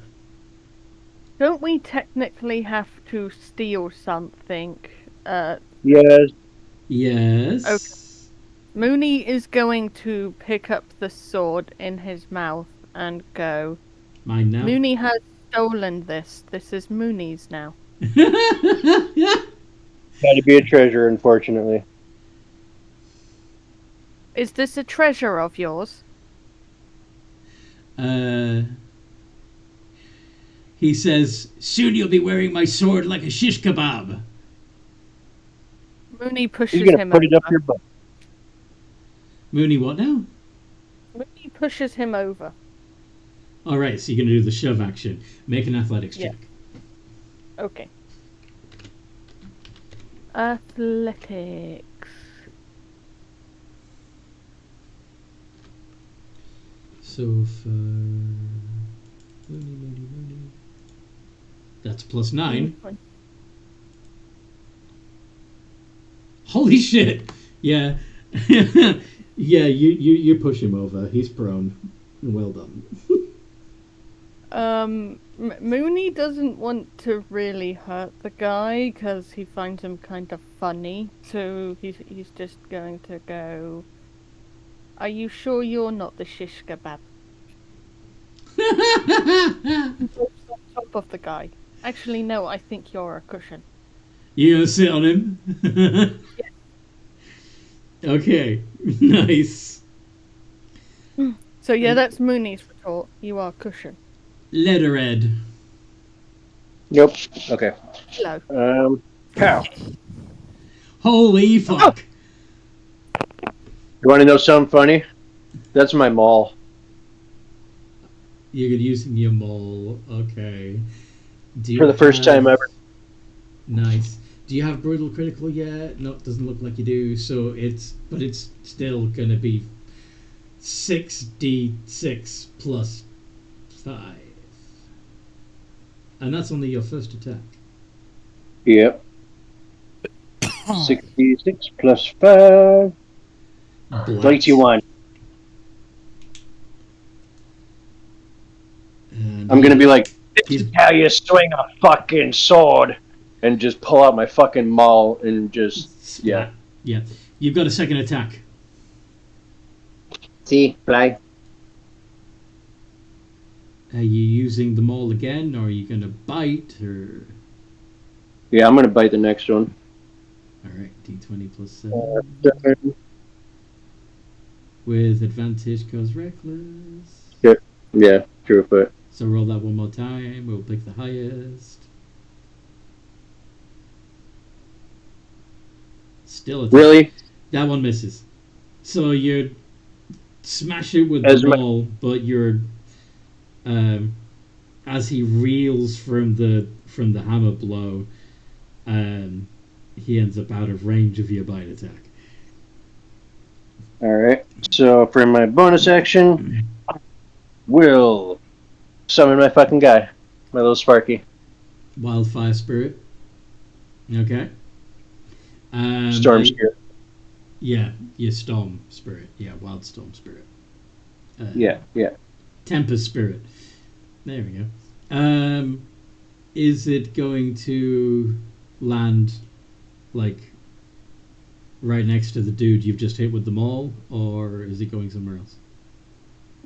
Don't we technically have to steal something? Yes. Yes. Okay. Mooney is going to pick up the sword in his mouth and go. Mine now. Mooney has stolen this. This is Mooney's now. Got to be a treasure, unfortunately. Is this a treasure of yours? He says, "Soon you'll be wearing my sword like a shish kebab." Mooney pushes He's gonna him put it over. up your butt. Mooney, what now? Mooney pushes him over. All right, so you're gonna do the shove action. Make an athletics check. Okay. Athletics. So for Mooney. That's +9. Holy shit! Yeah. Yeah, you push him over. He's prone. Well done. Mooney doesn't want to really hurt the guy because he finds him kind of funny. So he's just going to go. Are you sure you're not the shish kebab? On top of the guy. Actually, no. I think you're a cushion. You gonna sit on him? Yeah. Okay. Nice. So yeah, that's Mooney's retort. You are cushion. Leatherhead. Nope. Okay. Hello. Cow. Holy fuck. You want to know something funny? That's my maul. You're using your maul. Okay. Do you for the first time have- ever. Nice. Do you have brutal critical yet? No, it doesn't look like you do. So it's still gonna be 6d6 plus 5, and that's only your first attack. Yep. 66 plus 5. Blast. 91. And I'm gonna be like, this he's- is how you swing a fucking sword, and just pull out my fucking maul and just Splat. Yeah. You've got a second attack. See, fly. Are you using them all again, or are you gonna bite, or? yeah. I'm gonna bite the next one. All right, d20 plus 7 with advantage cause reckless. Yeah, true foot. So roll that one more time. We'll pick the highest. Still a Really? That one misses. So you smash it with As the my- ball, but you're as he reels from the hammer blow, he ends up out of range of your bite attack. All right. So for my bonus action, will summon my fucking guy, my little Sparky. Wildfire spirit. Okay. Storm Spirit. Yeah, your storm spirit. Yeah, wild storm spirit. Yeah. Tempest spirit. There we go. Is it going to land like right next to the dude you've just hit with the maul, or is it going somewhere else?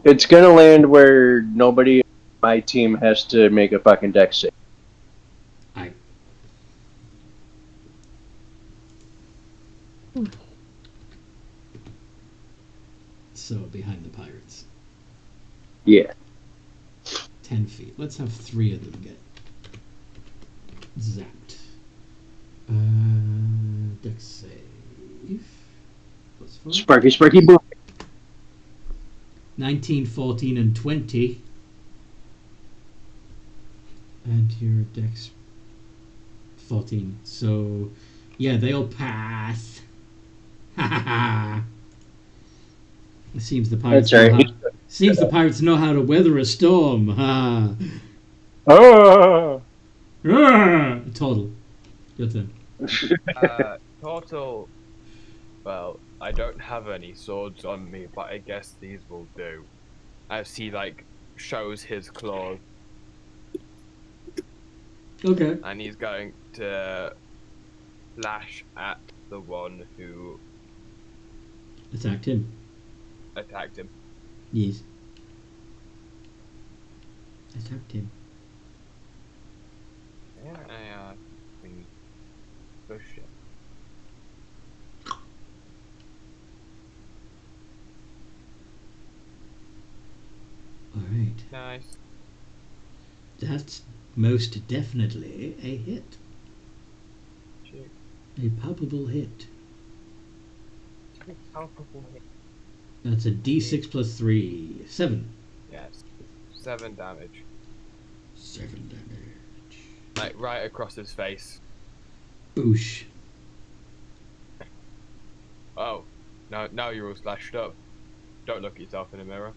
It's gonna land where nobody on my team has to make a fucking dex save. Aye. So behind the pirates. Yeah. 10 feet. Let's have 3 of them get zapped. Dex save. Plus 4. Sparky, boom. 19, 14, and 20. And your dex 14. So, yeah, they all pass. Ha ha ha. It seems the pirates That's right. seems the pirates know how to weather a storm. Ha. Oh. Total. Your turn. Total. Well, I don't have any swords on me, but I guess these will do. As he shows his claws, Okay. and he's going to slash at the one who Attacked him. attacked him. Yes. Attacked him. Yeah, I can push it. Alright. Nice. That's most definitely a hit. Shoot. A palpable hit. Palpable hit. That's a d6 plus 3. 7. Yes. 7 damage. 7 damage. Right across his face. Boosh. Oh. Now you're all slashed up. Don't look at yourself in the mirror.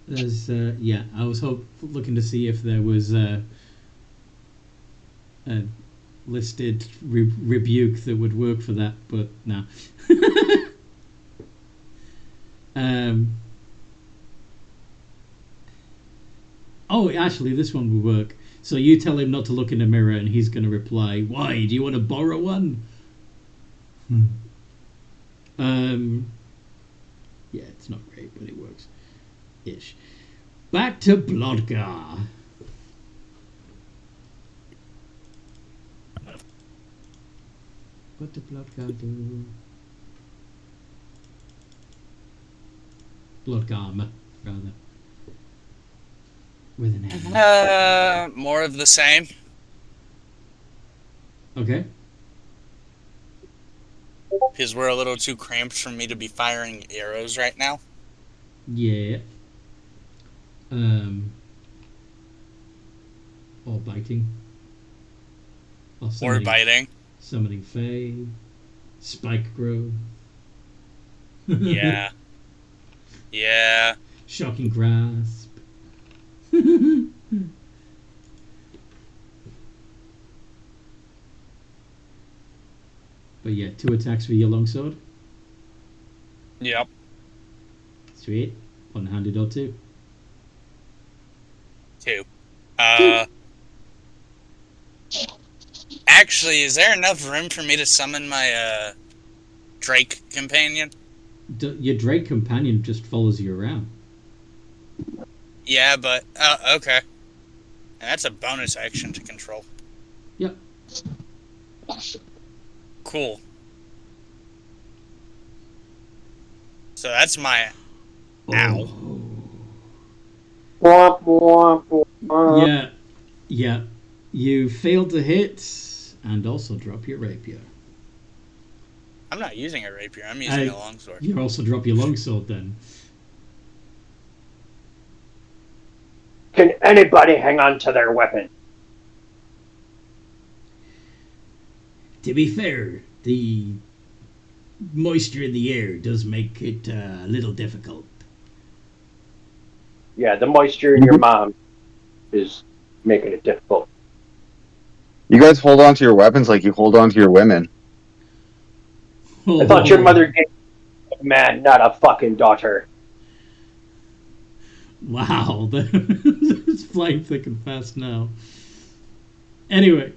There's yeah, I was looking to see if there was a listed rebuke that would work for that, but no. Oh, actually, this one will work. So you tell him not to look in the mirror, and he's going to reply, "Why? Do you want to borrow one?" Yeah, it's not great, but it works. Ish. Back to Blodgar. What did Blodgar do? Blodgarm, rather. With an M. More of the same. Okay. Because we're a little too cramped for me to be firing arrows right now. Yeah. Or biting. Or biting. Summoning Fae. Spike Grove. Yeah. Yeah. Shocking Grasp. But yeah, 2 attacks for your longsword. Yep. Sweet. One-handed or 2? 2. Actually, is there enough room for me to summon my Drake companion? Your Drake companion just follows you around. Yeah, but okay. And that's a bonus action to control. Yep. Cool. So that's my ow. Yeah. Yeah. You failed to hit and also drop your rapier. I'm not using a rapier, I'm using a longsword. You also drop your longsword then. Can anybody hang on to their weapon? To be fair, the moisture in the air does make it a little difficult. Yeah, the moisture in your mom is making it difficult. You guys hold on to your weapons like you hold on to your women. I thought your mother gave a man, not a fucking daughter. Wow, it's flying thick and fast now. Anyway,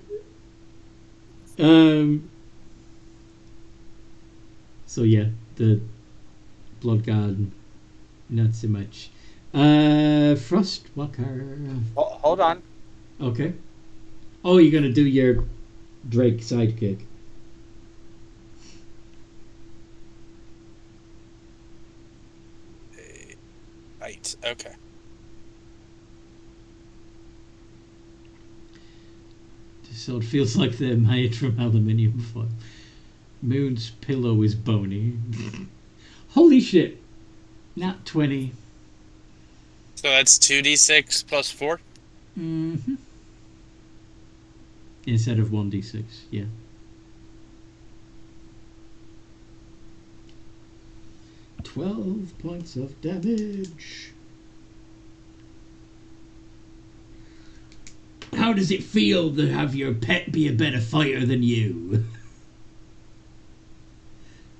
so yeah, the Blood Guard, not so much. Frostwalker. Hold on. Okay. Oh, you're gonna do your Drake sidekick. Right, okay. So it feels like they're made from aluminium foil. Moon's pillow is bony. Holy shit. Not 20. So that's 2d6 plus 4? Mm-hmm. Instead of 1d6, yeah. $12 points of damage. How does it feel to have your pet be a better fighter than you?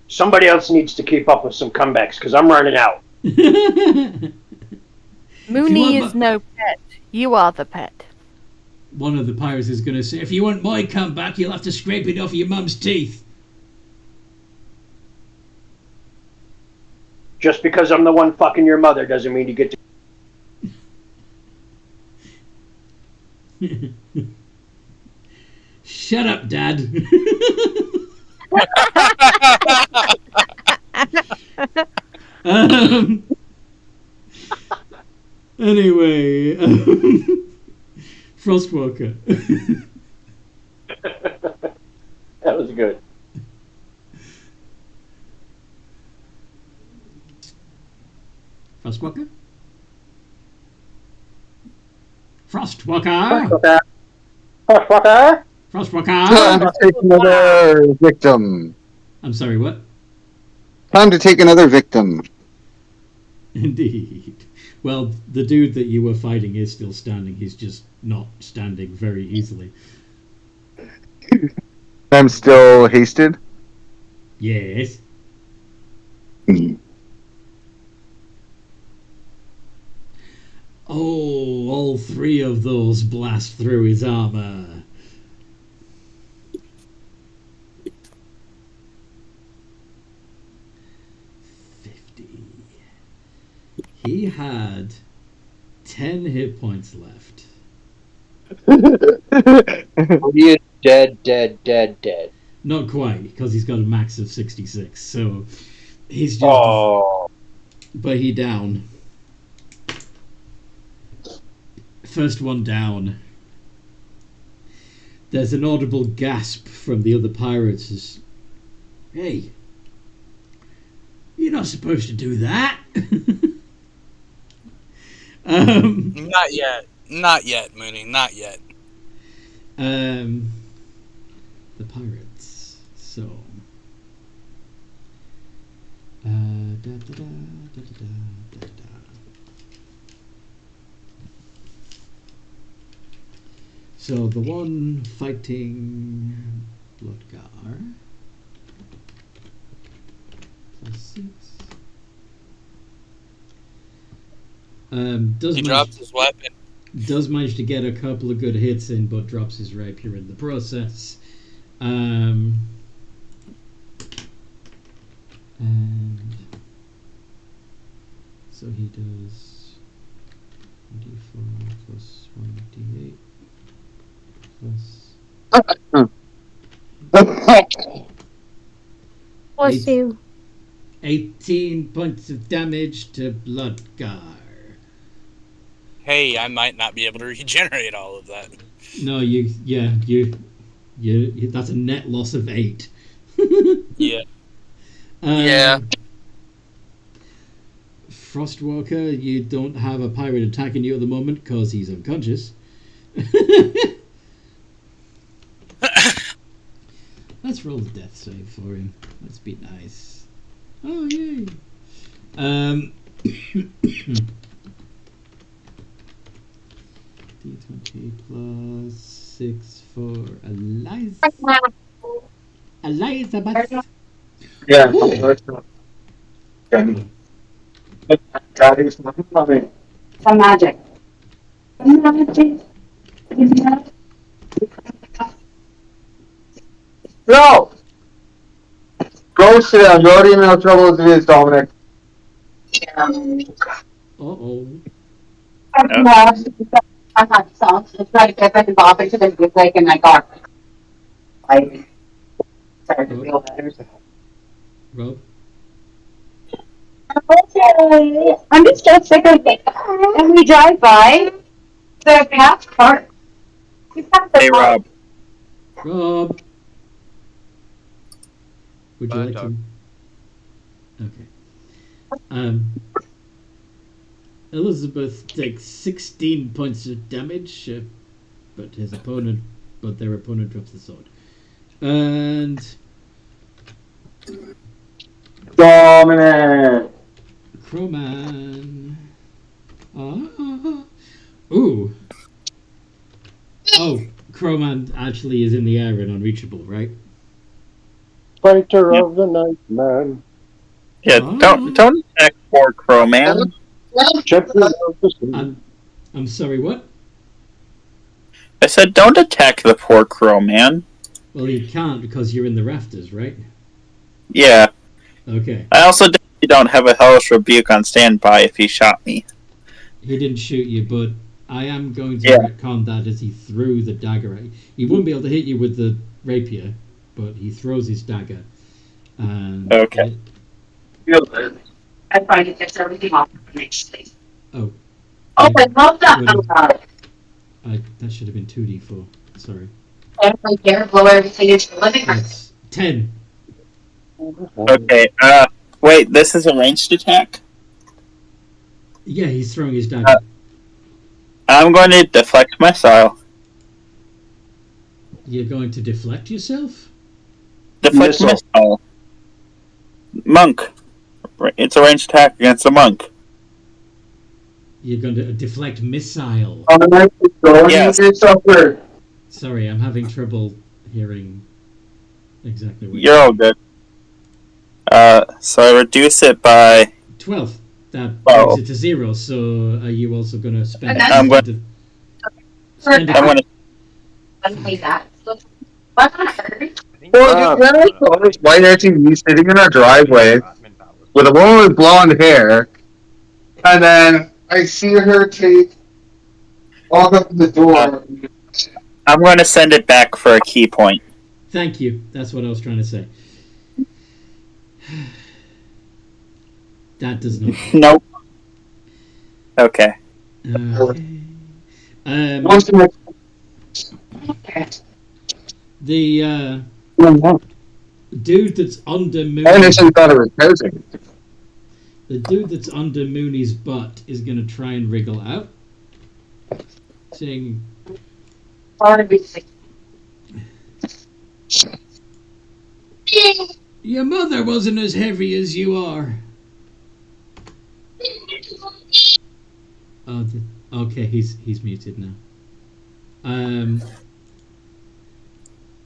Somebody else needs to keep up with some comebacks because I'm running out. Mooney is no pet. You are the pet. One of the pirates is going to say, if you want my comeback, you'll have to scrape it off your mum's teeth. Just because I'm the one fucking your mother doesn't mean you get to... Shut up, Dad. Anyway, Frostwalker. That was good. Frostwalker? Frostwalker! Frostwalker! Frostwalker! Time to take another victim. I'm sorry, what? Time to take another victim. Indeed. Well, the dude that you were fighting is still standing. He's just not standing very easily. I'm still hasted. Yes. Oh, all 3 of those blast through his armor. He had 10 hit points left. He is dead. Not quite, because he's got a max of 66. So he's just. Oh. But he down. First one down. There's an audible gasp from the other pirates as, hey, you're not supposed to do that. Not yet. Not yet, Mooney. Not yet. The pirates. So. Da, da, da, da, da, da, da. So the one fighting Bloodgar. +6. He drops his weapon. Does manage to get a couple of good hits in, but drops his rapier in the process. And so he does d4 plus 1d8 plus Bless you. 18 points of damage to Bloodgar. Hey, I might not be able to regenerate all of that. No, you that's a net loss of 8. Yeah. Yeah. Frostwalker, you don't have a pirate attacking you at the moment because he's unconscious. Let's roll the death save for him. Let's be nice. Oh, yay. D20 plus 6 for Eliza. Elizabeth. Yeah. Some magic. No! Go sit down. You already know how trouble as it is, Dominic. Uh-oh. I had songs. It's like if I can bop into the music and I got I started to feel better. Rob? Okay. I'm just so sick of it. And we drive by the past park. Hey, Rob. Rob! Would you Bye, like Doug. to... Okay. Elizabeth takes 16 points of damage, but their opponent drops the sword. And Dominic! Crowman. Ooh. Oh, Crowman actually is in the air and unreachable, right? Fighter of the night, man. Yeah, don't attack poor Crow Man. Champion of the sea. I'm sorry, what? I said don't attack the poor Crow Man. Well, you can't because you're in the rafters, right? Yeah. Okay. I also don't have a hellish rebuke on standby if he shot me. He didn't shoot you, but I am going to Yeah. retcon that as he threw the dagger at you. He wouldn't be able to hit you with the rapier, but he throws his dagger. And Okay. I find it gets everything off nicely. Oh. Oh, I love that. That should have been 2d4. Sorry. And my hair blow everything into the living room. That's 10. Okay, wait, this is a ranged attack? Yeah, he's throwing his dagger. I'm going to deflect missile. You're going to deflect yourself? Deflect missile. Monk. It's a ranged attack against a monk. You're going to deflect missile. Yes. Sorry, I'm having trouble hearing exactly what You're all good. So I reduce it by 12. That Oh. brings it to 0, so are you also going to spend I'm going- spend I'm gonna Like that. What on earth? White RTV sitting in our driveway with a woman with blonde hair And then I see her walk up to the door. I'm going to send it back for a key point. Thank you. That's what I was trying to say. That does not work. Nope. Okay. Okay. Once in The dude that's under I Mooney, initially thought it was Posing. the dude that's under Mooney's butt is gonna try and wriggle out, saying, "Your mother wasn't as heavy as you are." Oh, okay, he's muted now.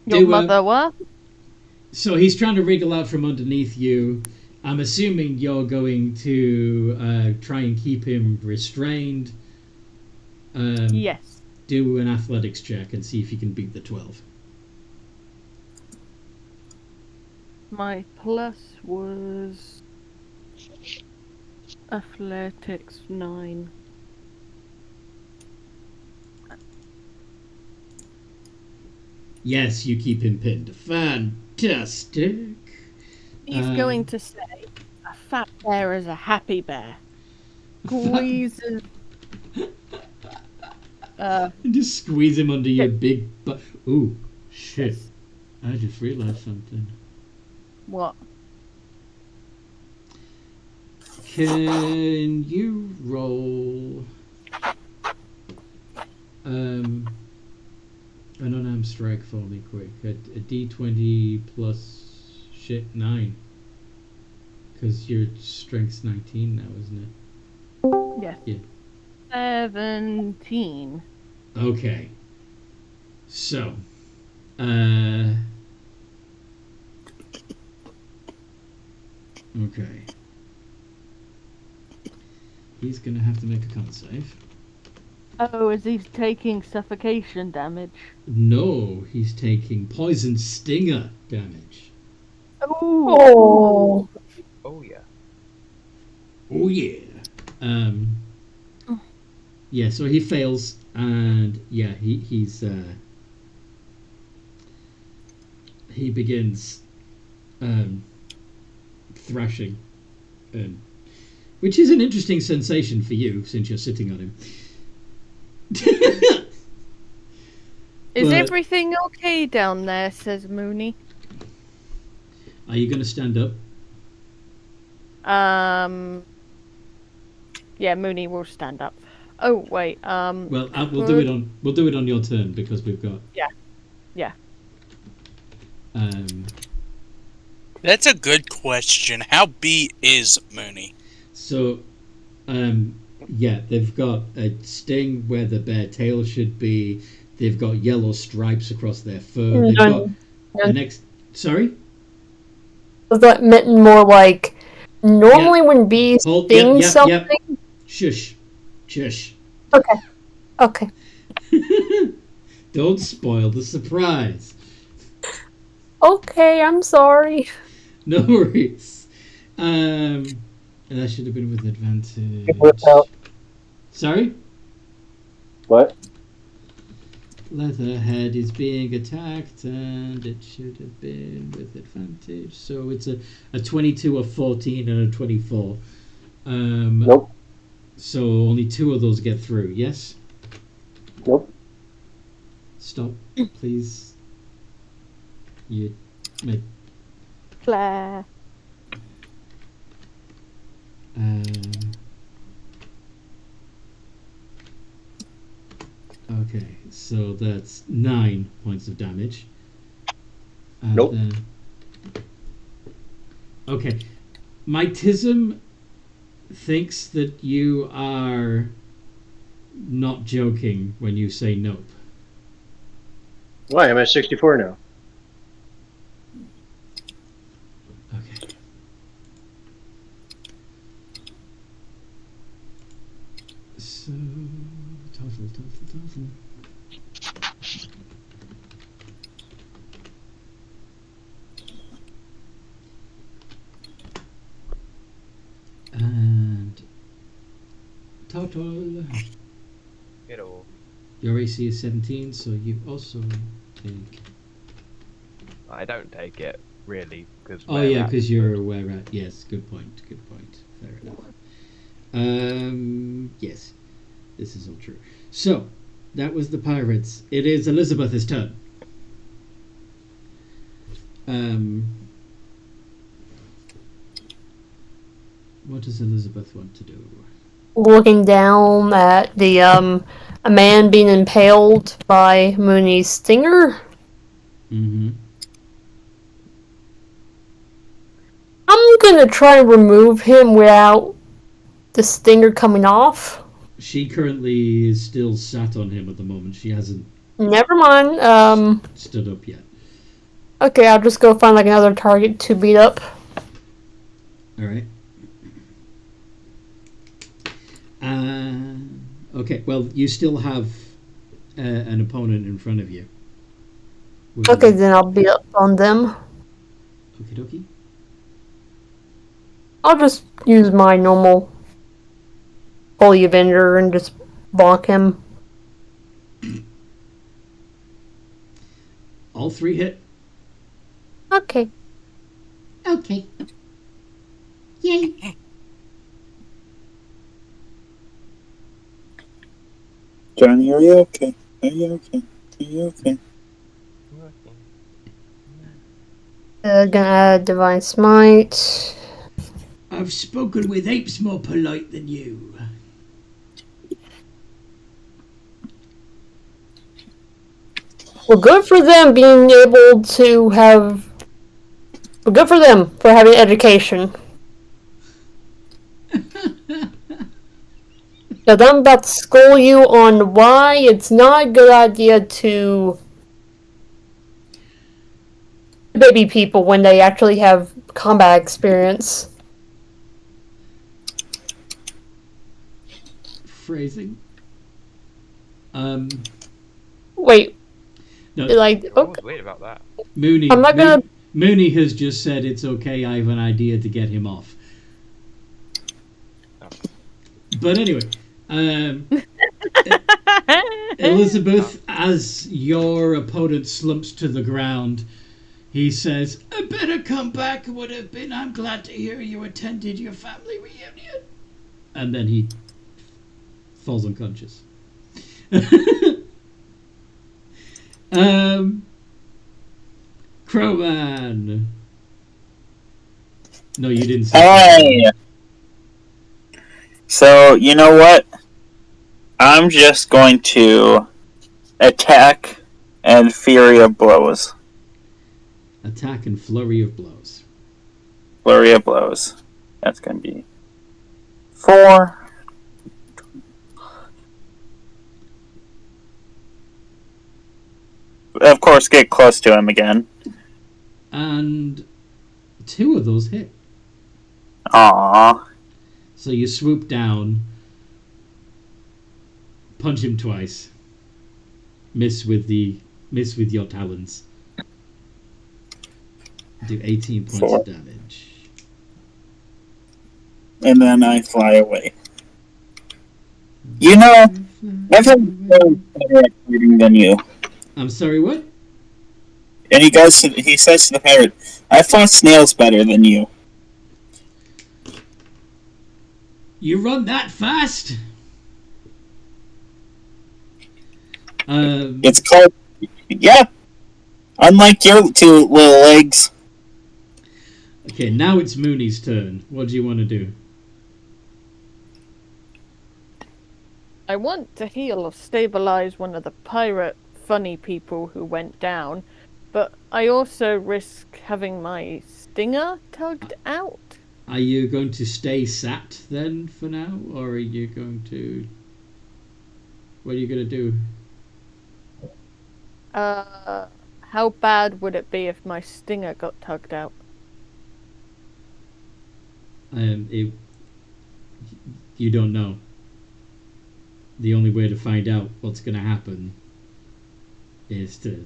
Your mother what? So he's trying to wriggle out from underneath you. I'm assuming you're going to try and keep him restrained. Yes. Do an athletics check and see if you can beat the 12. My plus was athletics 9. Yes, you keep him pinned. Fantastic. He's going to say, a fat bear is a happy bear. Squeezes. Just squeeze him under your big butt. Ooh, shit. I just realized something. What? Can you roll an unarmed strike for me quick? A d20 plus 9. Because your strength's 19 now, isn't it? Yes. Yeah. 17. Okay. So, okay. He's gonna have to make a con save. Oh, is he taking suffocation damage? No, he's taking poison stinger damage. Oh. Oh yeah. Oh yeah. Yeah, so he fails, and yeah, he begins thrashing, which is an interesting sensation for you since you're sitting on him. Is But- everything okay down there? Says Mooney. Are you going to stand up? Yeah, Mooney will stand up. Oh wait. Well, we'll do it on your turn because we've got. Yeah. That's a good question. How beat is Mooney? So, yeah, they've got a sting where the bare tail should be. They've got yellow stripes across their fur. They've got the next. Sorry. Was that meant more like normally when bees sting something? Yep. Shush. Okay. Don't spoil the surprise. Okay, I'm sorry. No worries. And that should have been with advantage. Sorry? What? Leatherhead is being attacked, and it should have been with advantage. So it's a 22, a 14, and a 24. Nope. So only 2 of those get through, yes? Nope. Stop, please. You make... Claire. Okay, so that's 9 points of damage. Nope. Okay. Mytism thinks that you are not joking when you say nope. Why? I'm at 64 now. Okay. So, total. And total. Get all. Your AC is 17, so you also take. I don't take it really because. Oh yeah, because you're where at. Yes, good point. Good point. Fair enough. Yes, this is all true. So that was the pirates. It is Elizabeth's turn. What does Elizabeth want to do? Looking down at the a man being impaled by Mooney's stinger. Mm-hmm. I'm gonna try and remove him without the stinger coming off. She currently is still sat on him at the moment. She hasn't Never mind. stood up yet. Okay, I'll just go find like another target to beat up. All right. Okay. Well, you still have an opponent in front of you. Okay, then I'll beat up on them. Okie dokie. I'll just use my normal Holy Avenger and just bonk him. All three hit. Okay. Okay. Yay. Johnny, are you okay? Are you okay? Are you okay? Gonna add Divine Smite. I've spoken with apes more polite than you. Well, good for them being able to have. Well, good for them for having education. Now, I'm about to school you on why it's not a good idea to baby people when they actually have combat experience. Phrasing. Wait. No. Like, I was okay. weird about that. Mooney. I'm not gonna. Mooney has just said it's okay. I have an idea to get him off. Oh. But anyway, Elizabeth, as your opponent slumps to the ground, he says, "I better come back. Would have been. I'm glad to hear you attended your family reunion." And then he falls unconscious. Crowman. No, you didn't say. Hey! So, you know what? I'm just going to attack and Fury of Blows. Attack and flurry of blows. Flurry of Blows. That's going to be 4. Of course, get close to him again. And 2 of those hit. Aww. So you swoop down, punch him twice, miss with your talons. Do 18 points 4. of damage. And then I fly away. You know, I've had better at fighting than you. I'm sorry, what? And he says to the pirate, I fought snails better than you. You run that fast? It's called, yeah. Unlike your 2 little legs. Okay, now it's Mooney's turn. What do you want to do? I want to heal or stabilize one of the pirate funny people who went down, but I also risk having my stinger tugged out. Are you going to stay sat then for now, or are you going to... What are you going to do? How bad would it be if my stinger got tugged out? You don't know. The only way to find out what's going to happen is to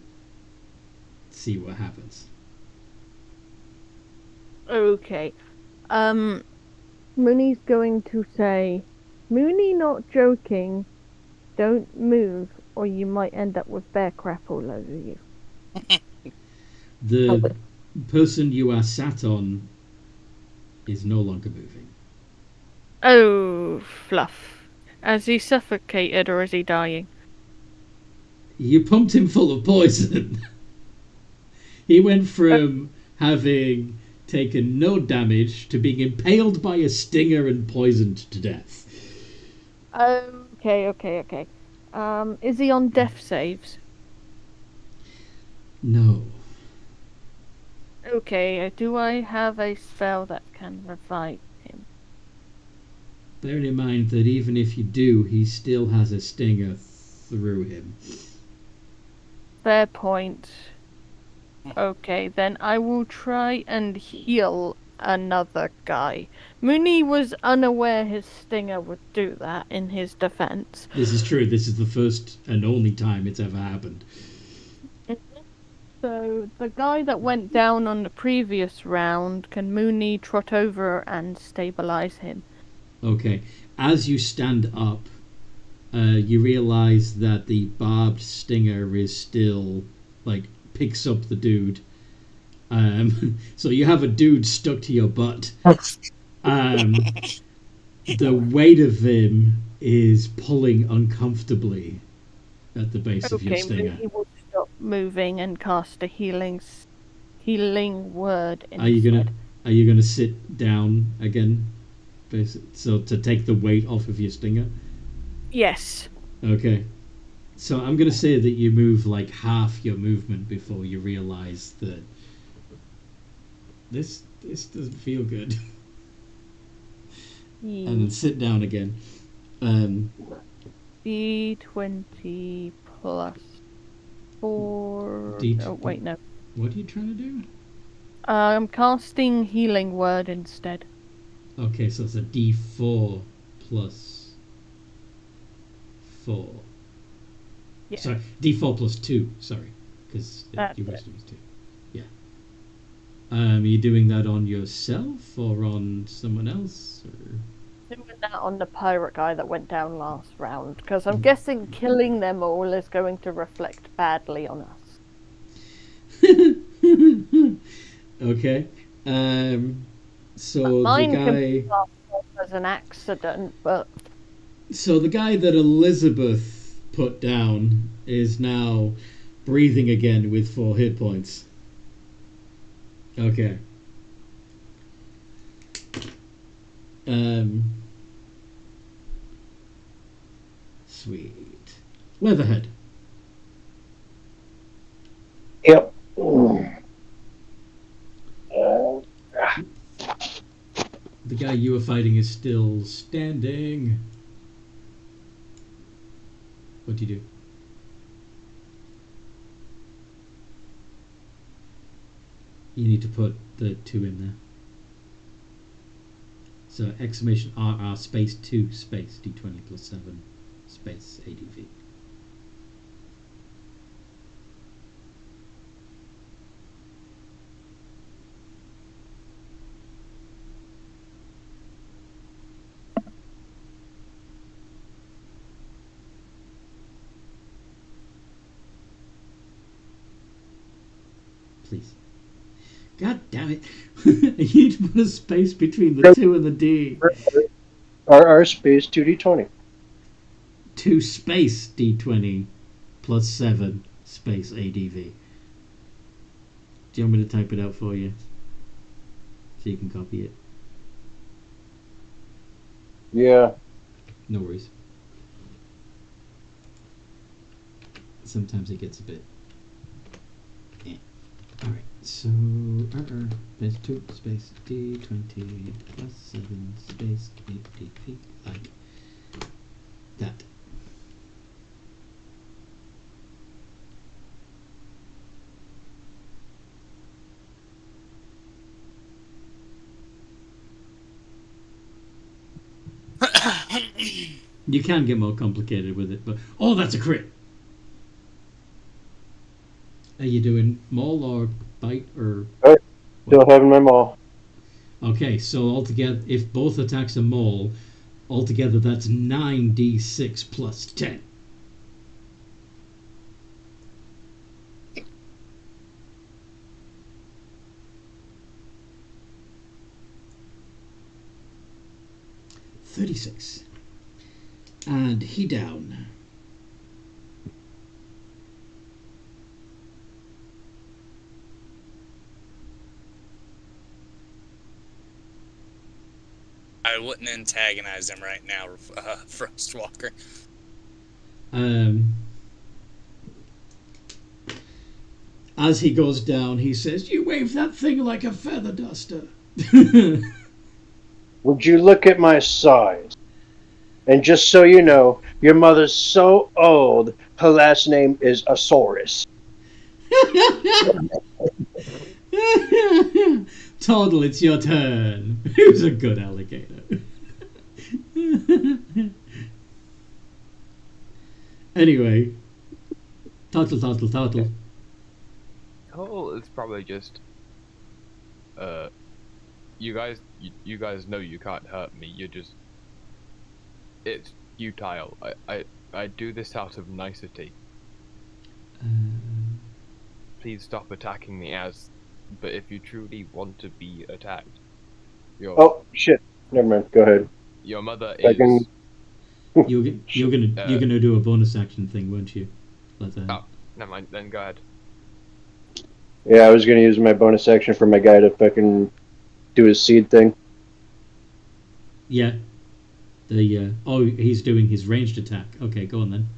see what happens. Okay. Mooney's going to say, Mooney not joking. Don't move, or you might end up with bear crap all over you. The person you are sat on is no longer moving. Oh, Fluff. Has he suffocated or is he dying? You pumped him full of poison. He went from having taken no damage to being impaled by a stinger and poisoned to death. Okay. Is he on death saves? No. Okay, do I have a spell that can revive him? Bearing in mind that even if you do, he still has a stinger through him. Fair point. Okay, then I will try and heal another guy. Mooney was unaware his stinger would do that in his defense. This is true. This is the first and only time it's ever happened. So the guy that went down on the previous round, can Mooney trot over and stabilize him? Okay. As you stand up, you realize that the barbed stinger is still, picks up the dude. So you have a dude stuck to your butt. The weight of him is pulling uncomfortably at the base of your stinger. Mooney will stop moving and cast a healing word Are instead. you gonna sit down again? So to take the weight off of your stinger? Yes. Okay. So I'm going to say that you move like half your movement before you realize that this doesn't feel good. Yeah. And then sit down again. D20 plus 4. D20. Oh, wait, no. What are you trying to do? I'm casting healing word instead. Okay, so it's a D4 plus 4. Yeah. Sorry, D4 plus 2. Sorry, because That's your it. wisdom is 2. Yeah. Are you doing that on yourself or on someone else? Or? Doing that on the pirate guy that went down last round, because I'm guessing killing them all is going to reflect badly on us. Okay. So Mine the can guy. be classed as an accident, but So the guy that Elizabeth put down is now breathing again with 4 hit points. Okay. Sweet. Leatherhead. Yep. The guy you were fighting is still standing. What do you do? You need to put the 2 in there. So exclamation RR space 2 space D20 plus 7 space ADV. Please. God damn it. I need to put a space between the 2 and the D. RR space 2D20. 2 space D20 plus 7 space ADV. Do you want me to type it out for you? So you can copy it? Yeah. No worries. Sometimes it gets a bit... Alright, so space 2 space D20 plus 7 space ADV, like that. You can get more complicated with it, but oh, that's a crit. Are you doing maul or bite or? Still having my maul. Okay, so altogether, if both attacks are maul, Altogether, that's 9d6 plus 10. $36. And he down. I wouldn't antagonize him right now, Frostwalker. As he goes down, he says, "You wave that thing like a feather duster." Would you look at my size? And just so you know, your mother's so old, her last name is Asaurus. Toddle, it's your turn. Who's a good alligator? Anyway, Toddle. Oh, it's probably just. You guys know you can't hurt me. You're just. It's futile. I do this out of nicety. Please stop attacking me but if you truly want to be attacked, Oh shit! Never mind. Go ahead. Your mother Second. is. You're gonna do a bonus action thing, won't you? Oh, never mind. Then go ahead. Yeah, I was gonna use my bonus action for my guy to fucking do his seed thing. Yeah. He's doing his ranged attack. Okay, go on then.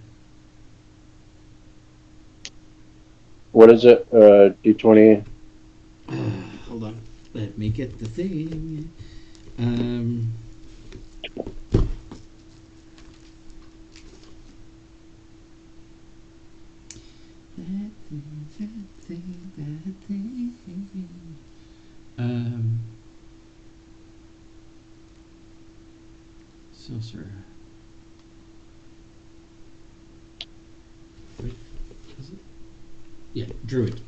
What is it? D20. Hold on. Let me get the thing. Sorcerer. Wait, is it? Yeah, druid.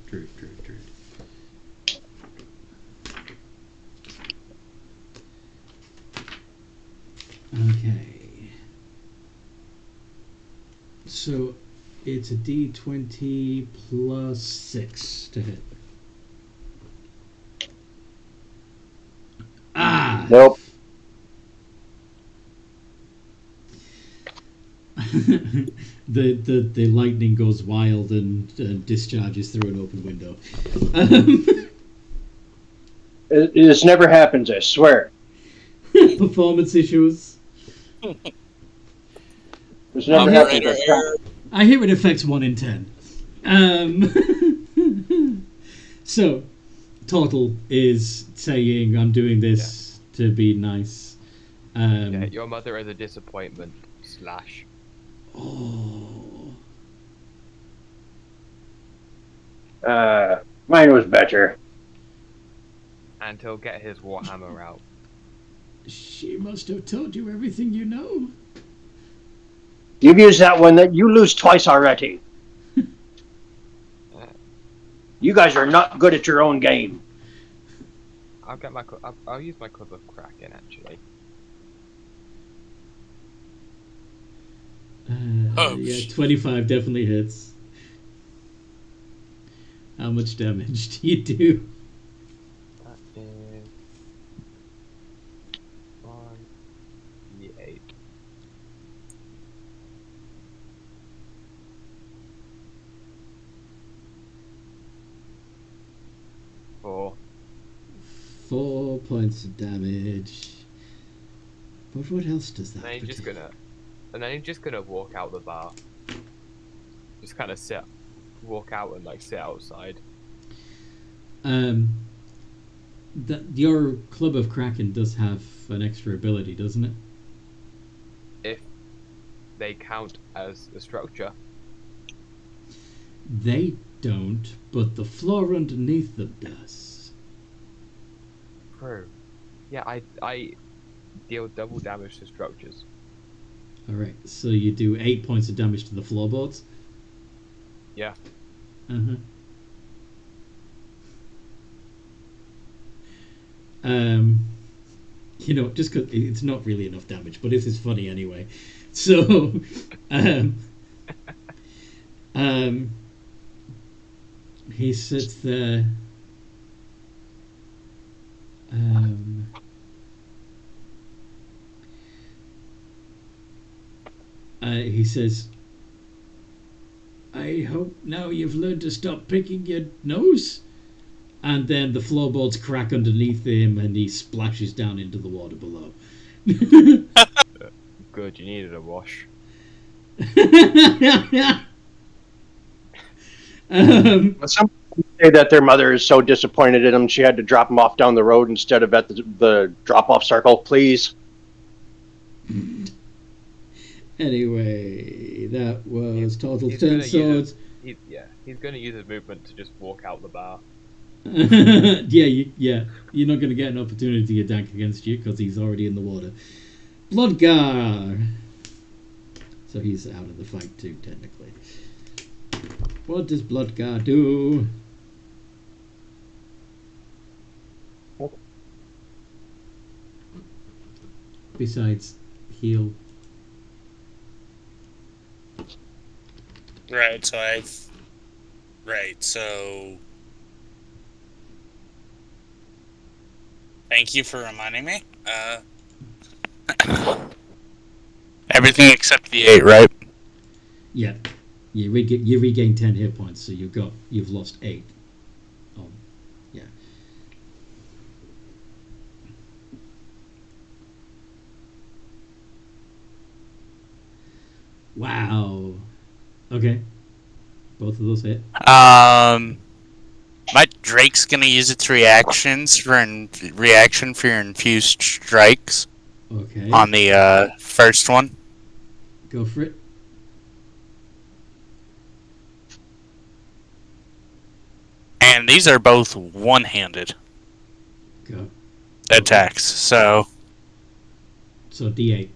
Okay. So it's a D20 plus 6 to hit. Ah! Nope. the lightning goes wild and discharges through an open window. This never happens, I swear. Performance issues. This never happens. I hear it affects 1 in 10. So, Total is saying, "I'm doing this to be nice." Yeah, your mother is a disappointment. / Oh. Mine was better. And he'll get his warhammer out. She must have told you everything you know. You've used that one that you lose twice already. You guys are not good at your own game. I'll use my Club of Kraken actually. Yeah, 25 definitely hits. How much damage do you do? That is 1d8. Four. 4 points of damage. But what else does that? And then he's just gonna walk out the bar. Just kind of walk out and sit outside. Your Club of Kraken does have an extra ability, doesn't it? If they count as a structure. They don't, but the floor underneath them does. True. Yeah, I deal double damage to structures. Alright, so you do 8 points of damage to the floorboards? Yeah. Uh-huh. You know, just because it's not really enough damage, but this is funny anyway. So, he sits there. He says, I hope now you've learned to stop picking your nose. And then the floorboards crack underneath him and he splashes down into the water below. Good, you needed a wash. Some say that their mother is so disappointed in him she had to drop him off down the road instead of at the drop-off circle. Please. Anyway, that was total He's 10 gonna swords. he's going to use his movement to just walk out the bar. Yeah, you're not going to get an opportunity to attack against you because he's already in the water. Bloodgar. So he's out of the fight too, technically. What does Bloodgar do? Besides heal. Right, so thank you for reminding me. Everything except the 8, right? Yeah. You regain 10 hit points, so you've lost 8. Oh, yeah. Wow. Okay. Both of those hit. My Drake's gonna use its reaction for your infused strikes. Okay. On the first one. Go for it. And these are both one-handed Go. attacks, so D8.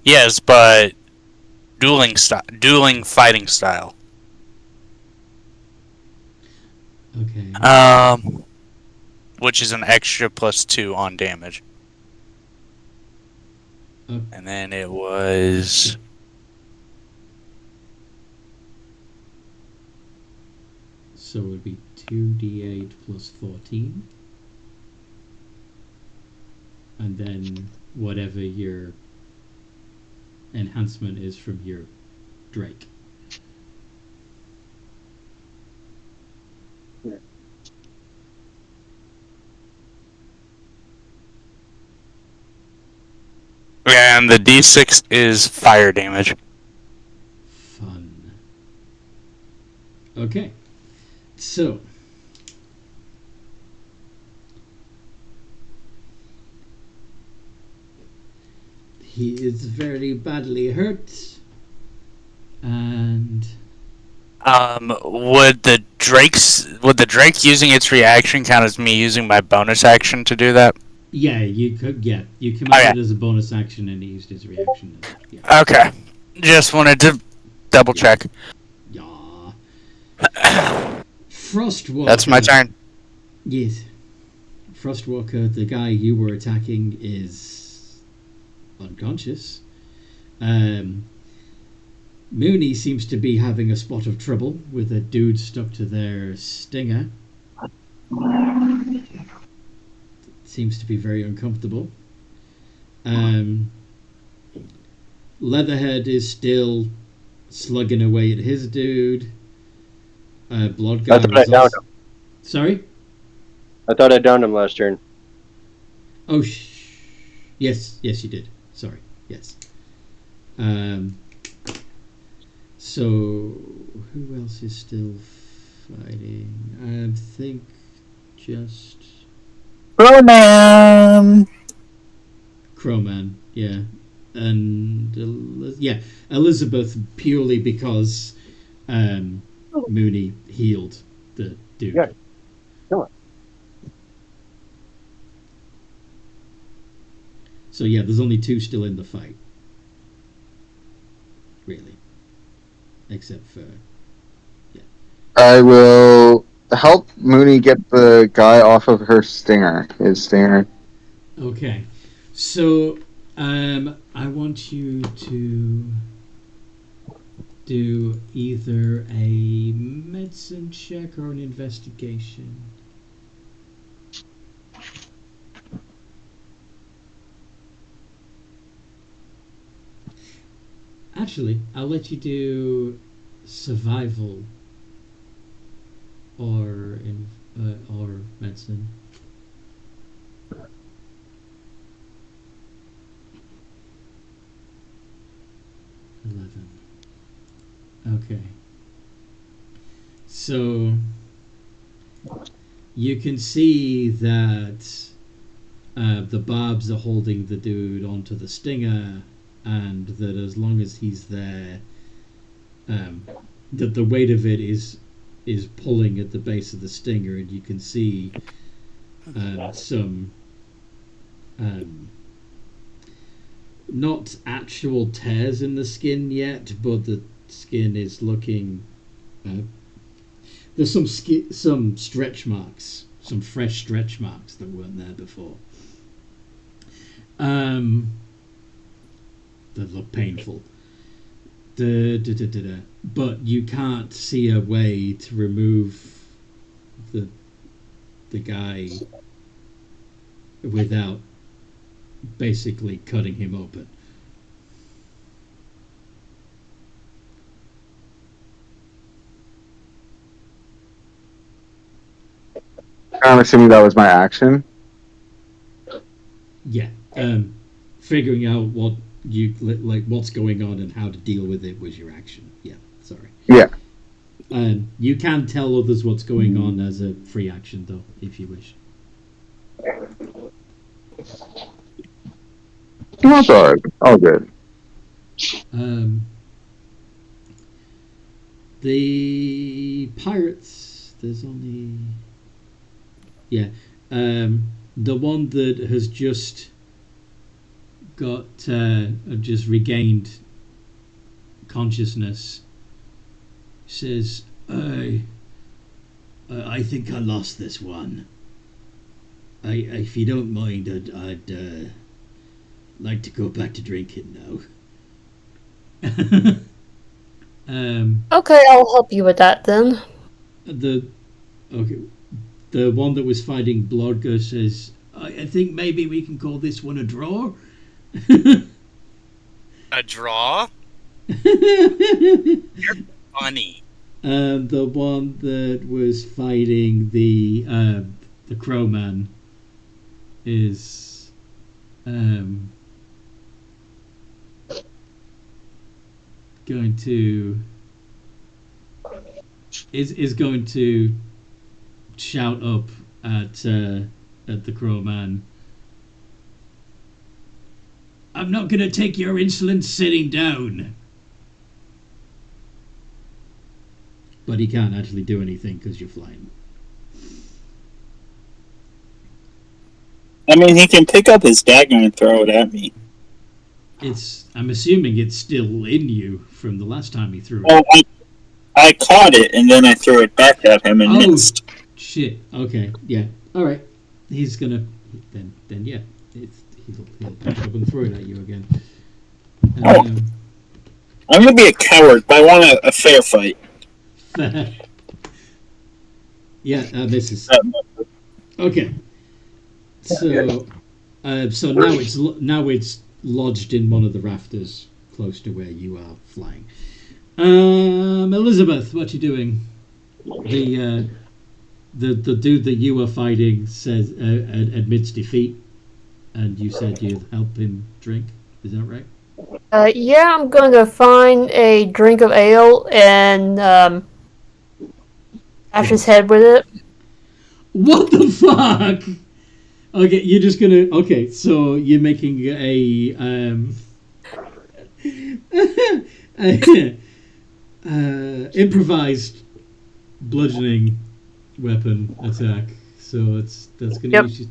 yes, but dueling fighting style. Okay. Which is an extra +2 on damage. Okay. And then it was So it would be 2d8 plus 14. And then whatever your enhancement is from your Drake. and the D6 is fire damage. Fun. Okay. So he is very badly hurt, and would the Drake using its reaction count as me using my bonus action to do that? yeah, you commanded it as a bonus action, and he used his reaction. Yeah. Okay, just wanted to double check. Yeah. Frostwalker. That's my turn. Yes. Frostwalker, the guy you were attacking, is unconscious. Mooney seems to be having a spot of trouble with a dude stuck to their stinger. Seems to be very uncomfortable. Leatherhead is still slugging away at his dude. Bloodguard. I thought I downed him. Sorry? I thought I downed him last turn. Oh, yes, you did. Sorry, yes. So, who else is still fighting? I think just Crowman! Crowman, yeah. And, Elizabeth, purely because Mooney healed the dude. Yeah. Come on. So yeah, there's only two still in the fight. Really. Except for... I will help Mooney get the guy off of her stinger. His stinger. Okay. So, I want you to do either a medicine check or an investigation. Actually, I'll let you do survival or medicine. Okay. So you can see that the barbs are holding the dude onto the stinger, and that as long as he's there, that the weight of it is pulling at the base of the stinger, and you can see some not actual tears in the skin yet, but the skin is looking. There's some stretch marks, some fresh stretch marks that weren't there before. That look painful. But you can't see a way to remove the guy without basically cutting him open. I'm assuming that was my action. Yeah. Figuring out what you like, what's going on and how to deal with it was your action. Yeah. Sorry. Yeah. You can tell others what's going on as a free action, though, if you wish. That's all right. All good. The pirates. There's only. Yeah. The one that has just got just regained consciousness says, I think I lost this one. If you don't mind, I'd like to go back to drinking now. Okay, I'll help you with that then. The one that was fighting Blodger says, I think maybe we can call this one a draw. A draw? You're funny. The one that was fighting the Crowman is going to shout up at the Crowman. I'm not going to take your insolence sitting down. But he can't actually do anything because you're flying. I mean, he can pick up his dagger and throw it at me. I'm assuming it's still in you from the last time he threw it. Oh, I caught it and then I threw it back at him and missed. Shit. Okay. Yeah. All right. He's gonna then yeah. He'll pick it up and throw it at you again. I'm gonna be a coward, but I want a fair fight. Yeah, misses. Okay. So now it's lodged in one of the rafters close to where you are flying. Elizabeth, what you doing? The dude that you were fighting says admits defeat, and you said you'd help him drink. Is that right? Yeah, I'm going to find a drink of ale and bash his head with it. What the fuck? Okay, you're just gonna. Okay, so you're making a improvised bludgeoning weapon attack. So that's gonna be.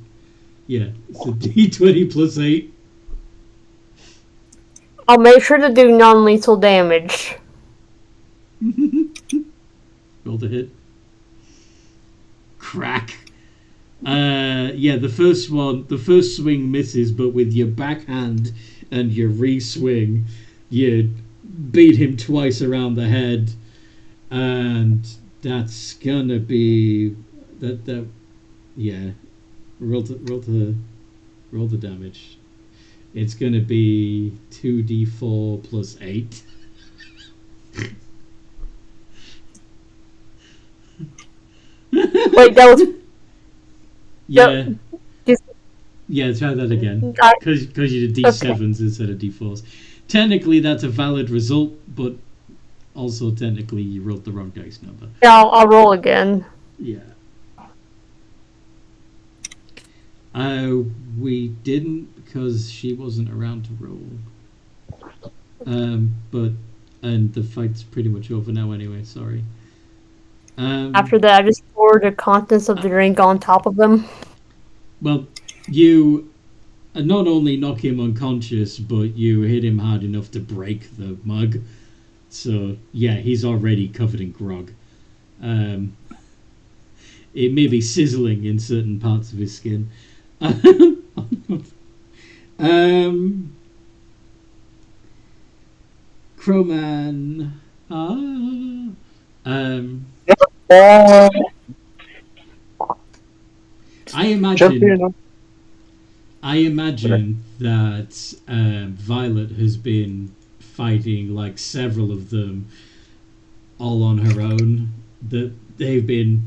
Yeah, it's a D20 plus 8. I'll make sure to do non-lethal damage. Roll the hit. crack. Yeah, the first swing misses, but with your backhand and your re-swing, you beat him twice around the head, and that's gonna be that. Yeah, roll the damage. It's gonna be 2d4 plus 8. Wait, that was. Yeah. Just- Yeah, try that again. I- Because you did D7s instead of D4s. Technically, that's a valid result, but also technically you rolled the wrong dice number. Yeah, I'll roll again. Yeah. We didn't because she wasn't around to roll. And the fight's pretty much over now anyway. Sorry. After that, I just poured the contents of the drink on top of them. Well, you not only knock him unconscious, but you hit him hard enough to break the mug. So, yeah, he's already covered in grog. It may be sizzling in certain parts of his skin. Crowman. I imagine that Violet has been fighting like several of them all on her own. That they've been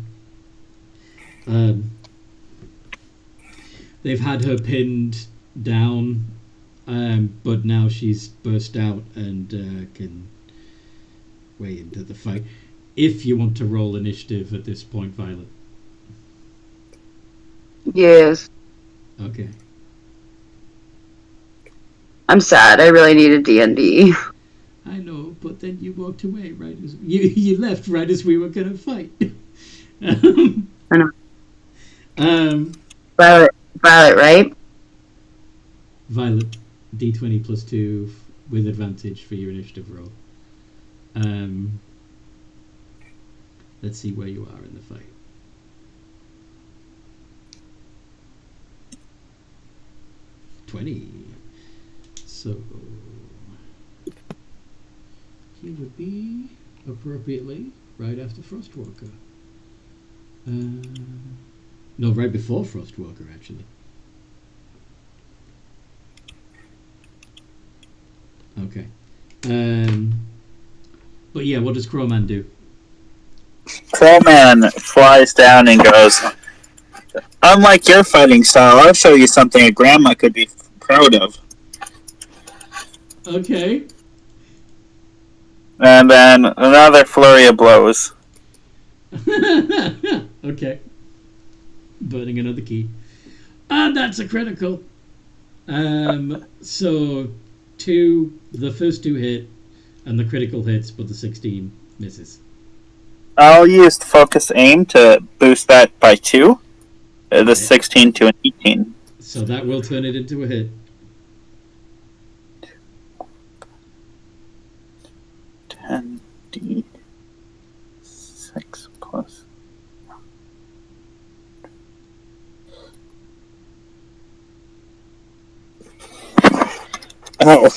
they've had her pinned down, but now she's burst out and can way into the fight. If you want to roll initiative at this point, Violet. Yes. Okay. I'm sad. I really need a D&D. I know, but then you walked away right as you left right as we were gonna fight. I know. Violet, right? Violet, D20 plus 2 with advantage for your initiative roll. Let's see where you are in the fight. So he would be appropriately right after Frostwalker. No, right before Frostwalker, actually. Okay. But yeah, what does Crowman do? Crowman flies down and goes, "Unlike your fighting style, I'll show you something a grandma could be proud of." Okay. And then another flurry of blows. Okay. Burning another key. And that's a critical. So the first two hit, and the critical hits, but the 16 misses. I'll use the focus aim to boost that by 2. The 16 to an 18. So that will turn it into a hit. 10d6 plus. Oh.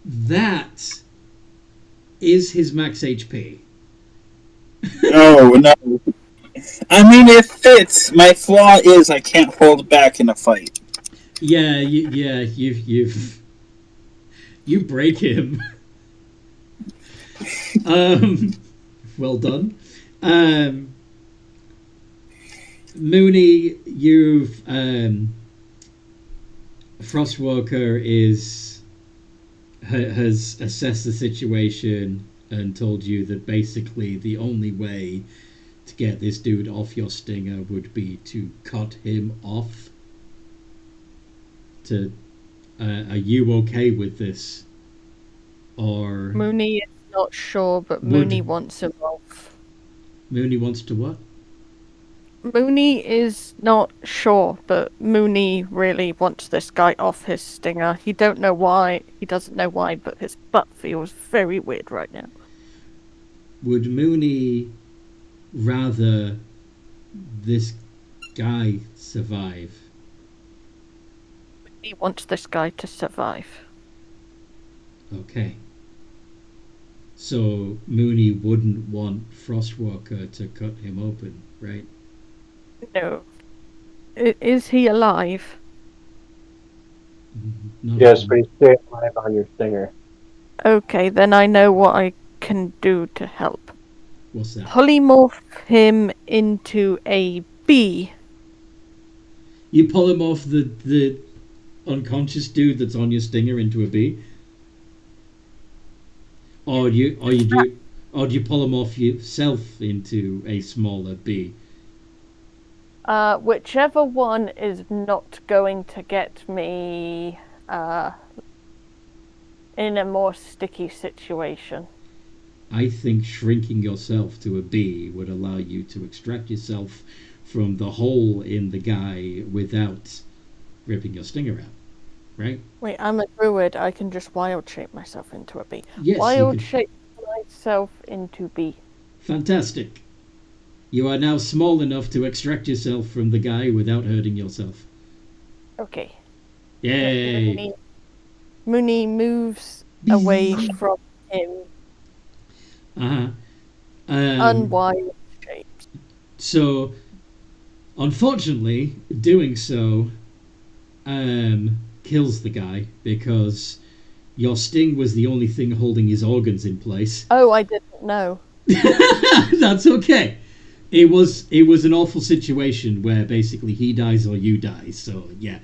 That is his max HP. Oh, no. I mean, it fits. My flaw is I can't hold back in a fight. Yeah, you break him. Well done. Mooney, you've Frostwalker has assessed the situation and told you that basically the only way to get this dude off your stinger would be to cut him off. Are you okay with this? Or Mooney is not sure, but Mooney wants him off. Mooney wants to what? Mooney is not sure, but Mooney really wants this guy off his stinger. He doesn't know why, but his butt feels very weird right now. Would Mooney rather this guy survive? He wants this guy to survive. Okay. So Mooney wouldn't want Frostwalker to cut him open, right? No. Is he alive? Not Yes, at but all. he's staying alive on your stinger. Okay, then I know what I can do to help. What's that? Polymorph him into a bee. You pull him off the unconscious dude that's on your stinger into a bee? Or do you pull him off yourself into a smaller bee? Whichever one is not going to get me in a more sticky situation. I think shrinking yourself to a bee would allow you to extract yourself from the hole in the guy without ripping your stinger out, right? Wait, I'm a druid. I can just wild shape myself into a bee. Yes, Wild you can. shape myself into bee. Fantastic. You are now small enough to extract yourself from the guy without hurting yourself. Okay. Yay! Mooney moves away from him. Uh-huh. Unwild shaped. So, unfortunately, doing so kills the guy because your sting was the only thing holding his organs in place. Oh, I didn't know. That's okay. It was an awful situation where basically he dies or you die. So yeah.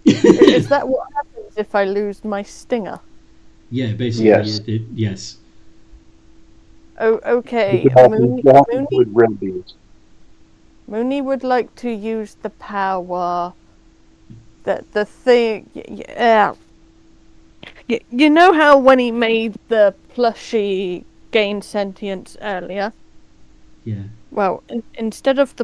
Is that what happens if I lose my stinger? Yeah, basically. Yes. Yes. Oh, okay. You have to include real bees. Mooney would like to use the power that the thing. Yeah. You know how when he made the plushie gain sentience earlier? Yeah. Well, instead of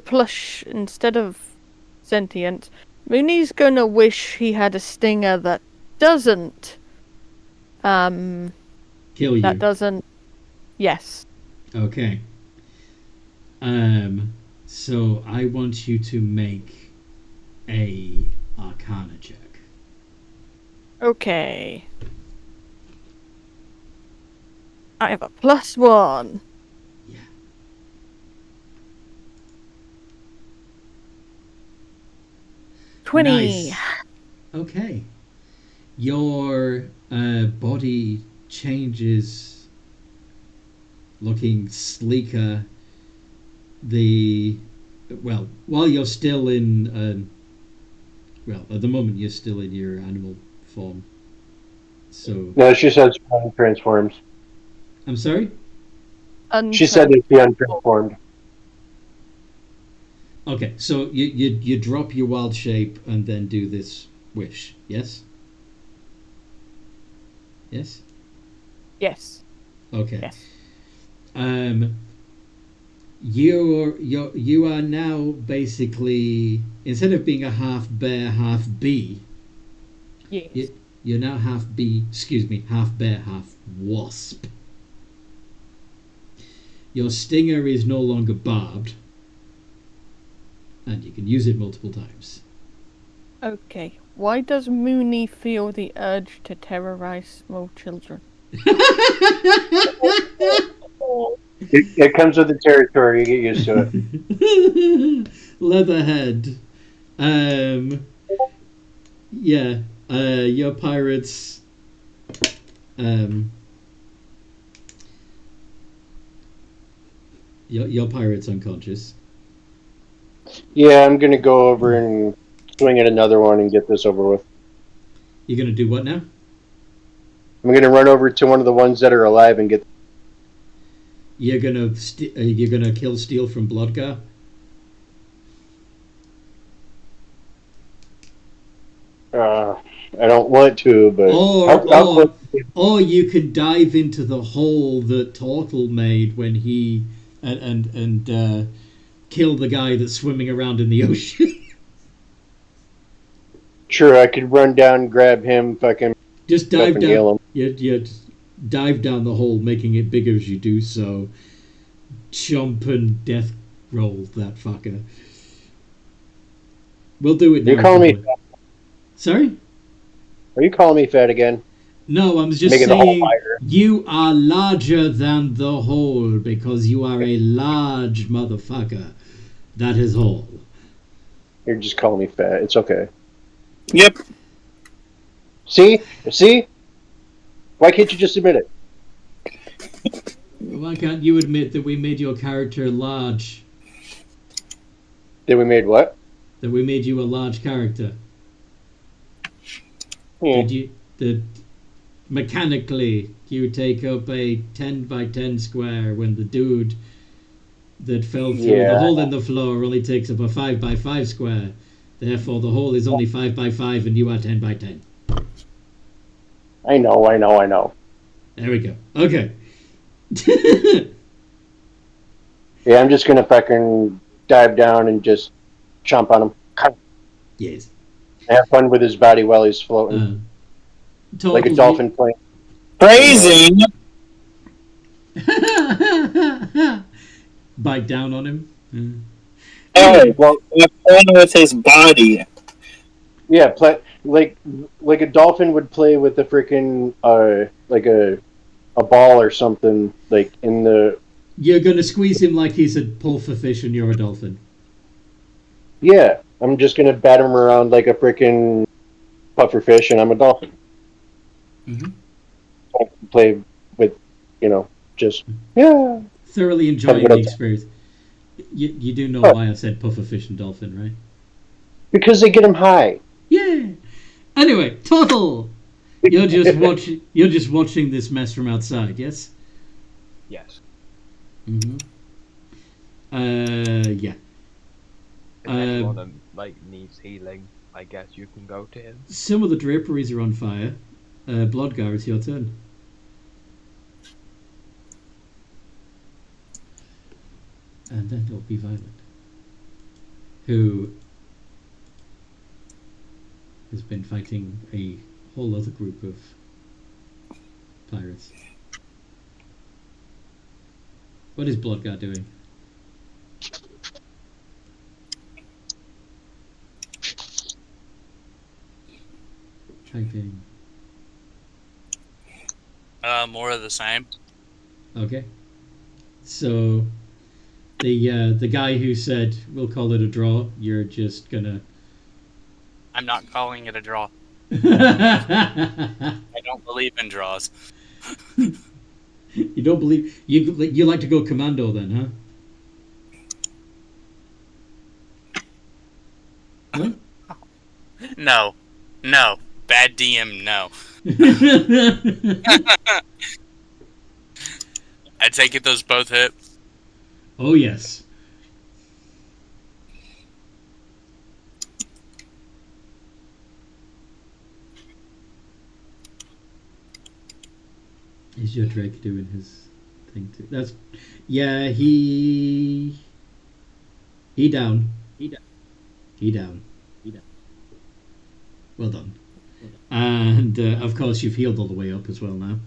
sentience, Mooney's gonna wish he had a stinger that doesn't. Kill you. That doesn't. Yes. Okay. So I want you to make a Arcana check. Okay. I have a +1. Yeah. +20. Nice. Okay. Your body changes, looking sleeker. While you're still in, at the moment you're still in your animal form. So. No, she said she untransforms. I'm sorry? She said that she untransformed. Okay, so you drop your wild shape and then do this wish, yes? Yes? Yes. Okay. Yes. You are now basically, instead of being a half bear, half bee, Yes. you're now half bear, half wasp. Your stinger is no longer barbed, and you can use it multiple times. Okay. Why does Mooney feel the urge to terrorize small children? It comes with the territory. You get used to it. Leatherhead. Yeah. Your pirates. Your pirate's unconscious. Yeah, I'm gonna go over and swing at another one and get this over with. You're gonna do what now? I'm gonna run over to one of the ones that are alive and get. You're gonna kill Steel from Bloodgar? I don't want to, but or you can dive into the hole that Tortle made when he and kill the guy that's swimming around in the ocean. Sure, I could run down, grab him, fucking. Just dive down. Him. You dive down the hole, making it bigger as you do so. Chomp and death roll that fucker. We'll do it now. You calling me? Sorry? Are you calling me fat again? No, I'm just Making the hole saying higher. you are larger than the whole because you are a large motherfucker. That is all. You're just calling me fat. It's okay. Yep. See? Why can't you just admit it? Why can't you admit that we made your character large? That we made what? That we made you a large character? Yeah. That mechanically you take up a 10 by 10 square when the dude that fell through the hole in the floor only takes up a 5 by 5 square. Therefore, the hole is only 5 by 5 and you are 10 by 10. I know. There we go. Okay. Yeah, I'm just gonna fucking dive down and just chomp on him. Yes. Have fun with his body while he's floating. Like a dolphin plane. Phrasing! Bite down on him. Oh, well, we're playing with his body. Yeah, like a dolphin would play with the freaking like a ball or something, like in the. You're gonna squeeze him like he's a pufferfish and you're a dolphin. Yeah, I'm just gonna bat him around like a freaking pufferfish, and I'm a dolphin. Mm-hmm. Play with, just Thoroughly enjoying the experience. You do know why I said pufferfish and dolphin, right? Because they get him high. Yeah. Anyway, Total. You're just watching this mess from outside, yes? Yes. Mm-hmm. Yeah. If anyone needs healing, I guess you can go to him. Some of the draperies are on fire. Bloodgar, it's your turn. And then it'll be Violet, who has been fighting a whole other group of pirates. What is Bloodgar doing? Typing. More of the same. Okay. So the guy who said we'll call it a draw, you're just gonna. I'm not calling it a draw. I don't believe in draws. You don't believe you like to go commando then, huh? What? No. Bad DM, no. I take it those both hit. Oh yes. Is your Drake doing his thing too? That's he down. He down. Well done. And of course you've healed all the way up as well now.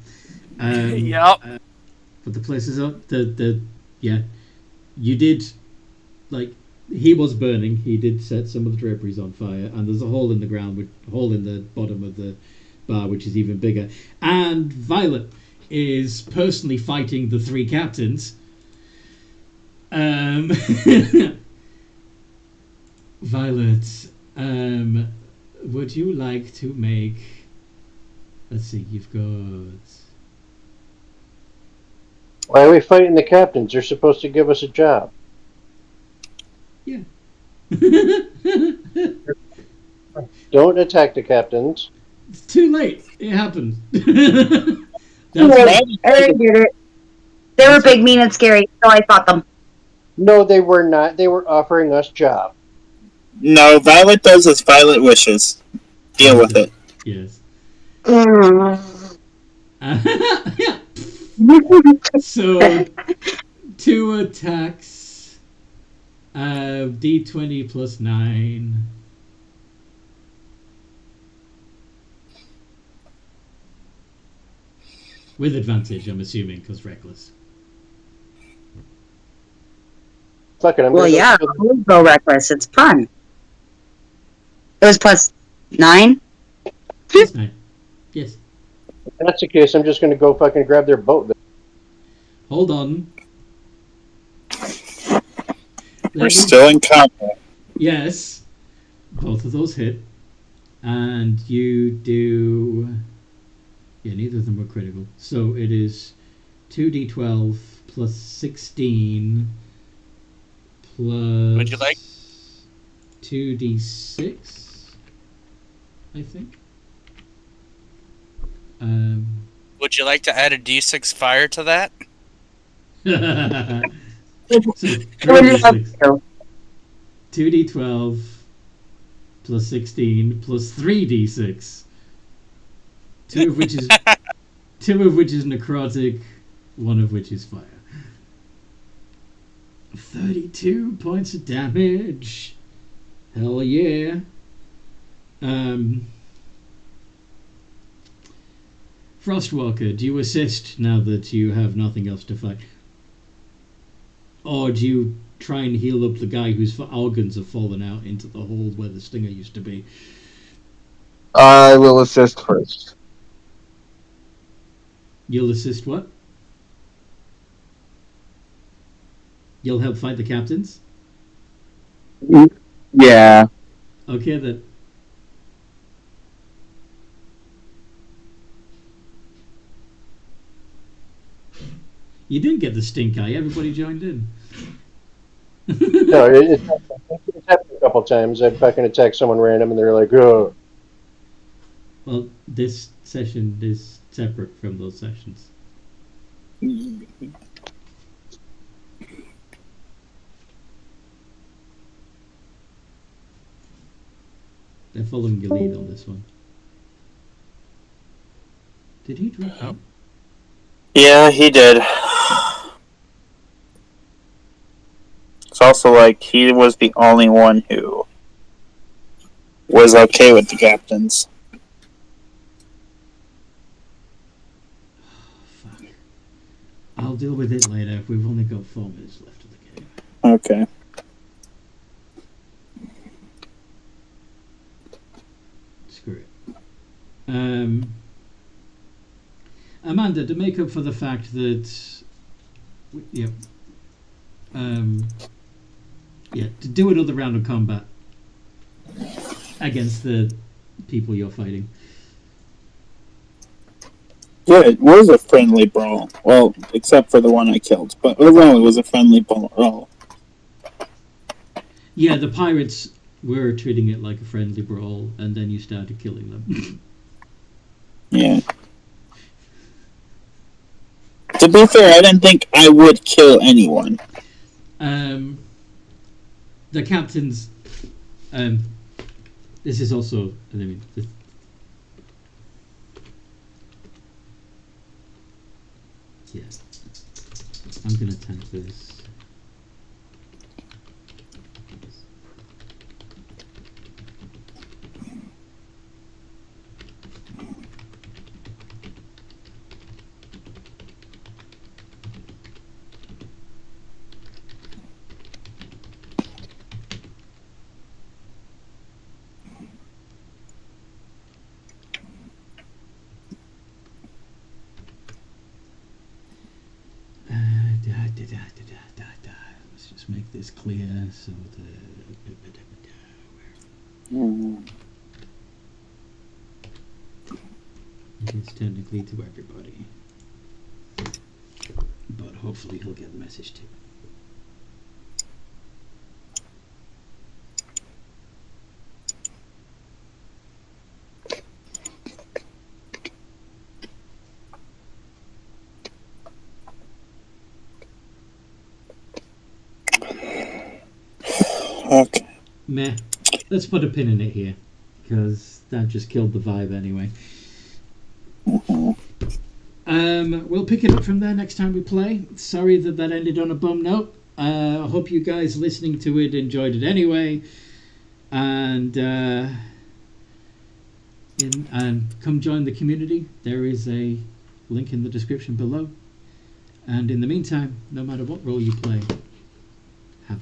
Yep. But the place is up. You did, he was burning. He did set some of the draperies on fire, and there's a hole in the ground, a hole in the bottom of the bar, which is even bigger. And Violet is personally fighting the three captains. Violet, would you like to make? Let's see. You've got. Why are we fighting the captains? They're supposed to give us a job. Yeah. Don't attack the captains. It's too late. It happened. I already did it. They were big, mean, and scary, so I fought them. No, they were not. They were offering us job. No, Violet does as Violet wishes. Deal with it. Yes. So, 2 attacks. D20 plus 9. With advantage, I'm assuming, because reckless. Fuck it, I'm Well, gonna yeah, go. always go reckless. It's fun. It was +9. Yes, mate. Yes. If that's the case, I'm just gonna go fucking grab their boat. Hold on. We're still in combat. Yes. Both of those hit. And you do... Yeah, neither of them were critical. So it is 2d12 plus 16 plus... Would you like? 2d6, I think. Would you like to add a D6 fire to that? So I would love 3d6. to. 2d12 plus 16 plus 3d6. Two of which is necrotic, one of which is fire. 32 points of damage. Hell yeah. Frostwalker, do you assist now that you have nothing else to fight? Or do you try and heal up the guy whose organs have fallen out into the hole where the stinger used to be? I will assist first. You'll assist what? You'll help fight the captains? Yeah. Okay then. You didn't get the stink eye, everybody joined in. No, it's happened a couple times. I'd fucking attack someone random and they're like, oh. Well, this session is separate from those sessions. They're following your lead on this one. Did he drop out? Yeah, he did. It's also like he was the only one who was okay with the captains. Fuck. I'll deal with it later. We've only got 4 minutes left of the game. Okay. Screw it. Amanda, to make up for the fact that... Yep. Yeah, to do another round of combat against the people you're fighting. Yeah, it was a friendly brawl. Well, except for the one I killed. But overall, it was a friendly brawl. Yeah, the pirates were treating it like a friendly brawl, and then you started killing them. Yeah. To be fair, I didn't think I would kill anyone. The captains... this is also... I mean... Yeah. I'm gonna type this. Let's just make this clear so it's technically to everybody, but hopefully he'll get the message too. Okay. Meh. Let's put a pin in it here, because that just killed the vibe anyway. We'll pick it up from there next time we play. Sorry that ended on a bum note. I hope you guys listening to it enjoyed it anyway. And come join the community. There is a link in the description below. And in the meantime, no matter what role you play, have